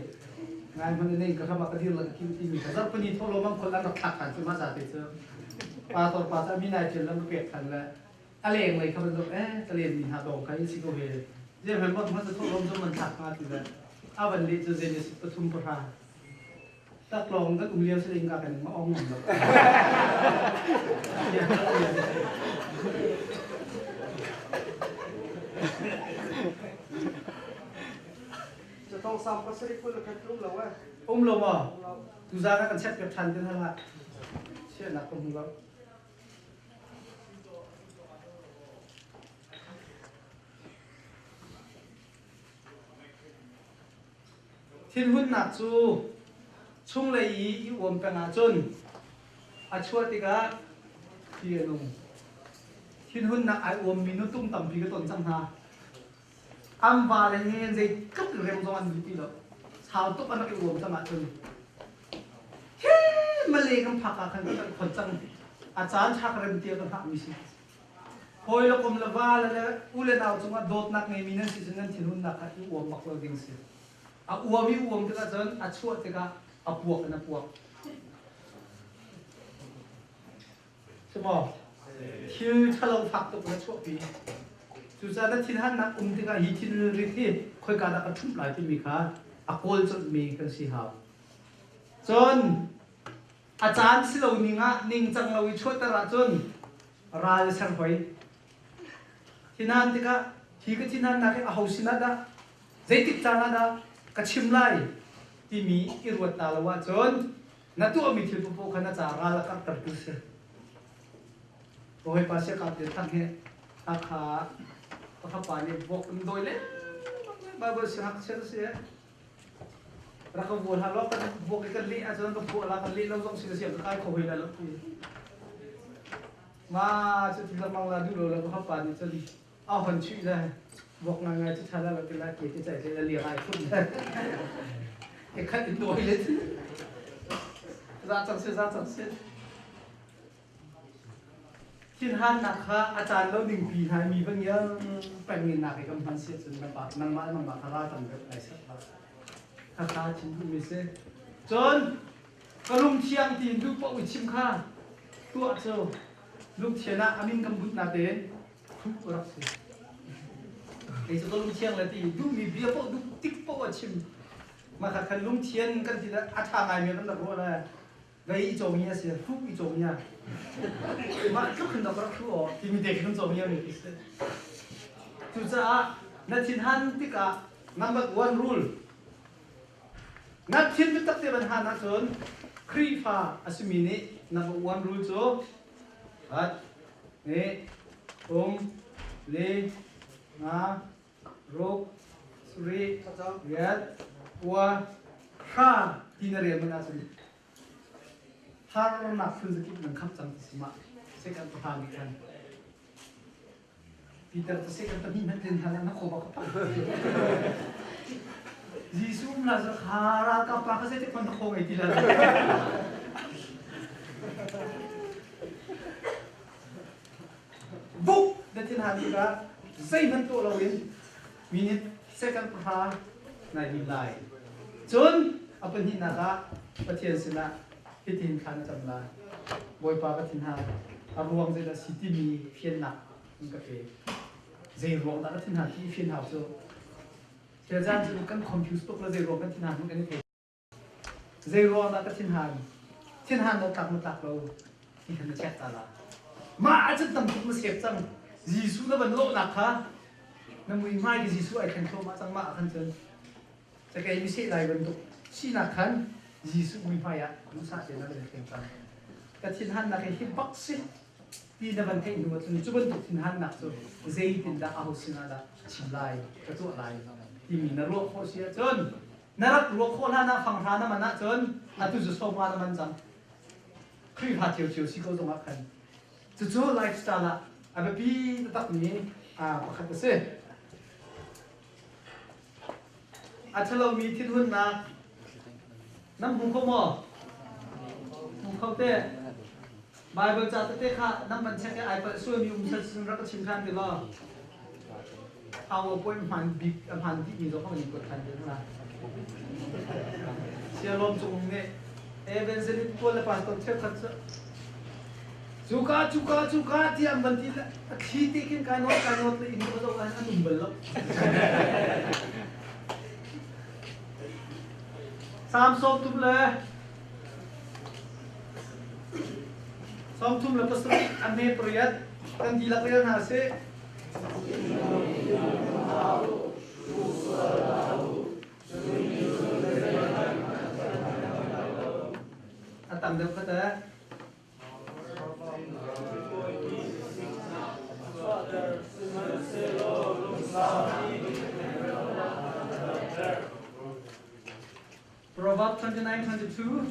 งานมันนี่ก็ทำมากันที่เราคิวที่มีแต่ถ้าคนนี้ทั่วโลกบางคนแล้วก็ขัดกันขึ้นมาจากที่เจอปลาตัวปลาจะมีนายเจนแล้วมันเปรียบกันแล้วอะไรเองเลยเขาเป็นตัวจะเรียนมีหาดองใครสิโกเฮเรื่องมันมันจะทั่วโลกจนมันขัดมาถึงแล้วอาวันนี้จะเรียนปฐุมปราถ้ากลองก็อุ้มเลี้ยวสลิงกันมาอ้อมหนุนแล้วจะต้องซ้ำก็สิคุณจะรู้แล้วว่า ลงอ่ะดูซากันเช็ดกับชันกันทั้งละเชื่อหนักคนเราทิ้งหุ่นหนักจูชุ่งเลยอีวมเป็นอาจนอาชัวติกาพี่นุ่งทิ้งหุ่นหนักไอวมมีนุตุ้มต่ำพี่ก็ต้นจังหาอัมบาเลยเงี้ยใจก็เรื่องตรงนั้นดีแล้วชาวตุ๊กอันนั้นไอวมจะมาจนเฮ้มาเลยกันผักกันคนจังอาจารย์ชักเริ่มเตี้ยกันหักมิสิพอยเราคมละว่าแล้วอุเลนเอาจงว่าโดดนักในมีนั่นสิจนนั้นทิ้งหุ่นหนักไอวมบักเราดิ่งสิอ้วมีอ้วมที่ก็จนชัวที่ก็ปวกนะปวกใช่ป่ะที่ถ้าเราฝักตัวเป็นชัวปีจุดนั้นที่ท่านนักที่ก็ฮิตที่ริที่ค่อยการนักทุ่มหลายที่มีค่ะโกลจนมีกันสิฮะจนอาจารย์สิเรานิ่งนิ่งจังเราวิชวตระจนราชสังหอยที่นั่นที่ก็ที่นั่นนักเอาสินาดาใจติดจานาดากระชิมไล่ที่มีอิรวตตาลว่าจนนัตัวมีที่ปุ๊บขณะจาราละกันตัดตุเสโอ้ยภาษาการเดินทางเหตุอาคาพระปานีบกโดยเล่บาบสิฮักเชลเสียรักบัวฮาร์ล็อกกันบกกันลีอาจารย์ก็บัวลากันลีเราต้องเสียเสียก็ใครเขาไปแล้วมาจะที่เรามังลาดูเราก็พระปานีจะดีเอาหันชื่อได้บอกง่ายๆที่ชาเราเป็นนักเกียรติใจจะเรียกอะไรคุณไอ้ขั้นตัวเลยราชสังเสริที่ท่านนะคะอาจารย์เราหนึ่งปีไทยมีบางอย่างเป็นเงินหนักในกำพันเสียจนลำบากนั่งมาลำบากราตันแบบไหนสักบ้างข้าชิมไม่เสียจนกระลุมเชียงทีลูกปอุชิมข้าตัวเจ้าลูกเชียนะอามินกำบุตรนาเดนทุกรักเสียไอ้เจ้าลุงเชียงเลยที่ดูมีเบียร์พวกดูติ๊กพวกชิมมาขัดลุงเชียนกันทีละอาชาไงมีน้ำหนักว่าอะไรไงอีโจมีเสียทุกอีโจมีมาทุกคนต้องรักทุกที่มีเด็กต้องโจมีอะไรที่สุดจุดจ้านัดทิ้งหันที่กะ number one rule นัดทิ้งจุดตัดเต็มหันนัดจนครีฟ้าอาศัยมีนี่ number one rule โจฮัดนี่เลนารุกสุริเวียดวัวข้าที่นั่นเรียนมันอาศัยถ้าเราหนักฟื้นสกิปหนึ่งคำจังสิมาเสกันประธานอีกครั้งพีเตอร์จะเสกันตอนนี้มันเดินทางนั้นนักโคบกับ Jisu là sẽ khá cặp ba cái sẽ con không ấy thì là bốc để thiên hàng gì cả dây vẫn tụ lâu đến minute second ha này đi lại chốn ở bên hiện là cái thiên sinh là cái thiên khăn chậm là bồi ba cái thiên hàng ở ruộng đây là city mi phiên nặng cái cái dây ruộng đã cái thiên hàngที่phiên hào số thời gian chỉ cần confuse tốt là dây ruộng cái thiên hàng cái này dây ruộng đã cái thiên hàng nó tạc lâu thì nó chết ta là mà aja tempat mesep sang Jisu na banlo nakha na mui mai ki Jisu ai khan tho ma sang ma khan chen cha kai mi se lai ban tu si na khan Jisu mui mai ya lu sa che na le khem tan ka thin han na kai hi bak si ti na ban thei nu chun chu ban tu thin han nak chu zei tin da a ho sina da chim lai ka tu lai ti mi na ro kho sia chun na rak ro kho na na phang tha na ma na chun a tu zu so ma na man jam khri pha chiu chiu si ko dong a khan chú lifestyle là à bởi vì tập nhỉ à có khát cái à cho lâu mi thiên huân là năm hùng không mò hùng không tê bài bơi cha tê khá năm mình sẽ cái ai phải xuôi mi hùng sân rất là chim khan thì lo ao bơi hoàn bị hoàn bị gì đó không mình cột thành được là xe lom chung nè evangelist Paul là pastor theo khát Cuka tiang banti la khiti kin kanot le in ko to an anum balo sam som tum le pasri ane proyat kan dilak le na se atang deu kata Proverbs 29:22.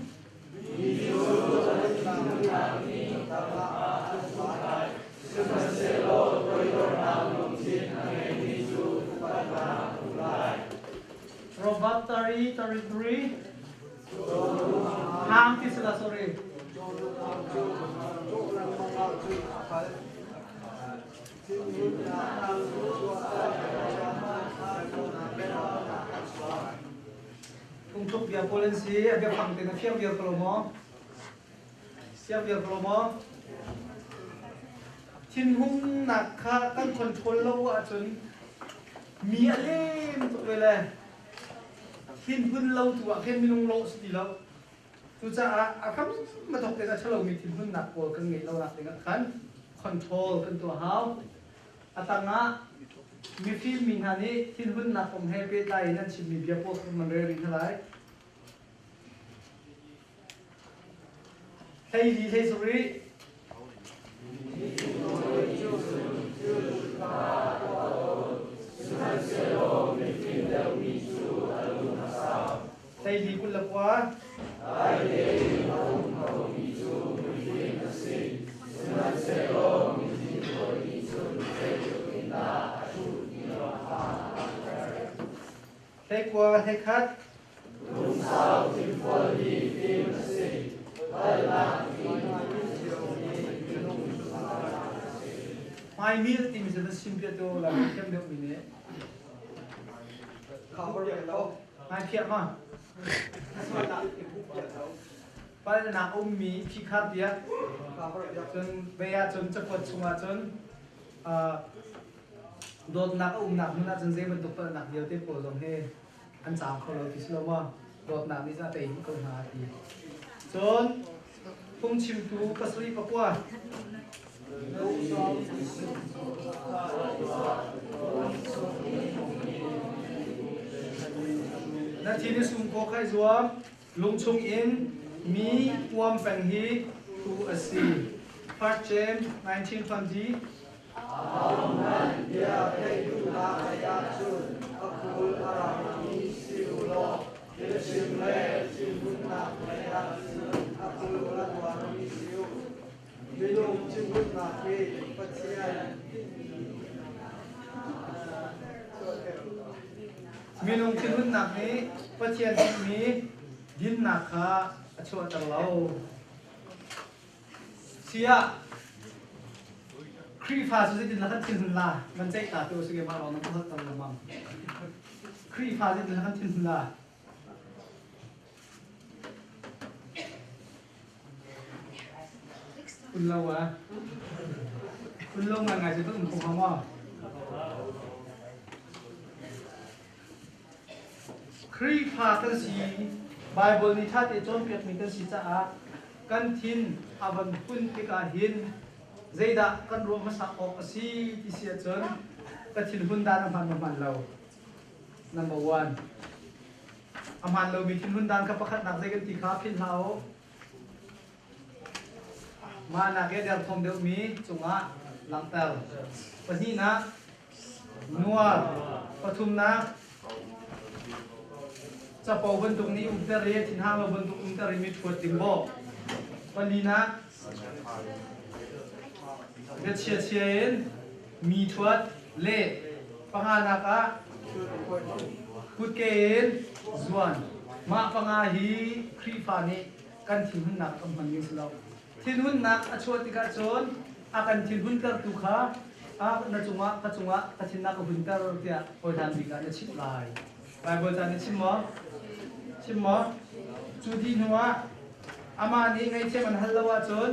Proverbs 30:33. Hang ti sila sorry. Kung chúc việc cô lên xí, việc bằng tiền phiêu việc của mò, phiêu việc của mò, thiên hung nặc khá căn control lâu à chun, mía lên tụi về là thiên hung lâu tụi à thiên minung lâu gì lâu, tụi cha à không mà thuộc tiền là cho lâu mi thiên hung nặc của căn nghệ lâu nặc tiền khán control căn tụi hao, à tăng á mi phim mình hà ní thiên hung nặc ông hay biết đây nên chỉ mi việc của mình rồi đi thôi. Thầy gì thầy sorry. Thầy gì cũng là quá. Thầy qua thầy khác. Mai mi thì mình sẽ simple to là mình xem được mình đấy. Mai phiền mà. Bây giờ nào ông mi phi khát đi á. Chân bây giờ chân chấp vật chung à chân. Đột nạc ông nạc mình là chân dễ mình tục nạc nhiều tiếp của dòng he. Ăn cháo không lâu thì slow mà. Đột nạc đi ra tay những công hà thì. Chân không chịu tu pasri papua. Na chini sum ko khai zuam lung chung in mi uam peng hi tu asi. Part James 19:20. Amen. Ya hey tu la ya chun akul arami siulo yesim le simunna ya akul arami siu Bilong simunna ke patsian มีนุ่งที่หุ่นหนักนี้ประเทียนที่มีดินหนักค่ะช่วยตังเราเสียครีฟ้าสุดที่ดินละกันทิ้งหุ่นละมันใจตาตัวสุดมาเราต้องพักตังละมั่งครีฟ้าสุดที่ละกันทิ้งหุ่นละคุณเราวะคุณลงมาไงจะต้องคงคำว่าครีฟ้ากันสีไบเบิลนิทานเอจอมเปียกมีกันสีจ้ากันทินอาบันคุณติกาหินใจดากันรวมมาสักออกสีที่เสียจนกันทินหุ่นดานอามันเรา number one อามันเรามีทินหุ่นดานกับประคัดหนักใจกันตีขาพินเรามาหนักเดียวทอมเดียวมีจุงะหลังเตลวันนี้นะนัวปทุมนะจะพอบรรทุกนี้อุตรเรียทินห้าเราบรรทุกอุตรมีชวดติงโบวันนี้นะเวชเชียนมีชวดเล่ปังอานักะพุทเกนส่วนมาปังอาฮีครีฟานีกันทิ้งหุ่นหนักกับมันยิ่งสลบทิ้งหุ่นหนักชวดติกาชนอากันทิ้งหุ่นเตอร์ตุขานาจุงะกัจจุงะกัจฉินักหุ่นเตอร์เตียพอทานบิการจะชิบลายไปบนจานนี้ชิมมอจุดที่หัวอามานี้ไงเช่มันฮัลโหลว่าจน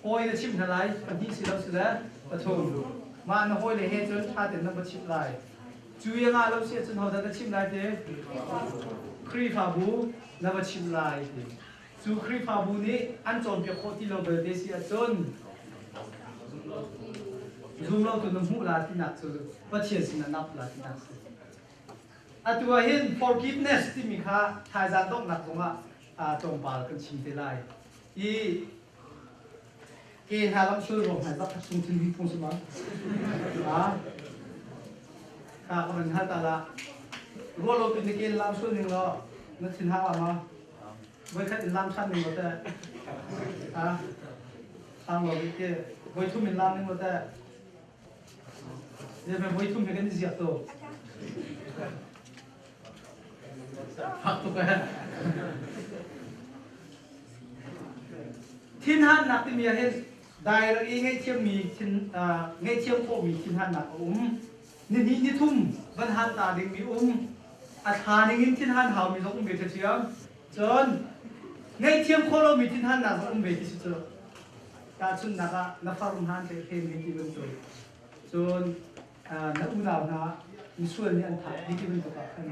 โอยจะชิมทลายอันที่สิเราสุดแล้วปฐมมาโอยเลยเฮจนชาเต็มน้ำมันชิมลายจุยงาเราเสียจนเขาจะชิมลายเด้ครีฟาบูน้ำมันชิมลายจูครีฟาบูนี้อันจนเปียกโคที่เราเบอร์เดเซียจนซูมเราตัวน้ำหูลาที่นักสุดว่าเชียร์สินะนับลาที่นักสุดอัตัวเห็น forgiveness ที่มีค่าทายจานต้องหนักตรงว่าจงบาลกันชิมเทไลอีเกณฑ์หาลำช่วยรวมหายสักชุมชนที่พุ่งสมังข้ามันหาตาละรัวโลเป็นเกณฑ์ลำช่วยหนึ่งล้อนั่นสินห้าวันเนาะไว้แค่ติดลำชั้นหนึ่งก็ได้ทางเราไปเกี่ยไว้ทุ่มเป็นลำหนึ่งก็ได้เดี๋ยวไปไว้ทุ่มเป็นกันเสียตัวพักตัวไปทิ้นหันหนักที่มีเห็นได้แล้วอีง่ายเชี่ยมีทิ้นง่ายเชี่ยโคมีทิ้นหันหนักนี่ทุ่มบรรทัดตาดึงมีอาคารนี้ทิ้นหันหาวมีสองเบชเชียมจนง่ายเชี่ยโคเรามีทิ้นหันหนักสองเบชที่สุดการชุนนักนักฟารุมหันเทมีที่เป็นตัวจนนักอุดาวนะมีส่วนนี้อันถ่ายที่เป็นตัวกัน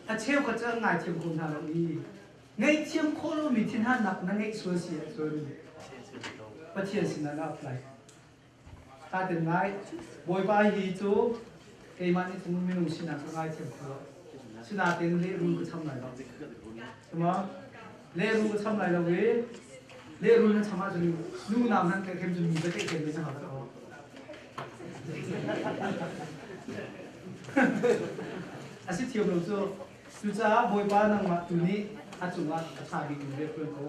ถ้าเชี่ยวก็จะง่ายเชี่ยวคนทางเราอีง่ายเชี่ยวโคเรามีทิ้นหันหนักนั่งง่ายส่วนเสียจนประเทศสินะนับไหลถ้าเป็นไงบอยไปฮีจูเอมันนี่ถึงมีนุ่งสินะก็ง่ายเชี่ยวเขาสินะเป็นเลี้ยรุ่งก็ทำไรเราใช่ไหมเลี้ยรุ่งก็ทำไรเราเว้ยเลี้ยรุ่งนั้นทำอะไรจนนู่นน้ำนั้นเข้มจนมีประเทศเข้มไม่ใช่หรออาศัยเที่ยวเราจูจ้าบอยไปนั่งมาตัวนี้อาจุมาชาบินเรียบเพื่อนเขา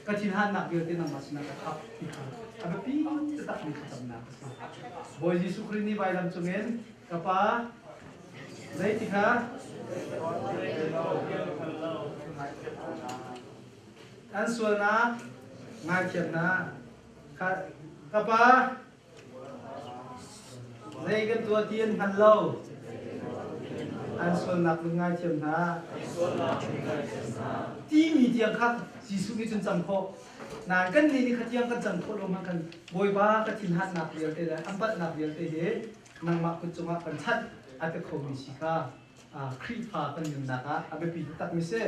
ก็ทิ้งหันหนักเยอะที่นั่งมาสินะก็ทับที่เขาอาเบปีจะตัดมีจำนักบอยยิสุครินีไปลำจงเงินกับป้าได้ที่ค่ะอันส่วนนะงานเขียนนะกับป้าได้กันตัวเทียนพันโลอันส่วนหนักเป็นงานเขียนนะที่มีเดียงครับจิสุกิจนจำโคนานกันนี่ขัดยังกันจำโคลงมากันบอยบ้าก็ทิ้งหันหนักเดียวเตะอันปัดหนักเดียวเตะนั่งมาคุจงะกันชัดอาจจะคงมีสิกาครีพากันยังนักอาเบปีตักมิเซ่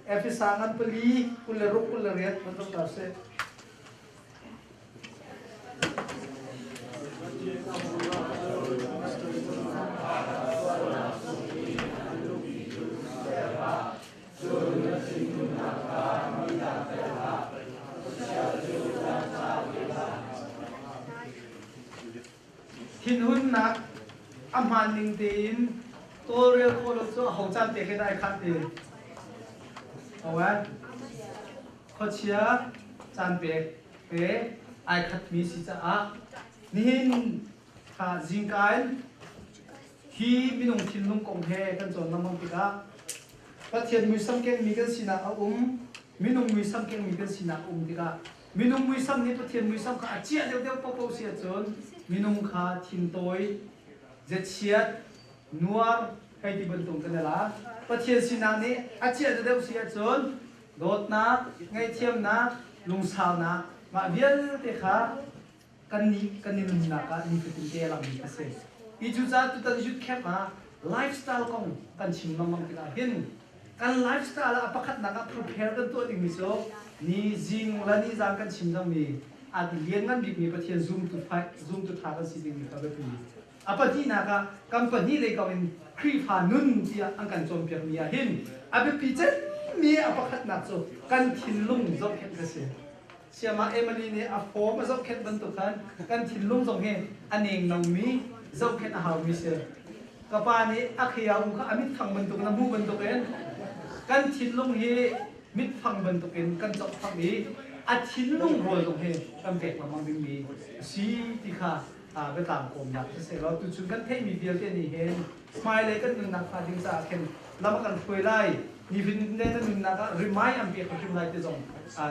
เอฟสางันปลีคุลรุคุลเรียดมันต้องตัดเซ่ทิ้งหุ่นนักอามันนิ่งตีนตัวเรียกคนละตัวหัวใจเตะให้ได้ขัดตีเอาไว้ข้อเชียจานเปกเปไอขัดมีสิจ้านี่หินขาจิงกัน hi minung thin lung kong he kan chon namang tika pathian mui sam keng mi kan sina minung mui sam keng mi kan sina tika minung mui sam ni pathian mui sam kha chia deu deu po sia chon minung kha thin toi je chiat nuar kai ti ban tung kan la pathian sina ni chia deu sia chon dot na ngai thiam na lung sao na ma vial te kha kan ni na ka ni fitin te lang ni ka se I ju za tu tan ju khep ma lifestyle kong kan chim mamang tika hin kan lifestyle apakhat na ka prepare kan to ding mi so ni jing la ni jang kan chim jang mi at lian ngan bi mi pathian zoom to tha kan si ding mi ka be pi apati na ka company le ka in kri pha nun dia ang kan chom pyak mi a hin abe pi chen mi apakhat na so kan thin lung zo khet ka se siama emily ni a form zo khet ban to kan thin lung zo he aneng nong mi zo khet a haw mi se kapa ni akhia kha amit thang ban to na mu ban to kan thin lung hi mit phang ban to kan chok phang mi a thin lung ro zo he kan pek ma mang mi si ti kha be tam kom yak se lo tu chun kan thei mi bial te ni hen smile le kan na pha ding sa khen lama kan phoi lai ni vin ne na na ka remind am pe khim lai te zong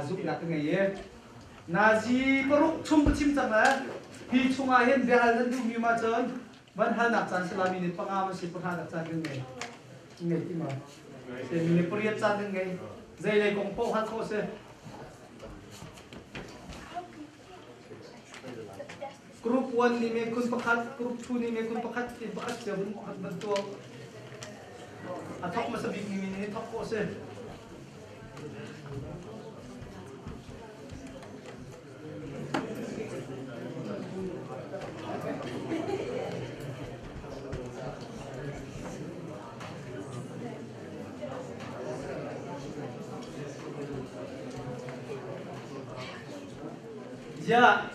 zup na ngai ye na ji paruk chum chim chang la hi chunga hen be hal nan du mi ma chon ban hal nak chan salami ni panga ma si pha nak chan ngai ngai ti ma se mi ne puriat chan ngai zai lai kong po ha kho se group 1 ni me kun pakhat group 2 ni me kun pakhat ti pakhat se bun pakhat ban to athok ma sa big ni ni thok ko se ja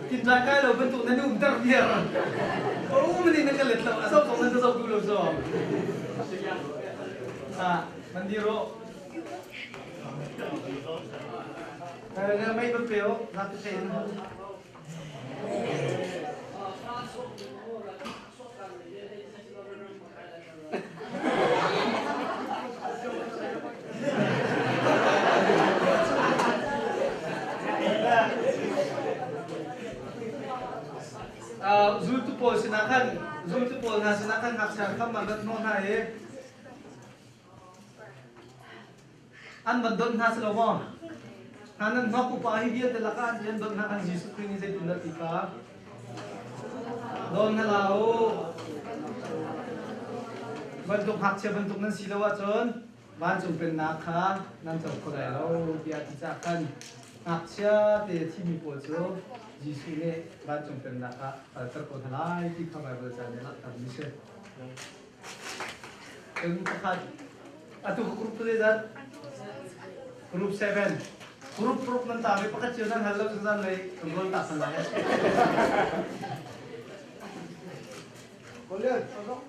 kita kalau bentuk nanti udah biar oh mending nak lihat lah asal kau nanti asal dulu so mandiro kalau may papel natin sa inyo Zultupol na sinakan haksan kam magat no na an bandon na sa lomo hanan no ku pa hiya de lakan yan don na kan Jesus Christ ni sa tika don na lao bandok hakse bandok nan silawa chon ban chung pen na kha nan chok ko dai lo dia ti cha kan hakse te thi mi po cho Jesus ne ban chung pen na kha tar ko thalai ti kha Bible cha ne la ta mi se eng kha atu group le da group 7 group nan ta me pakat chinan hallo san lai rol ta san lai boleh tolong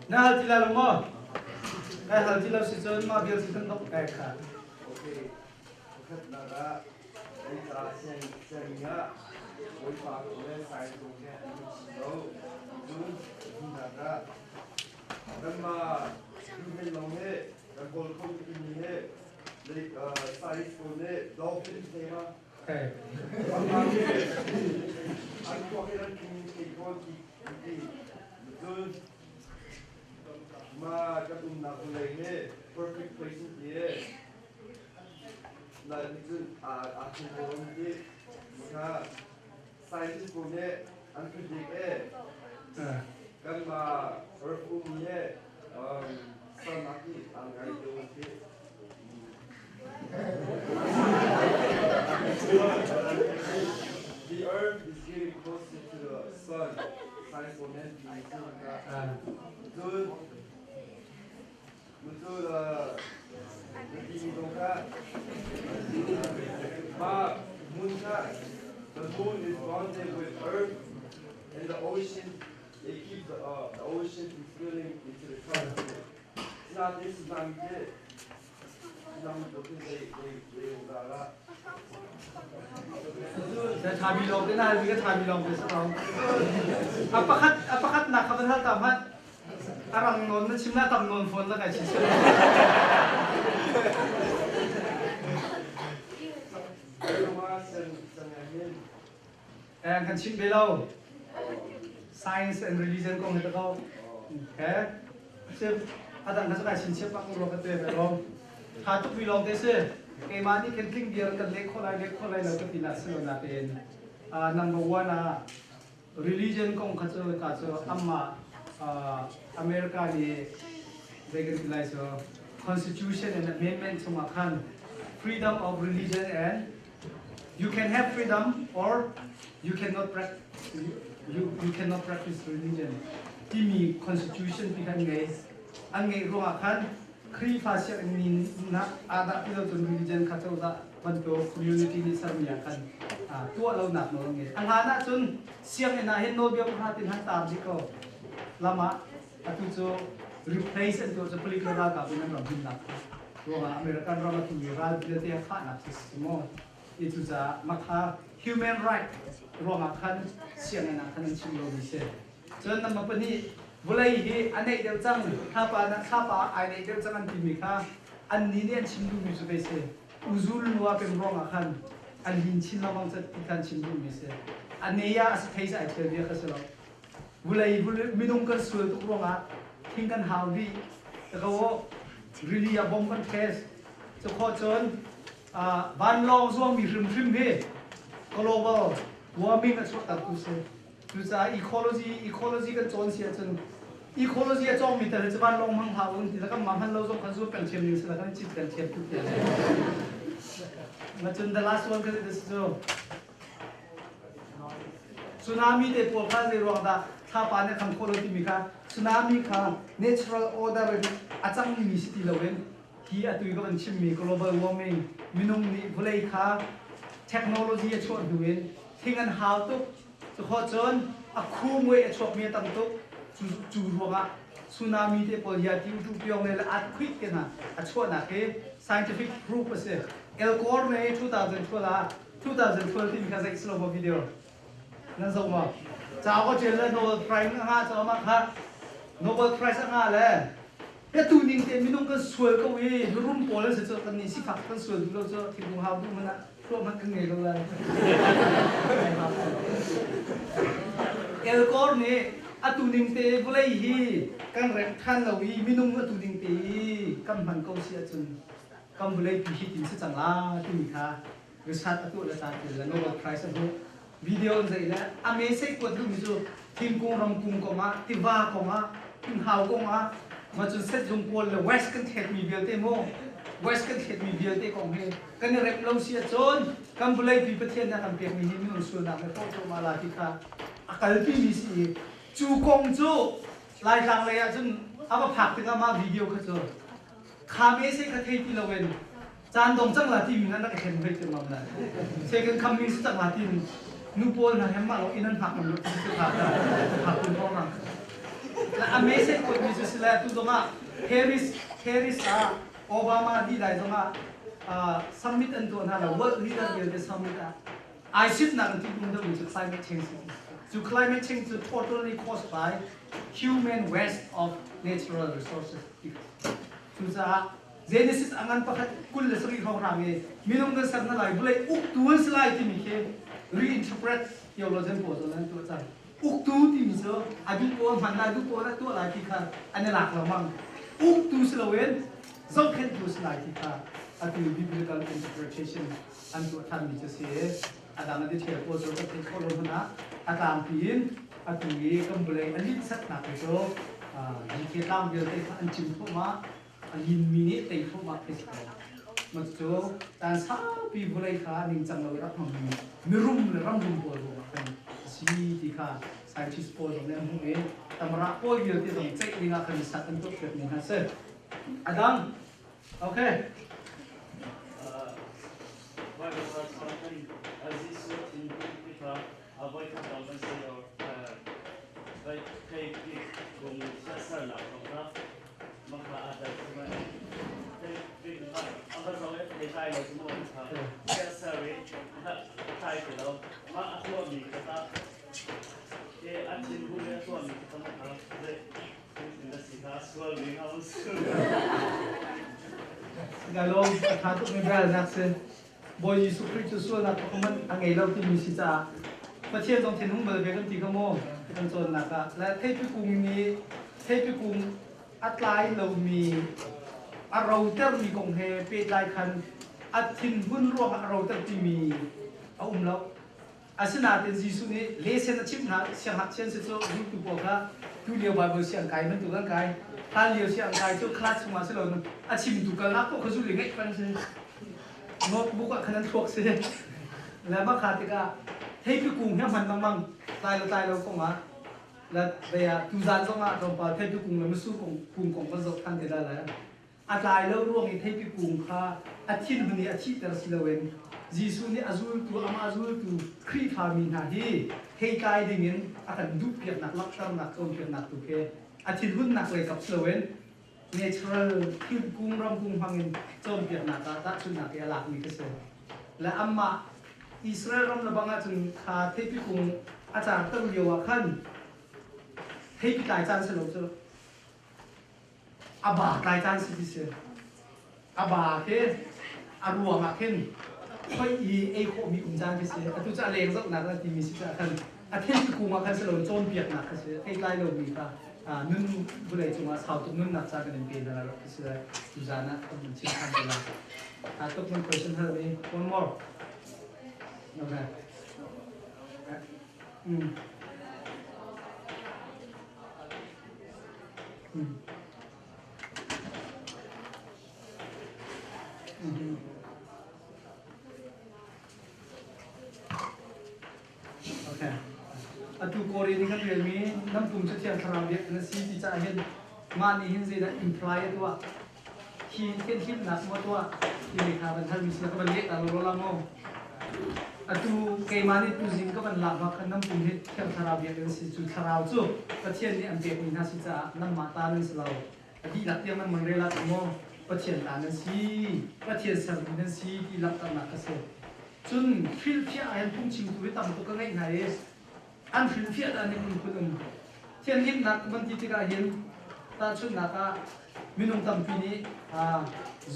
nah hal tilal mo hal tilal si chon ma biar si tendok kha okay kat naga ai tra siang oi pa ko le sai to ke do du naga nama du long he da gol ko ni he le sai ko ne do pin tema okay an ko he ran ki ko ki du ma katum na ko le he perfect place here na nizu akin boron ki maka scientist ko ne an predict kan ma earth umye sun aki ang ngai do ki the earth is getting closer to the sun science ko ne good betul di dongka the moon is bonded with earth and the ocean. They keep the ocean from filling into the tropical. 나한테 수상인데 수상 좋게 내 오다가 Saya cabi long cái này vì cái cabi long cái sao? Apa kat nak kapan hal tamat? Arang non nó chim na tam non phone là cái gì? Kan chim belau. Science and religion kong itu kau. Okay. Sip. Ada nggak suka chim siapa kong rokat tu belau. Hatu bilang tu sih. Kemani kenting biar kan lekholai lalu tidak selalu napen. Number one religion kong kacu amma Amerika ni recognize constitution and amendment semua kan freedom of religion and you can have freedom or you cannot practice religion. Timi constitution pikan guys, angai ruang kan. Kri fasya ini nak ada itu tu religion kacau tak bentuk community ni sermiakan. Tua lau nak nolong ni. Angana cun siang ena hen no biar perhatiin hantar jiko lama atau tu replace itu tu pelik lada kabunan rampin nak. Tua Amerika ramai tu mirad dia tiap hak nak semua itu za maka human right ruang akan siang ena akan cilo bisa. Cun nama peni boleh hi aneh dia cang apa aneh dia cang anti mika anni ni cimdu misu bese uzul luar pemrong akan anhin cin lawang set ikan cimdu misu aneh ya asai sa akhir dia kesel boleh minum kan suatu tu rong tingkan hawi kalau really ya bom kan case cokocon ban long zuang mi rim he global warming kan suatu tu se Tusa ecology kan John siya cun ecology ya John miter cuman long mang hawun tidak kan mahan lo kan su pencem ni silakan cip pencem tu ya. Macam the last one kan itu so tsunami de poka de ruang da thapa ne kan ecology mika tsunami ka natural order acang ni mesti lawen hi atu ko ban chim mi global warming minung ni bulai ka technology ya chot duin thingan how to Hojon aku mui echok mi tam tu juruanga tsunami te poliati tu piong le at quick ke na achwa na ke scientific proof ase El Gore ne 2012 tin ka sai slow video nan so ma cha ko chen le Nobel Prize nga cha ma kha Nobel Prize nga le ya tu ning te minung ka sual ko wi rum pol se cho kan ni si phak kan sual du lo cho thi du hau du mana pro ma kan ngai lo la El Gore ni atuning te boleh hi kan rem khan lawi minung atuning te kan ban kau sia chun kan boleh pi tin se chang la ti mi kha research atu la ta ke la Nobel Prize atu video zai la ame se ko du mi so tim kong ram kung ko ma ti wa ko ma tim hau ko ma ma chu set jung pol le west kan thet mi bial te mo west kan thet mi bial te ko he kan rem lo sia chon kan boleh pi pathian na kan pek mi ni mi su na me photo ma la ti kha akal pi mi si chu kong chu lai lang le ya chun aba phak te ma video kha chu khame se kha thei pi lawen chan dong chang la ti mi na ka khen bai te ma na second coming se chang la ti nu pol na hem ma lo inan phak ma lo ti kha ta phak kun ko ma la amazing ko mi se la tu do ma Harris Obama di dai do ma summit an to na la world leader year the summit I should not to do the climate change. So climate change is totally caused by human waste of natural resources. So Genesis angan pakat kul lesri khong range minung ga sarna lai bulai uk tuan slai ti mi ke reinterpret theologian po so nan tu cha uk tu ti mi so adu ko man na du ko na tu lai ti kha ane lak la mang uk tu slawen zong khen tu slai ti kha atu biblical interpretation an tu than mi se Adang nanti cakap posor ke kalau mana atam pin atu ye kembali alit sat nak itu jika tam dia teh ancim puma alin mini teh puma kesal macam dan sapi boleh kah nincang lalu rak mami merum leram rumput bukan si tika scientist posor ni mungkin tamrak pol dia teh dong cek ni nak kena sat untuk ni hasil Adang okay avoid controversy or like take it from Sasana from บางครั้งอาจจะไม่เป็นอันตรายในใจเราสมมติครับแค่เซอร์วิสถ้าใช่คือเรามาส่วนนี้ก็ต้องอันที่พูดเรื่องส่วนนี้ก็ต้องครับเลยเป็นสิ่งที่ส่วนนี้เขาส่วน galong khatuk me bral nakse boy Yesu Christ so na koman angai lo ti mi si cha pathian jong thin hung bel be kan ti ka mo kan chon na ka la thei pi kung ni thei pi kung atlai lo mi a ro ter mi kong he pe lai khan at thin hun ro a ro ter ti mi a lo asina ten Yesu ni le sen na chim na siang hak chen se so ru tu po kha tu liao bible siang kai man tu kan kai ta liều xe ăn gai chỗ class mà sẽ là chìm tụ cả lắc có du lịch ấy phân sẽ notebook à khả năng thuộc sẽ là bác khát thì cả thấy cái cùng nhau mình mang tay lo không á là về tu gian xong á rồi bảo thấy cái cùng là mớiสู้cùng con dọc thang thì là tay lo luôn thì thấy cái cùng kha thiên mình thì thiên là sự là vậy Giêsu ni azul tu ama azul tu kri phamin ha hi hei kai dingin akan dup piak nak laktar nak kom piak nak tu ke atin hun nak le kap slowen natural kin kung ram kung hangin chom piak nak ta chun nak ya lak ni ke se la amma Israel ram la banga chun kha thei pi kung achar tang liwa khan thei pi kai chan se lo cho aba kai chan se se aba ke arua ma ken khoi ai kho mi jang ke se atu cha leng zok na ti mi si cha khan athen pi kung ma khan se lo chom piak nak ke se ai lai lo mi ka nun bulai cuma sautu nun nak cara dengan beda lah kisah Suzana mencari adalah atau pun question hari one more okay okay atu kori ni kan realme nam tum cha thian thara việc na si ti cha hen ma ni hin zai da imply to ki ken him nak mo to ki kha ban thal mi si ka ban le ta lo la mo atu ke ma ni tu jing ka ban la ba khan nam tum he thian thara việc na si chu thara chu ka thian ni am be ni na si cha nam ma ta ni si lo adi la tiang man mang re la mo pa thian ta na si pa thian sar ni na si ti la ta na ka se chun fil phia an pung ching tu tam to ka ngai nai an phil phiat an ni kun thian him nak ban ti ka hin ta chun na ka minung tam pi ni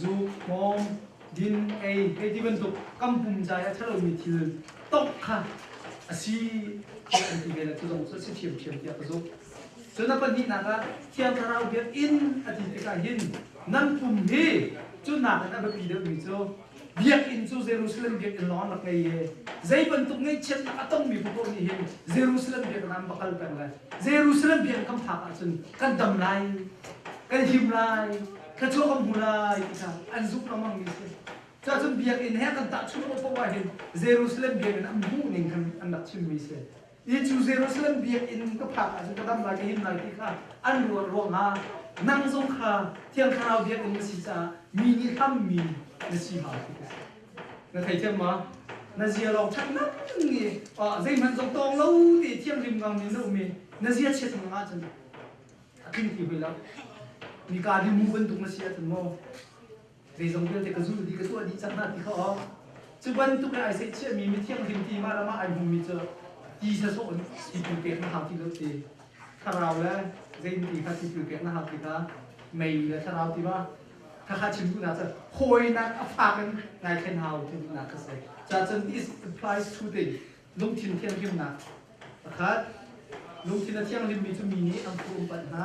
zu mom din ai he ti ban to kam pum ja ya thalo mi thil tok kha asi an ti bela tu dong so si thiam thiam ti ka zo so na pan ni na ka thiam tharau bi in ati ti ka hin nan pum he chun na ka ba pi de mi zo việc in zu Jerusalem việc in lon nak ngai zai ban tuk ngai chet na atong mi pho ni hin Jerusalem việc nam bakal kan la Jerusalem việc kam pha ka chun kan dam lai kan him lai ka chu kam hulai ka an zuk na mang ni se cha chun việc in he kan ta chu ko wa hin Jerusalem việc an bu ning kan an dak chim mi se i chu Jerusalem việc in ka pha ka chun ka dam lai ka him lai ki kha an ro nga nang zong kha thiang kharau việc in si cha mi ni tham mi na si ha na thầy thêm mà na zia lòng chắc lắm nghề dây mình dòng tông lâu thì thiêm rim ngang mình đâu mình na zia chết thằng ngã chân kinh thì phải lắm mi cả đi mua bên tụng na zia thằng mò dây dòng kia thì cái du đi cái tua đi chắc na thì khó chứ bên tụng lại sẽ chết mi thiêm rim thì mà là mà ai hùng mi chờ đi sẽ số thì tụng kẹt nó học thì được thì thà nào là dây thì khá thì tụng kẹt nó học thì cả mày là thà nào thì baถ้าข้าชิมกูน่าจะโหยนักฝากกันนายเคนฮาวที่นักก็ใส่จะจน this applies to the ลุงทินเที่ยงริมนักนะครับลุงทินเที่ยงริมมีจะมีนี้อันคุ้มปัญหา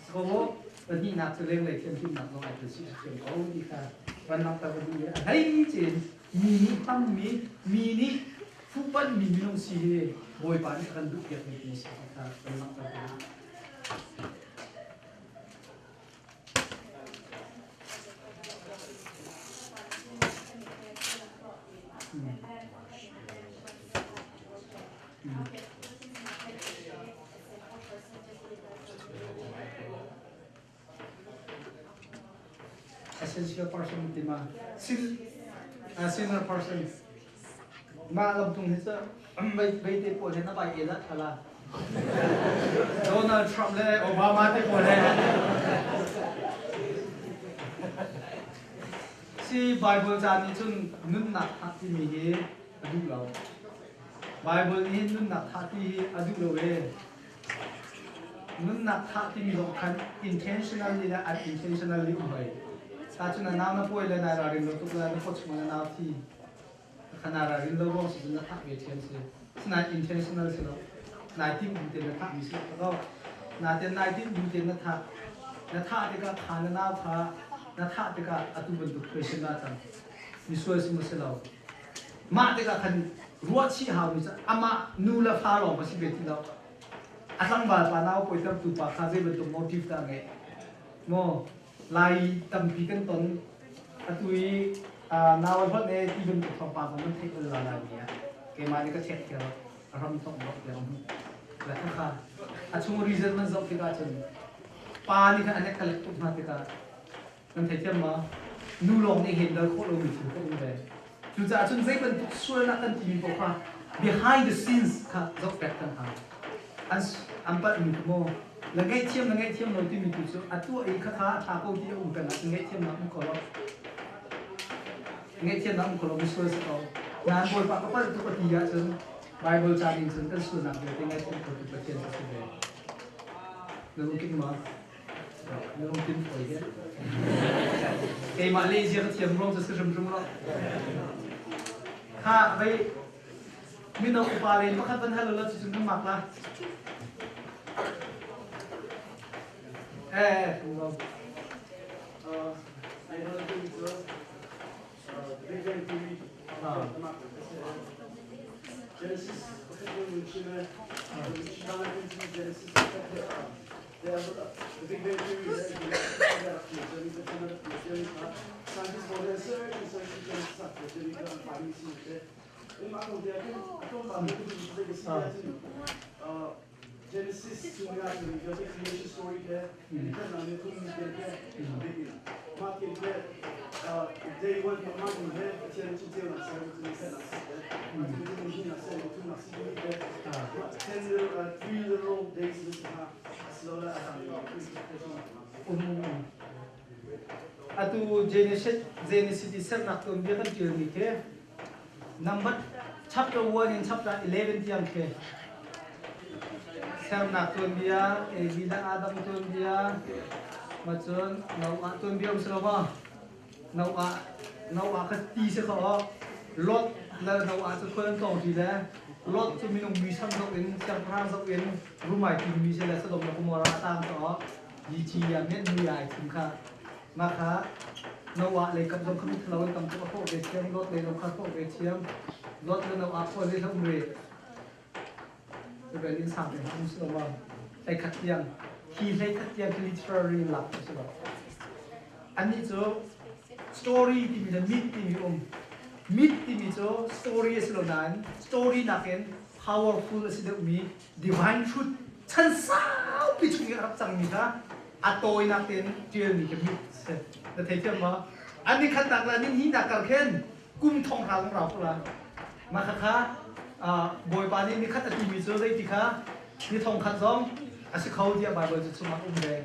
เขาบอกวันนี้นักจะเล่นเลยเที่ยงริมนักลองอาจจะสิเที่ยงเขาดีค่ะวันนักตะวันดีอะไรเจนมีนี้ตั้งมีนี้ฟุตบอลมีน้องซีบอยปานกันดุเกียรติมีสิครับวันนักตะวันessential person di ma senior person ma lam tung hisa bai te po le na bai ela thala Donald Trump le Obama te po le ซีไบเบิลจานนี้จนนุ่นหนักทักที่มีเฮอดุเราไบเบิลนี้นุ่นหนักทักที่อดุเราเองนุ่นหนักทักที่มีลงคัน intentionally และ unintentionally ไปถ้าจุนน้ำน้ำป่วยเลยนายรารินเราตุกเลยน้ำพุชมันน้ำที่ขนาดรารินเราบอกสิ่งนั้นทักเวทีสิสนาย intentional สิเรานายที่อยู่เต็มทักมีสิแล้วก็นายที่อยู่เต็มทักนาท่าเด็กก็ขานน้ำขานาท่าเด็กก็อัตุบันตุเคชันนาจังมิสวยสิมุสลาวมาเด็กก็ขันรัวชีหามิจะอามานูเลฟ้าหลอกมาสิเบติเราอาสังบาลปานาวไปตั้งตุปาคาเซเป็นตัวโมทีฟต่างไงโมลายตั้มปีกันต้นอัตุยนาวพัดเนี่ยที่เป็นตัวทองปากมันเทคเป็นลาลาเนี่ยเกมานี่ก็เช็คเกี่ยวอารมณ์ต้องบอกเกี่ยวแล้วทุกข้าอาช่วงรีเซนมันจบที่การจนปานี่ค่ะอันนี้ก็เล็กมากที่การนั่นเทียมมานูลองในเห็นเราโคตรมีถึงโคตรเลยจุดจะจนใจเป็นช่วยนักการทีมบอกว่า behind the scenes ค่ะจบแบกกันค่ะอันปัดมีขโมยแล้วไงเทียมเราที่มีจุดสุดอันตัวเองค่ะทาโก้ที่อุ้มกันนะไงเทียมน้ำขอเราไงเทียมน้ำขอเราไม่ช่วยสักเอางานบอยปากก็ปัดตัวปฏิญาณจนไบเบิลจาริงจนกันส่วนหนักเลยที่ไงเทียมตัวปฏิญาณสุดเลยแล้วมึงคิดมาไม่ต้องกินปุ๋ยแค่ไอ้มาเลเซียก็เทียมร่วมจะซื้อชมแล้วถ้าไปมีน้องอุปาเลนมาขัดปัญหาเราจะจึงต้องหมักละคุณเราในเรื่องที่เราเรื่องที่มาGenesis ก็คือมันใช่ไหมมันใช่ไหมเป็น Genesis ก็คือThe Big Bang Theory is the scientists for research and scientific research. They are finding things there. In my own day, I don't know Genesis to me, there's a creation story there. Because I'm going to there. Market there. Day one, I'm not going there. I tell you to tell us, I'm going to tell us. I'm going to say, I'm going to see there. 3-year-old days, this is how. Atu Genesis di ser nak tuan dia kan journey ke number chapter 1 and chapter 11 tiang ke ser nak tuan dia bila Adam tuan dia macam nawa tuan dia selama nawa kati sekau lot la nawa sekau tong di la lot tu minum misam dok in siang perang dok in rumah ti misal la sedom nak kumara tang to yi chi ya met mi ai thum kha maka nawa le kap dom kham thlau tam to ko be siang lot le dom kha ko be siang lot le nawa ko le thum re to be in sam le hum so wa ai khat yang ki le khat yang literary lak so ba ani zo story ti mi da mit ti mi Meet ini so story selonan story naken powerful sida umi divine truth chan sao pichungi arab changmi ka atoi naken tiel ni ke mit the thai chem ma ani khan tak la nin hi nakal khen kum thong ra ng ra pula ma kha boy pa ni khat ati mi so dai ti kha ni thong khat zong asi khau dia bible chu ma de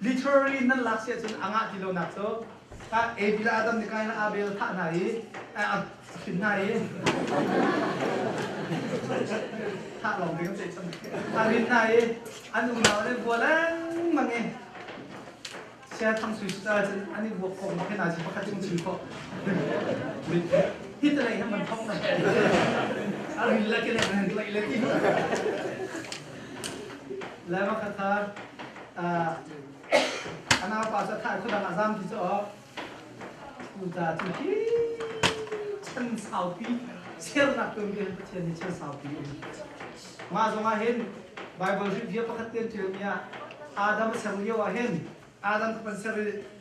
literally nan lak se chun anga ti lo nak so ta e bila adam ni kai na abel tha nai fin nai tha long ke se cham ta fin nai an u na le bo lan ma nge sia thang sui sta chen ani bo ko ma ke na chi pa kha chung chi ko hit lai ha man thong na a ri la ke le han lai le ti la ma kha tha ana pa sa tha ko da ma zam ti so Udah cuci, chen saupi, ser nak tumbir chen ni chen saupi. Masuk ahin, Bible dia perhatian dia, Adam serliu ahin, Adam kepan ser,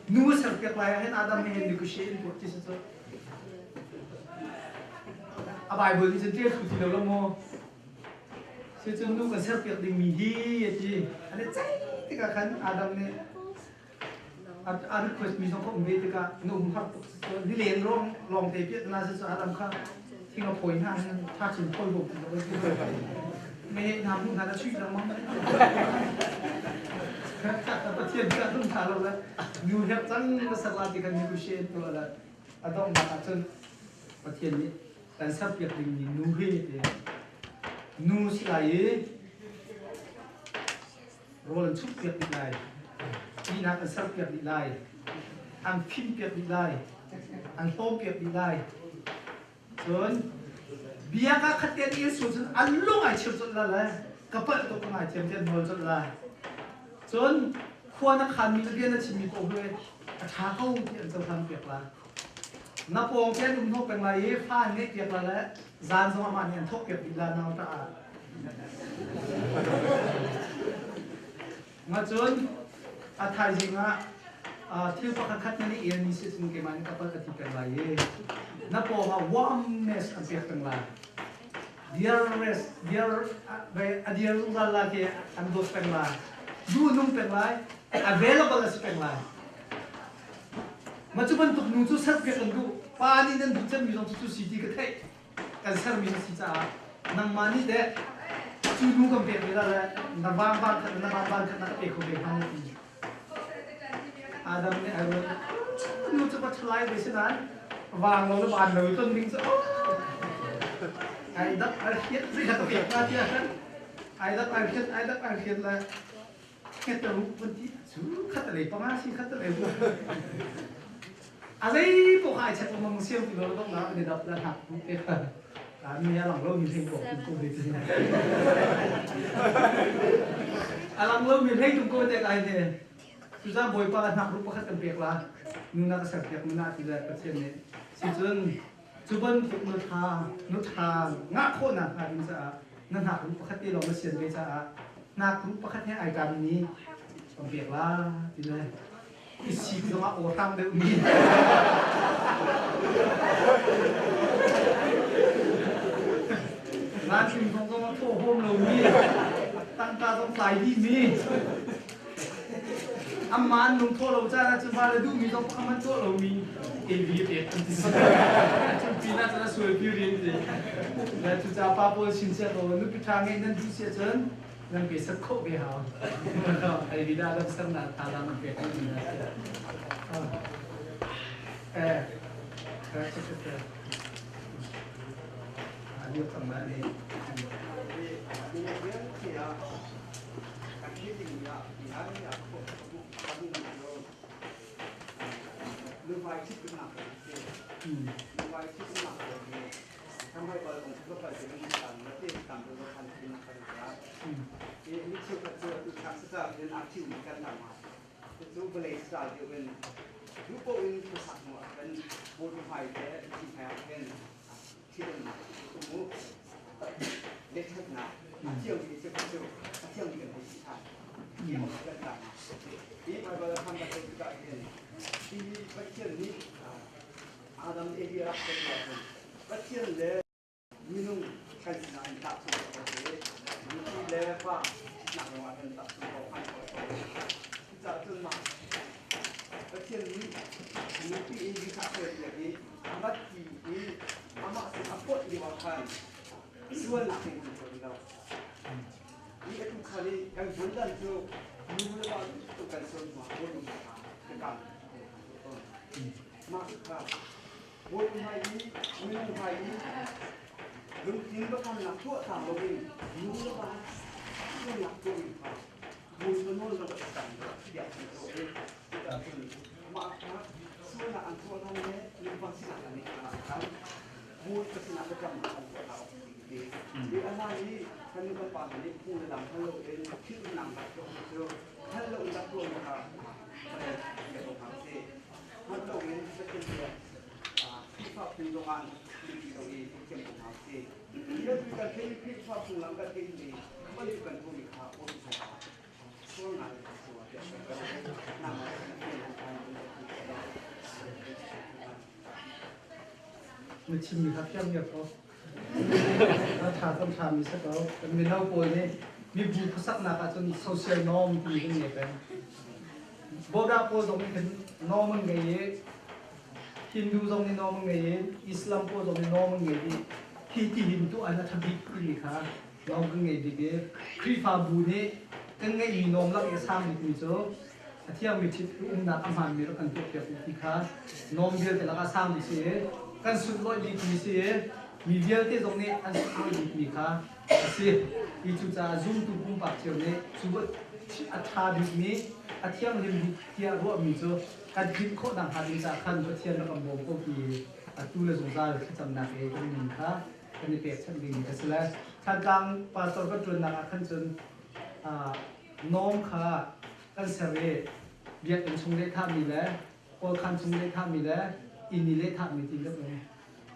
nu serpiak laya ahin, Adam ahin dikusiin buat di situ. Bible ni dia cuci dalam mo, situ nu kan serpiak di midi, jadi ada cai tiga kan Adam ni. Ada kuis misal kau membeli dekat nump hak di lain long tapi na sesuatu Adam kah tinggal poin hang cacing poin buatไม่ทำทุกทางชีวิตเรามั้งแต่ประเทศก็ต้องทำแล้วอยู่แค่จังสลัดที่กันมีกุศลตัวละ ต้องมาจนประเทศนี้แต่สับเปียกดิ่งนูเฮเดนูสไลโรลันชุบเปียกดิไลที่นักสับเปียกดิไลอันพิมเปียกดิไลอันโตเปียกดิไลส่วนเบียร์ก็ขัดเตียนอีสุดอันลุ่งไอเชื่อสุดละเลยกระเปิดตัวไอเชื่อเตียนโดนสุดละส่วนควรนักขันมีเรียนนักชิมมีโตด้วยช้าเข้าที่อันจะทำเปียกละนับโปงแค่ดุมทบเป็นไรฟ้าเนี่ยเปียกละแล้วจานสมานเนี่ยทบเปียกดิลานเอาตามาจนอาทายจริงอ่ะที่ประคัดนี่เองมีสิ่งเกี่ยวกับกระเปิดที่เป็นไรนับโปงว่า warmness อันเปียกเป็นไร dearness dear รุ่งรันละที่อันดูเป็นไรดูนุ่มเป็นไร available เป็นไรมาจุบันตุกนุ่งจุสับเกี่ยวกับดูป่านี่นั่นดูจะมีตรงจุดสีดีก็ได้กันสับมีสีจ้านังมานี่เด็กจุดนุ่งกันเป็นเวลาเลยนับบ้านกันนักเอกคนเดียวทั้งหมดอาดัมเนี่ยไอ้เรานุ่งจะมาทลายไปเช่นนั้นวางลงแล้วบานเลยต้นดิ้งซะไอ้ดับไอ้เขียนสิครับเปียกมาเที่ยกันไอ้ดับไอ้เขียนเลยแค่จะรู้วันที่สู้ขัดอะไรประมาณสิขัดอะไรบ้างอะไรพวกไอ้ชัดมันเชี่ยวกิโลต้องรับในดับระดับเอ๊ะมีหลังโลกมีเพลงบอกคุณกูดีจริงหลังโลกมีเพลงคุณกูแต่ไอ้เนี่ยสุดท้ายบอยปาหนักรูปขัดกันเปียกละนูน่าจะเปียกนูน่าที่ได้ประเทศนี้สิจนจุบันถูกนุทางงักโคนน่ะไอ้นี่จะนั่นหักรูปขัดที่เราไม่เสียเลยจะนักรูปขัดให้ไอ้การนี้กันเปียกละที่ได้อีชีพต้องเอาโอตังเดิมมีร้านชิมต้องมาโทษโฮมเรามีตั้งตาต้องใส่ที่มีอามันนุ่งโทษเราจ้าจะมาเลยดูมีต้องอามันโทษเรามีเอวีเอฟอันที่สุดปีน่าจะสวยผิวดีเลยแล้วจุดจ้าป้าพูดชินเสียตัวนึกไปทางไงนั่นดูเสียจนนั่นเป็นสักโคกเดียวไอ้วิดาเราสักนาตาลามันเป็นอะไรนะอันนี้ทำมาเนี่ยลูกไฟชิดขึ้นหนักลูกไฟชิดขึ้นหนักเลยทำให้บอลของลูกไฟเป็นการและที่ต่ำตัวพันขึ้นหนักนะครับที่มิชชั่นก็จะถูกทำสกัดเป็นอาชีพกันหนักมารูปเบลสตาร์จะเป็นรูปโปรอินผู้สักหัวเป็นโบดูไฟแท้ที่แพ้เป็นที่เป็นสมมติเล็กชัดหนาเที่ยวที่เที่ยวที่กันให้ที่ท่านที่มันกันหนักที่มาบอลทำกันเป็นการเห็นที่ปัจจุบันนี้อาดัมเอเดียรักเป็นแบบนี้ปัจจุบันเลยมีนุ่งใช้สิ่งนั้นตัดสุดโอเคมีที่เล่ว่าหนักว่าเป็นตัดสุดเอาให้ที่จะจนมาปัจจุบันนี้มีที่อินดิคาเตอร์อย่างนี้อาบัตินี้อามาสิอาปดดีว่าคันส่วนหนักเป็นคนเรานี่ก็ทุกครั้งการบุญดันโจมีเวลาตุกันส่วนมาบุญมาเป็นการมากครับบุญไทยนี้มีไทยนี้ลุงทิ้งก็ทำหนักทั่วต่างประเทศรู้แล้วว่าเรื่องหนักตัวอีกครับบุญมันโน่นเราก็ต่างอยากเป็นตัวเองแต่บุญมากครับส่วนหนักอันทั่วทั้งนี้มีความสิ่งอันนี้ครับบุญกับสิ่งประจำของเราดีดีอะไรนี้ท่านก็ฟังนี้พูดในหลังท่านเราเองชื่อหนังแบบตัวท่านเราจับตัวนะครับเดี๋ยวผมถามสิท่านเราเองจะเป็นแบบที่ชอบเป็นโรงงานดีตรงนี้ที่เข้มของเขาสิเรื่องการที่ชอบคุณหลังการที่ดีไม่ได้เป็นผู้มีค่าผู้มีค่าช่วงนั้นส่วนเดียวกันนำมาเป็นการมันชิมมีครับย่ำเยอะเขาถ้าทานต้องทานมีสักแล้วเป็นเมนูโปรยนี่มีบุญสักหนักจนโซเชียลนอมดีกันเนี่ยเป็นโบราณโปรยตรงนี้เป็นนอมมันไงฮินดูตรงนี้นอมมันไงอิสลามโปรยตรงนี้นอมมันไงที่ฮินดูอันนั้นทำดีขึ้นค่ะนอมกันไงดีเกครีฟาบูนี่กันไงมีนอมลักเอซ่ามีคุณโจ เที่ยงมีชิดนักอาหารมีรถกันตัวเปียกที่ค้านมเดียวแต่ละก็สร้างดิเสียกันสุดร้อยดีมีเสียมีเดียวที่ตรงนี้อันสุดร้อยดีมีค้าเสียอีจุดจะzoomตุกุมปากเชียวนี้สุดอัฐาดิมีอัฐเที่ยงริมเที่ยรัวมีจ้การคิดโคดังหาดินจากขั้นเที่ยงนักบงก็มีตูเลสงสารที่จำนักเองก็มีค้ากันในเปียกชั้นดินก็เสร็จแล้วทางกลางปาสตอร์ก็จนนักขั้นจนน้องค้ากันเสร็จเบียดเป็นชงเล็ท่ามีแล้วโอคันชงเล็ท่ามีแล้วอินนิเล็ท่ามีจริงก็เป็น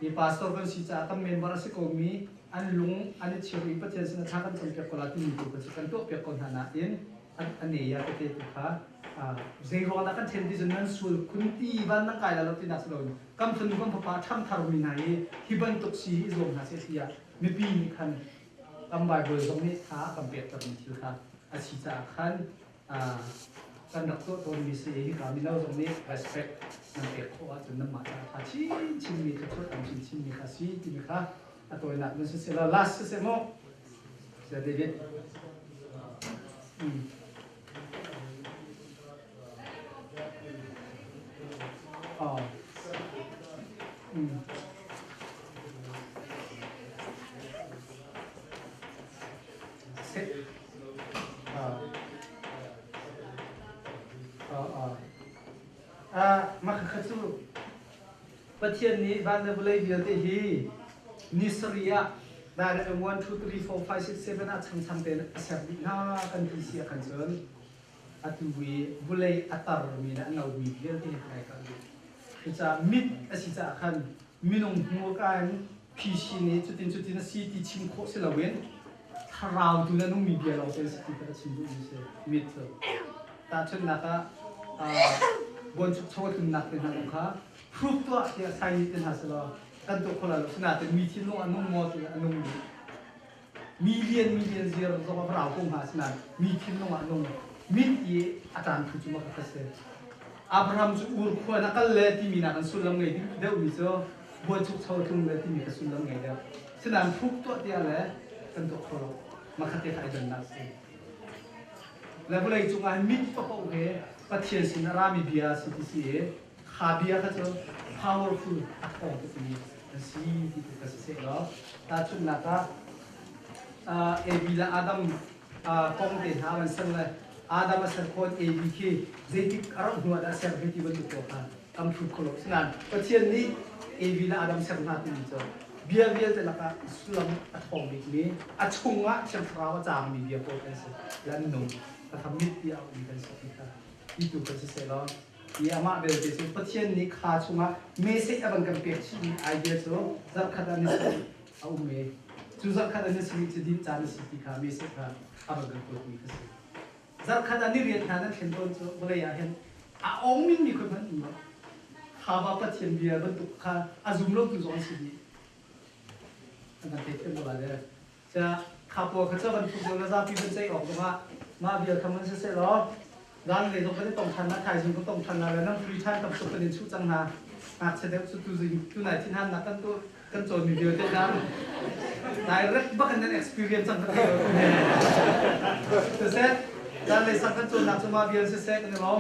มีปาสตอร์กันสิจ้าตั้งเมนบาร์สิโกมีอันลุงอันนี้เชื่ออีปัจจัยสินะท่ากันจำเป็นคนละที่มีตัวกันสิกันตัวเปียกคนหานาอินอันนี้ยาเตติค่ะเรื่องว่านักการเทนดิสนั้นส่วนคุณที่บ้านนักการเราที่นักสนุนกำทุนกำพปาทำทารุณีไหนที่บ้านตุกซีอิสลามนาเซียมีปีมีคันกำใบเบอร์ตรงนี้ท้ากำเปียกตรงนี้คือค่ะอาชีพคันกันดักตัวมีเสียที่การมีเราตรงนี้ respect นั่นเองเพราะว่าจนน้ำมันถ้าชิ้นมีกระตุ้นอันชิ้นมีค่าซีที่มีค่าตัวนักนั่นเสียแล้ว last เสียมั้งเสียเดวิดอ๋อเสร็จมาขัดสู้ประเทศนี้บ้านเราเลยเดียวที่ฮีนิสเรียได้1 2 3 4 5 6 7อาชังเป็นเสพติดกันที่เสียกันจนอัตุวีบุเลยอัตารมีนะเราวีเดียวที่ใครกันจะมิดอาศิจะขันมินงหัวกันพิชินี้จุดที่นั่นสิที่ชิมโคเสลเวนถ้าเราดูนั้นมีเดียเราเป็นสิที่เราชิมดูนี่เสียมิดแต่ฉันนักบนชุกชกถึงนักเป็นนักค่ะพรูฟตัวที่ใช้เป็นหาสละกันตัวคนละลักษณะแต่มีที่โน้อันนู้นมอตัวอันนู้นมีเลียนเสียเราต้องมาเราคงหาสนะมีที่โน้อันนู้นมิดยี่อาจารย์ผู้จุมาคัสเซอับราฮัมจุอุร์ควนักเล่ที่มีนักสุลลังไงเดี๋ยวมีเจ้าบนชุกชกถึงเล่ที่มีนักสุลลังไงเดี๋ยวฉะนั้นพรูฟตัวที่อะไรกันตัวคนละมาคัดเตะใครจะนักเสียแล้วก็เลยจุงอันมิดตัวเขาเองประเทศสินารามีเบียสิที่เสียขาเบียเขาจะ powerful อัตโนมัตินี่สิที่ตัวเขาเสียแล้วแต่ชุดนักเอบิลาอาดัมกองเดินหาวันซึ่งเลยอาดัมมาเสกคนเอบีเคเจติกอารมณ์หัวได้เสกที่วันตัวเขาทำทุกคนฉะนั้นประเทศนี้เอบิลาอาดัมเสกนาที่นี่จ้ะเบียแต่ละก็สุลอัตโนมัตินี่อัชงะเชื่อมพระว่าจามมีเบียโปรกันสิแล้วนุ่มก็ทำมิตรที่เอาอีกกันสิที่ค่ะitu persiselo ia ama bel te pathian ni kha chunga message aban kan pek chi idea so zar khada ni au me chu zar khada ni si chi din chan si ti kha message kha aban kan ko ni khasi zar khada ni rian than chen ton so bole ya hen a ong min mi ko ban ni kha ba pathian bia ban tu kha azum lo tu zon si ni kan te te bola de ja kha po kha cha ban tu na za pi ban sai ok ma bia khaman se se loร้านเลยต้องไปต้องทันนะไทยจริงก็ต้องทันนะแล้วนั่งฟรีทันกับสุขเป็นชุดจังหาหากเสด็จสุดตัวจริงตัวไหนที่ท่านนักกันตัวกันโจรมีเดียวเท่านั้นนายรักบ้านนั้น experience จังเลยแต่เสร็จร้านเลยสักกันโจรนักสมาเบียนเสร็จกันเลยร้อง